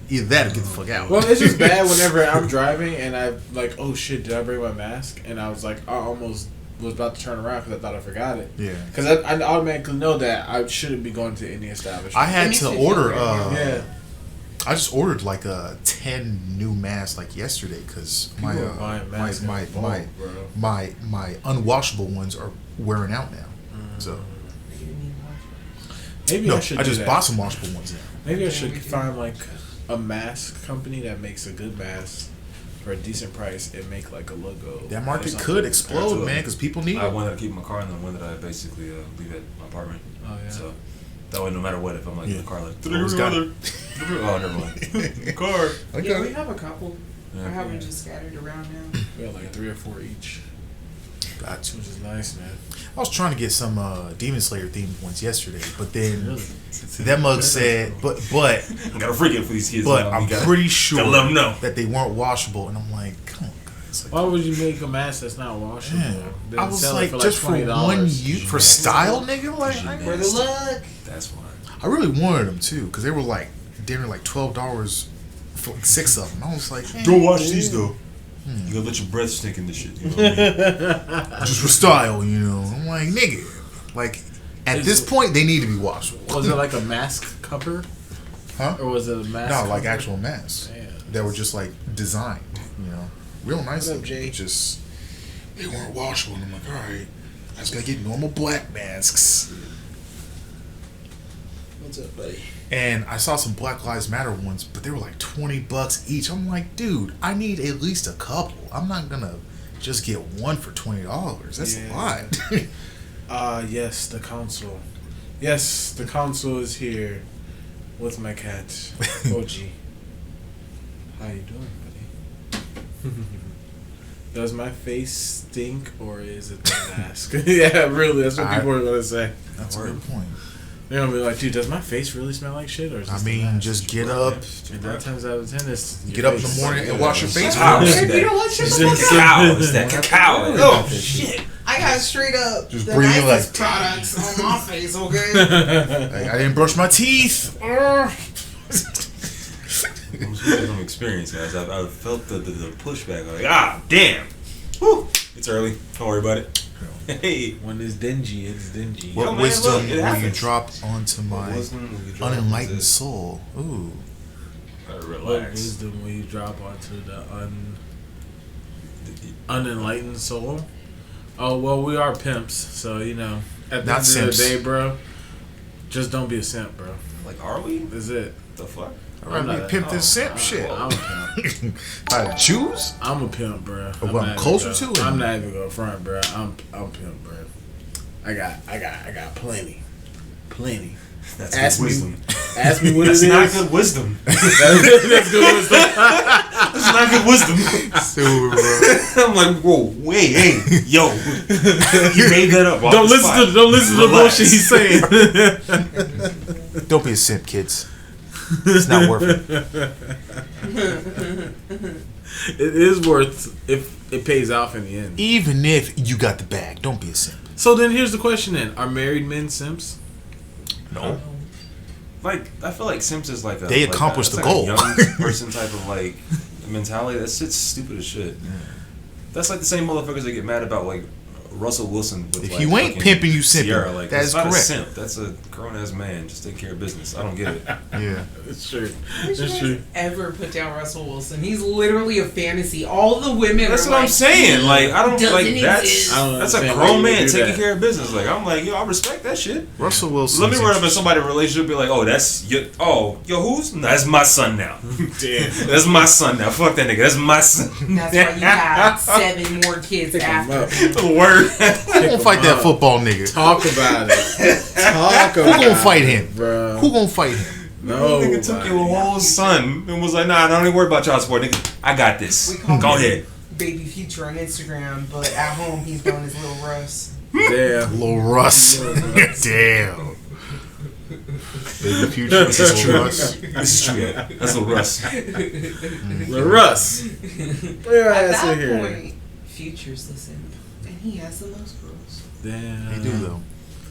Either that or get the fuck out. Well, it's just bad whenever I'm driving and I'm like, "Oh shit, did I bring my mask?" And I was like, I almost was about to turn around because I thought I forgot it. Yeah. Because I automatically know that I shouldn't be going to any establishment. I had to order. I just ordered like 10 new masks like yesterday because my unwashable ones are wearing out now. So maybe I should. I just bought some washable ones now. Maybe I should find like a mask company that makes a good mask for a decent price and make like a logo. That market could explode, man, because people need it. I have one that I keep in my car and then one that I basically leave at my apartment. Oh yeah. So that way, no matter what, if I'm like in the car, like always got it. Oh, never mind. Car. Yeah, we have a couple. I have them just scattered around now. We got like 3 or 4 each. Got to. Which is nice, man. I was trying to get some Demon Slayer themed ones yesterday, but then that mug said, but I gotta freak it for these kids. But I'm pretty sure let them know that they weren't washable, and I'm like, come on, guys. Like, why would you make a mask that's not washable? Yeah. I was like, just for one use, for style, nigga. Like, for the look. That's why. I really wanted them too, because they were like like $12 for like 6 of them. I was like, don't wash these though. You gotta let your breath stink in this shit. You know what I mean? Just for style, I'm like, nigga. Like, at this point, they need to be washable. Was it like a mask cover? Huh? Or was it a mask? No, like cover? actual masks. That were just like designed, real nice. What up, Jay? Just they weren't washable. And I'm like, all right, I just gotta get normal black masks. What's up, buddy? And I saw some Black Lives Matter ones, but they were like $20 each. I'm like, dude, I need at least a couple. I'm not gonna just get one for $20. That's a lot. Yes, the council. Yes, the council is here with my cat, Oji. How you doing, buddy? Does my face stink or is it the mask? Yeah, really, that's what people are gonna say. That's a good point. They're gonna be like, dude, does my face really smell like shit? Or is this the mask? Just get up. And 9 times out of 10, it's get up in the morning and wash your face. You don't wash your face. It's that cacao. Oh shit! I got straight up just the breathe nicest like products on my face. Okay. I didn't brush my teeth. I'm speaking from experience, guys. I've felt the pushback. Like, damn. Whew. It's early. Don't worry about it. Hey. When it's dingy, it's dingy. What wisdom will you drop onto my unenlightened soul? Ooh. Relax. What wisdom will you drop onto the unenlightened soul? Oh, well, we are pimps, so, at the end of the day, bro, just don't be a simp, bro. Like, are we? Is it? The fuck? I'm not pimp this simp shit. I'm a pimp. If I had to choose? I'm a pimp, bro. I'm closer to it. I'm not even going front, bro. I'm pimp, bro. I got plenty. That's good wisdom. Ask me what it is. That's not good wisdom. That's good wisdom. That's not good wisdom. Super, bro. I'm like, whoa, wait, hey, yo, you made that up. Don't listen to the bullshit he's saying. Don't be a simp, kids. It's not worth it. It is worth if it pays off in the end. Even if you got the bag, don't be a simp. So then here's the question then. Are married men simps? No. Like, I feel like Simps is like they accomplished the goal. A young person type of mentality. That shit's stupid as shit. Yeah. That's like the same motherfuckers that get mad about Russell Wilson with if you ain't pimping, you simping. Sierra, like, that is not correct. A simp. That's a grown ass man. Just take care of business. I don't get it. Yeah, it's true. It's true. Ever put down Russell Wilson? He's literally a fantasy. All the women. That's are what like, I'm saying. Like I don't like exist. that's a grown man taking care of business. Like I'm like, yo, I respect that shit. Russell Wilson. Let me run up in somebody's relationship and be like, oh, that's your, yo, who's? No, that's my son now. Damn. That's my son now. Fuck that nigga. That's my son. That's why you have 7 more kids after. Word. Who gonna fight that football nigga? Talk about it. Talk about it. Who gonna fight him? Bro. Who gonna fight him? No. Nigga took your whole son and was like, nah, don't even worry about child support, nigga. I got this. Go ahead. Baby Future on Instagram, but at home he's known as Lil Russ. Damn. Lil Russ. Damn. Baby Future. This is true. Russ. This is true. Yeah. That's Lil Russ. Lil Russ. Where At ass that in here? point, Future's the simp, and he has the most girls. Damn. He do though.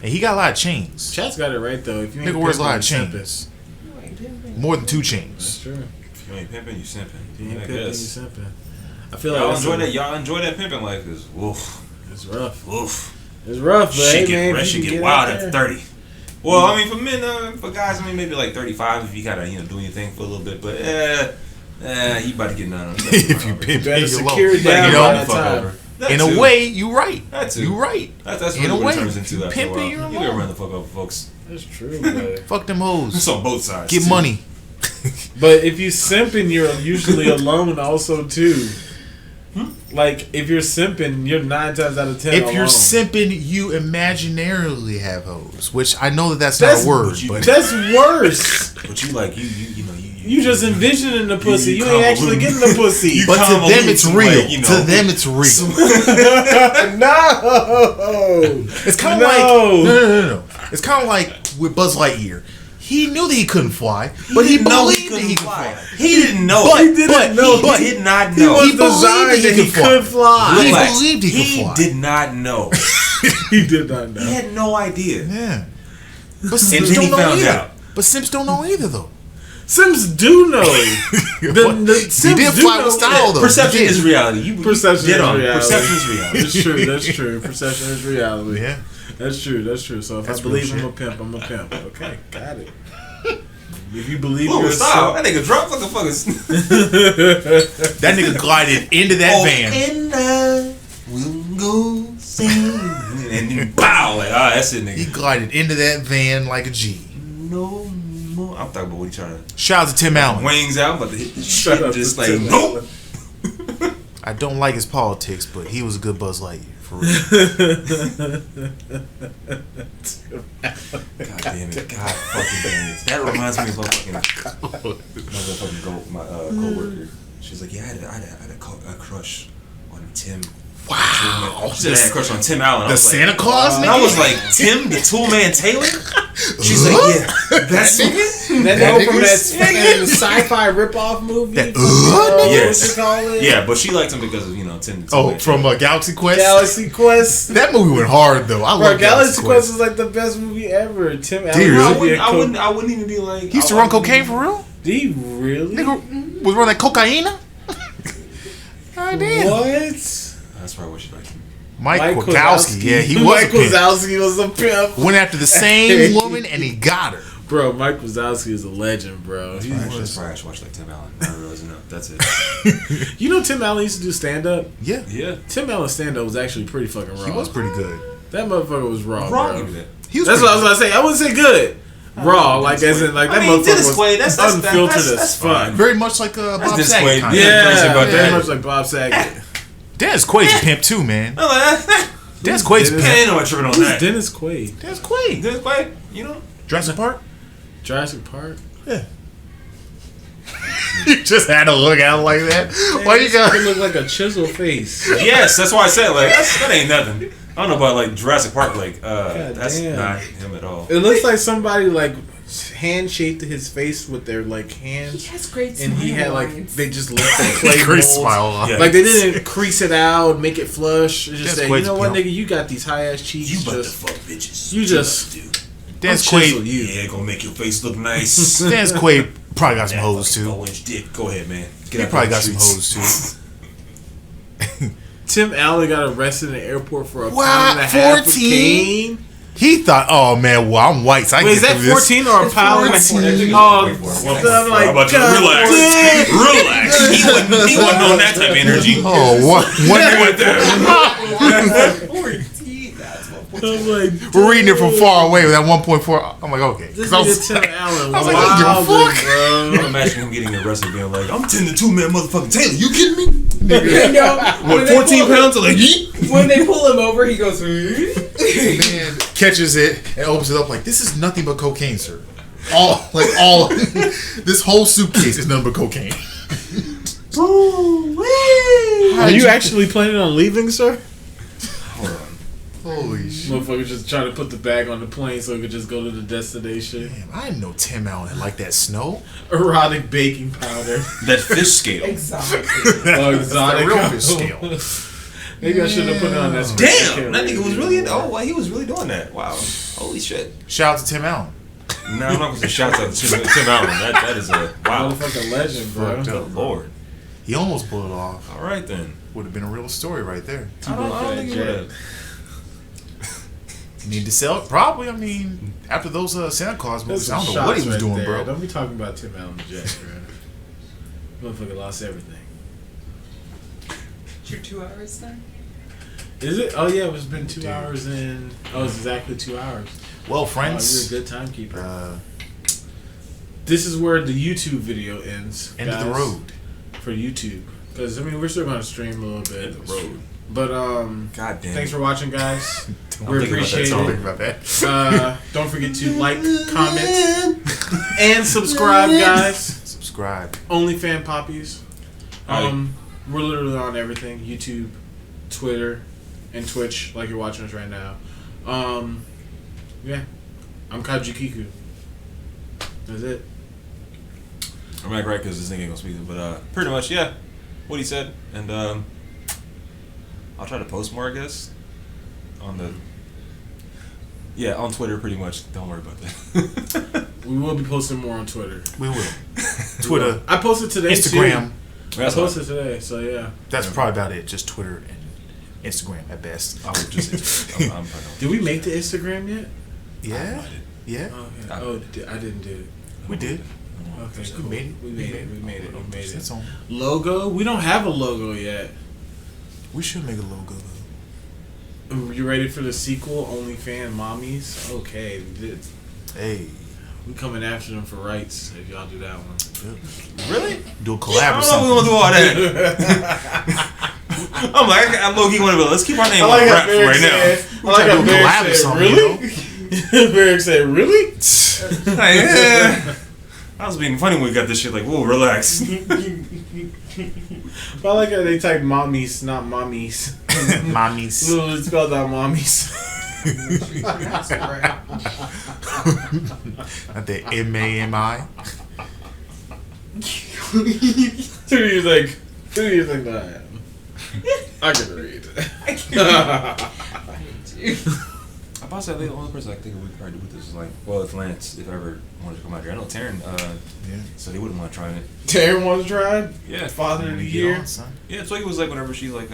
And he got a lot of chains. Chat's got it right though. If you ain't Nigga wears a lot of pimping, chains. You ain't pimping. More than 2 That's chains. true. If you ain't pimping, you simping. If you ain't I pimping, you guess. simping. I feel like Y'all that's enjoy a- that. Y'all enjoy that pimping life, cause woof, It's rough. woof. It's rough, but Shit hey, man, get, if shit you get can wild out after there- 30. Well, I mean, for men, for guys, I mean, maybe like 35 if you gotta, do your thing for a little bit. But you about to get none of If you pimp, better you're secure low. it down You by know, that time. in a way, you right. That too. You right. That's in really a what way, it turns into after a pimping, while. you're You gotta alone. run the fuck over folks. That's true, but Fuck them hoes. It's on both sides. Get too. money. but if you simping, you're usually alone also too. Like if you're simping, you're 9 times out of 10. If alone. you're simping, you imaginarily have hoes, which I know that's not a word, but that's worse. But you like You just envisioning the pussy. You, you ain't actually getting the pussy. but to convolute them it's some, real. like, To them it's real. No. It's kind of like no. It's kind of like with Buzz Lightyear. He knew that he couldn't fly, but he believed that he could fly. He didn't know. But- He didn't know. but- He did not He know. was He believed designed that that he he could could fly. He Relax. believed he could fly. did not know. He did not know. He had no idea. Yeah. But And Simps then he don't know found either. out. But Simps don't know either, though. Sims do know. He Sims did do fly know with style, though. Perception He did. is reality. You Perception did is on. reality. Perception is reality. That's true. That's true. Perception is reality. Yeah. That's true. That's true. So if That's I believe real I'm a pimp, I'm a pimp. Okay, got it. If you believe Ooh, you're a stop. simp, That nigga drunk fuckers. That nigga glided into that van. And I will go sing. And then bow. Like, that's it, He nigga. glided into that van like a G. No more. I'm talking about what he trying to. Shout out to Tim Allen. Wings out, but the hit the Shout shit out just to like, Tim nope. I don't like his politics, but he was a good Buzz Lightyear. For real. God damn it. God fucking damn it. That reminds me of my coworker. She's like, yeah, I had a crush on Tim. Wow. She said I had a crush on Tim Allen. I The was Santa like, Claus and nigga? I was like, Tim, the Tool Man Taylor? She's like, yeah, that's nigga. that That nigga from nigga's- that sci-fi rip-off movie. That- from, Yes. what you call it? Yeah, but she liked him because of, Tim the Tool Oh, Man from Taylor. Galaxy Quest? Galaxy Quest. That movie went hard, though. I Bro, love Galaxy Quest is like the best movie ever. Tim Allen. you used really? to be a I wouldn't even be like. He used to run cocaine for real? Did he really? Nigga was running cocaine? God damn. What? That's probably what she liked him. Mike Wazowski. Yeah, he was Mike a pimp. Wazowski was a pimp. Went after the same woman and he got her. Bro, Mike Wazowski is a legend, bro. He's That's why I should watch like Tim Allen. I realize that's it. You know Tim Allen used to do stand-up? Yeah. Yeah. Tim Allen's stand-up was actually pretty fucking raw. He was pretty good. That motherfucker was raw, Wrong bro. with that. He was That's pretty what I was gonna say. I wouldn't say good. Raw, like as in like that motherfucker Dennis was Quaid, that's unfiltered as that's fuck. fine. very much like Bob Dennis Saget. Quaid. Kind Yeah. of. crazy about very that. much like Bob Saget. Dennis Quaid's a pimp too, man. I'm like, Dennis Quaid's a Dennis- pimp. ain't no tripping on Who's that. Dennis Quaid? Dennis Quaid. Dennis Quaid, Jurassic Park? Jurassic Park. Yeah. You just had to look out like that. Why you got? He look like a chisel face. Yes, that's why I said like that ain't nothing. I don't know about like Jurassic Park, like that's damn. not him at all. It looks like somebody like hand shaped his face with their like hands. He has great And he had like lines. they just left the clay Great molds. smile on. Yeah. Like they didn't crease it out, make it flush. It's just That's say, you Quaid's know what, pimp. nigga, you got these high ass cheeks. You about to just, fuck bitches. you just- do. Dennis I'll chisel Quaid. you. Yeah, gonna make your face look nice. Dennis Quaid probably got some hoes too. 4-inch dick. Go ahead, man. Get He out probably the got some streets. hoes too. Tim Allen got arrested in the airport for a pound and a half of cocaine. He thought, oh man, well I'm white, so I Wait, is that 14 or a pound? Oh, I'm like, about to relax. He wasn't on that type of energy. Oh, what? Went there. I'm like, we're reading it from far away with that 1.4. I'm like, okay. This I is Tim Allen. I was like, I don't give a fuck. Bro. Imagine him getting arrested being like, I'm 10-2 man, motherfucking Taylor. You kidding me? What, 14 pounds? Like, yeet. When they pull him over, he goes, man catches it and opens it up like, this is nothing but cocaine, sir. This whole suitcase is nothing but cocaine. Are you actually planning on leaving, sir? Hold on. Holy shit. Motherfucker just trying to put the bag on the plane so he could just go to the destination. Damn, I didn't know Tim Allen liked that snow. Erotic baking powder. That fish scale. exotic. Exotic. Real fish scale. Maybe I should have put it on that. Damn, that nigga was really he was really doing that. Wow. Holy shit. Shout out to Tim Allen. No, I'm not going to say shout out to Tim Allen. That is a wow. Motherfucking legend, bro. Good Lord. He almost pulled it off. All right then. Would have been a real story right there. I don't think it would have. You need to sell it? Probably. I mean, after those Santa Claus movies, I don't know what he was doing, bro. Don't be talking about Tim Allen Jet, bro. Motherfucker lost everything. Your 2 hours then? Is it? Oh yeah, it's been 2 hours and it's exactly 2 hours. Well, friends, you're a good timekeeper. This is where the YouTube video ends. End of the road for YouTube, because I mean we're still gonna stream a little bit. End of the road. But God damn. thanks for watching, guys. we appreciate it. About that. Don't forget to like, comment, and subscribe, guys. Subscribe. OnlyFans Poppies. We're literally on everything: YouTube, Twitter, and Twitch. Like you're watching us right now. Yeah, I'm Kaji Kiku. That's it. I'm not right because this thing ain't gonna speak, but pretty much, yeah, what he said, and I'll try to post more, I guess, on Twitter, pretty much. Don't worry about that. We will be posting more on Twitter. We will. Twitter. I posted today. Instagram. Too. I posted today, so yeah. That's probably about it. Just Twitter and Instagram at best. I would just. I'm Did we make the Instagram yet? Yeah. Yeah. Oh, yeah. I didn't do it. We did. Okay, cool. We made it. It's on. Logo? We don't have a logo yet. We should make a logo though. You ready for the sequel, OnlyFans Mommies? Okay, we did. Hey. We coming after them for rights if y'all do that one. Really? Do a collab or something. I don't know if we're gonna do all that. I'm like, I'm low key one of them. Let's keep our name on rap right now. I like how collab or something. Really? Barrick said, really? Yeah. I was being funny when we got this shit. Like, whoa, relax. I like how they type mommies, not mommies. Mommies. Literally spelled out mommies. Not the M-A-M-I. Who do you think that I am? I can read. I about to say, the only person I think we could probably do with this is like, well, if Lance, if ever wanted to come out here. I know Taryn, so he wouldn't want to try it. Taryn wants to try it? Yeah. Father of the year? Yeah, it's like it was like whenever she like,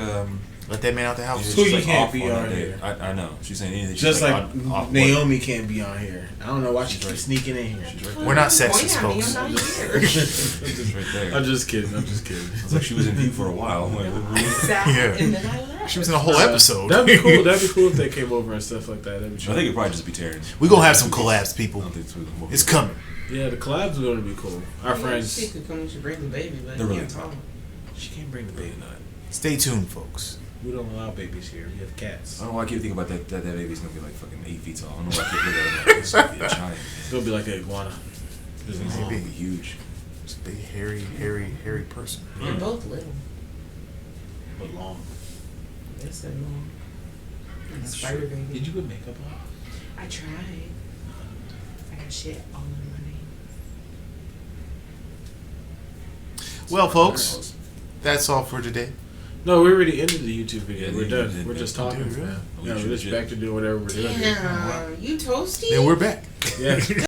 let that man out the house. Who you can't be on here. I know. She's saying anything. Just like Naomi can't be on here. I don't know why she keeps sneaking in here. She's right there. We're not sexist, folks. She's right there. I'm just kidding. It's like she was in view for a while. Yeah. She was in a whole episode. That'd be cool. That'd be cool if they came over and stuff like that. That'd be I think it'd probably just be Taryn. We're going to have some collabs, people. It's coming. Yeah, the collabs are going to be cool. Our friends. She could come and she bring the baby, but they're really tall. She can't bring the baby. Stay tuned, folks. We don't allow babies here. We have cats. I don't know why I keep thinking about that baby's gonna be like fucking 8 feet tall. I don't know why I keep looking at him like it's gonna be a giant. It's gonna be like an iguana. It's gonna be huge. It's a big, hairy person. They're both little. But long. They said long. Like spider baby. Did you put makeup on? I tried. I got shit all in my name. Well, folks, that's all for today. No, we already ended the YouTube video. Yeah, we're done. We're just talking. Dude, Yeah, we're just back to doing whatever we're doing. Damn, you toasty? Then we're back. Yeah.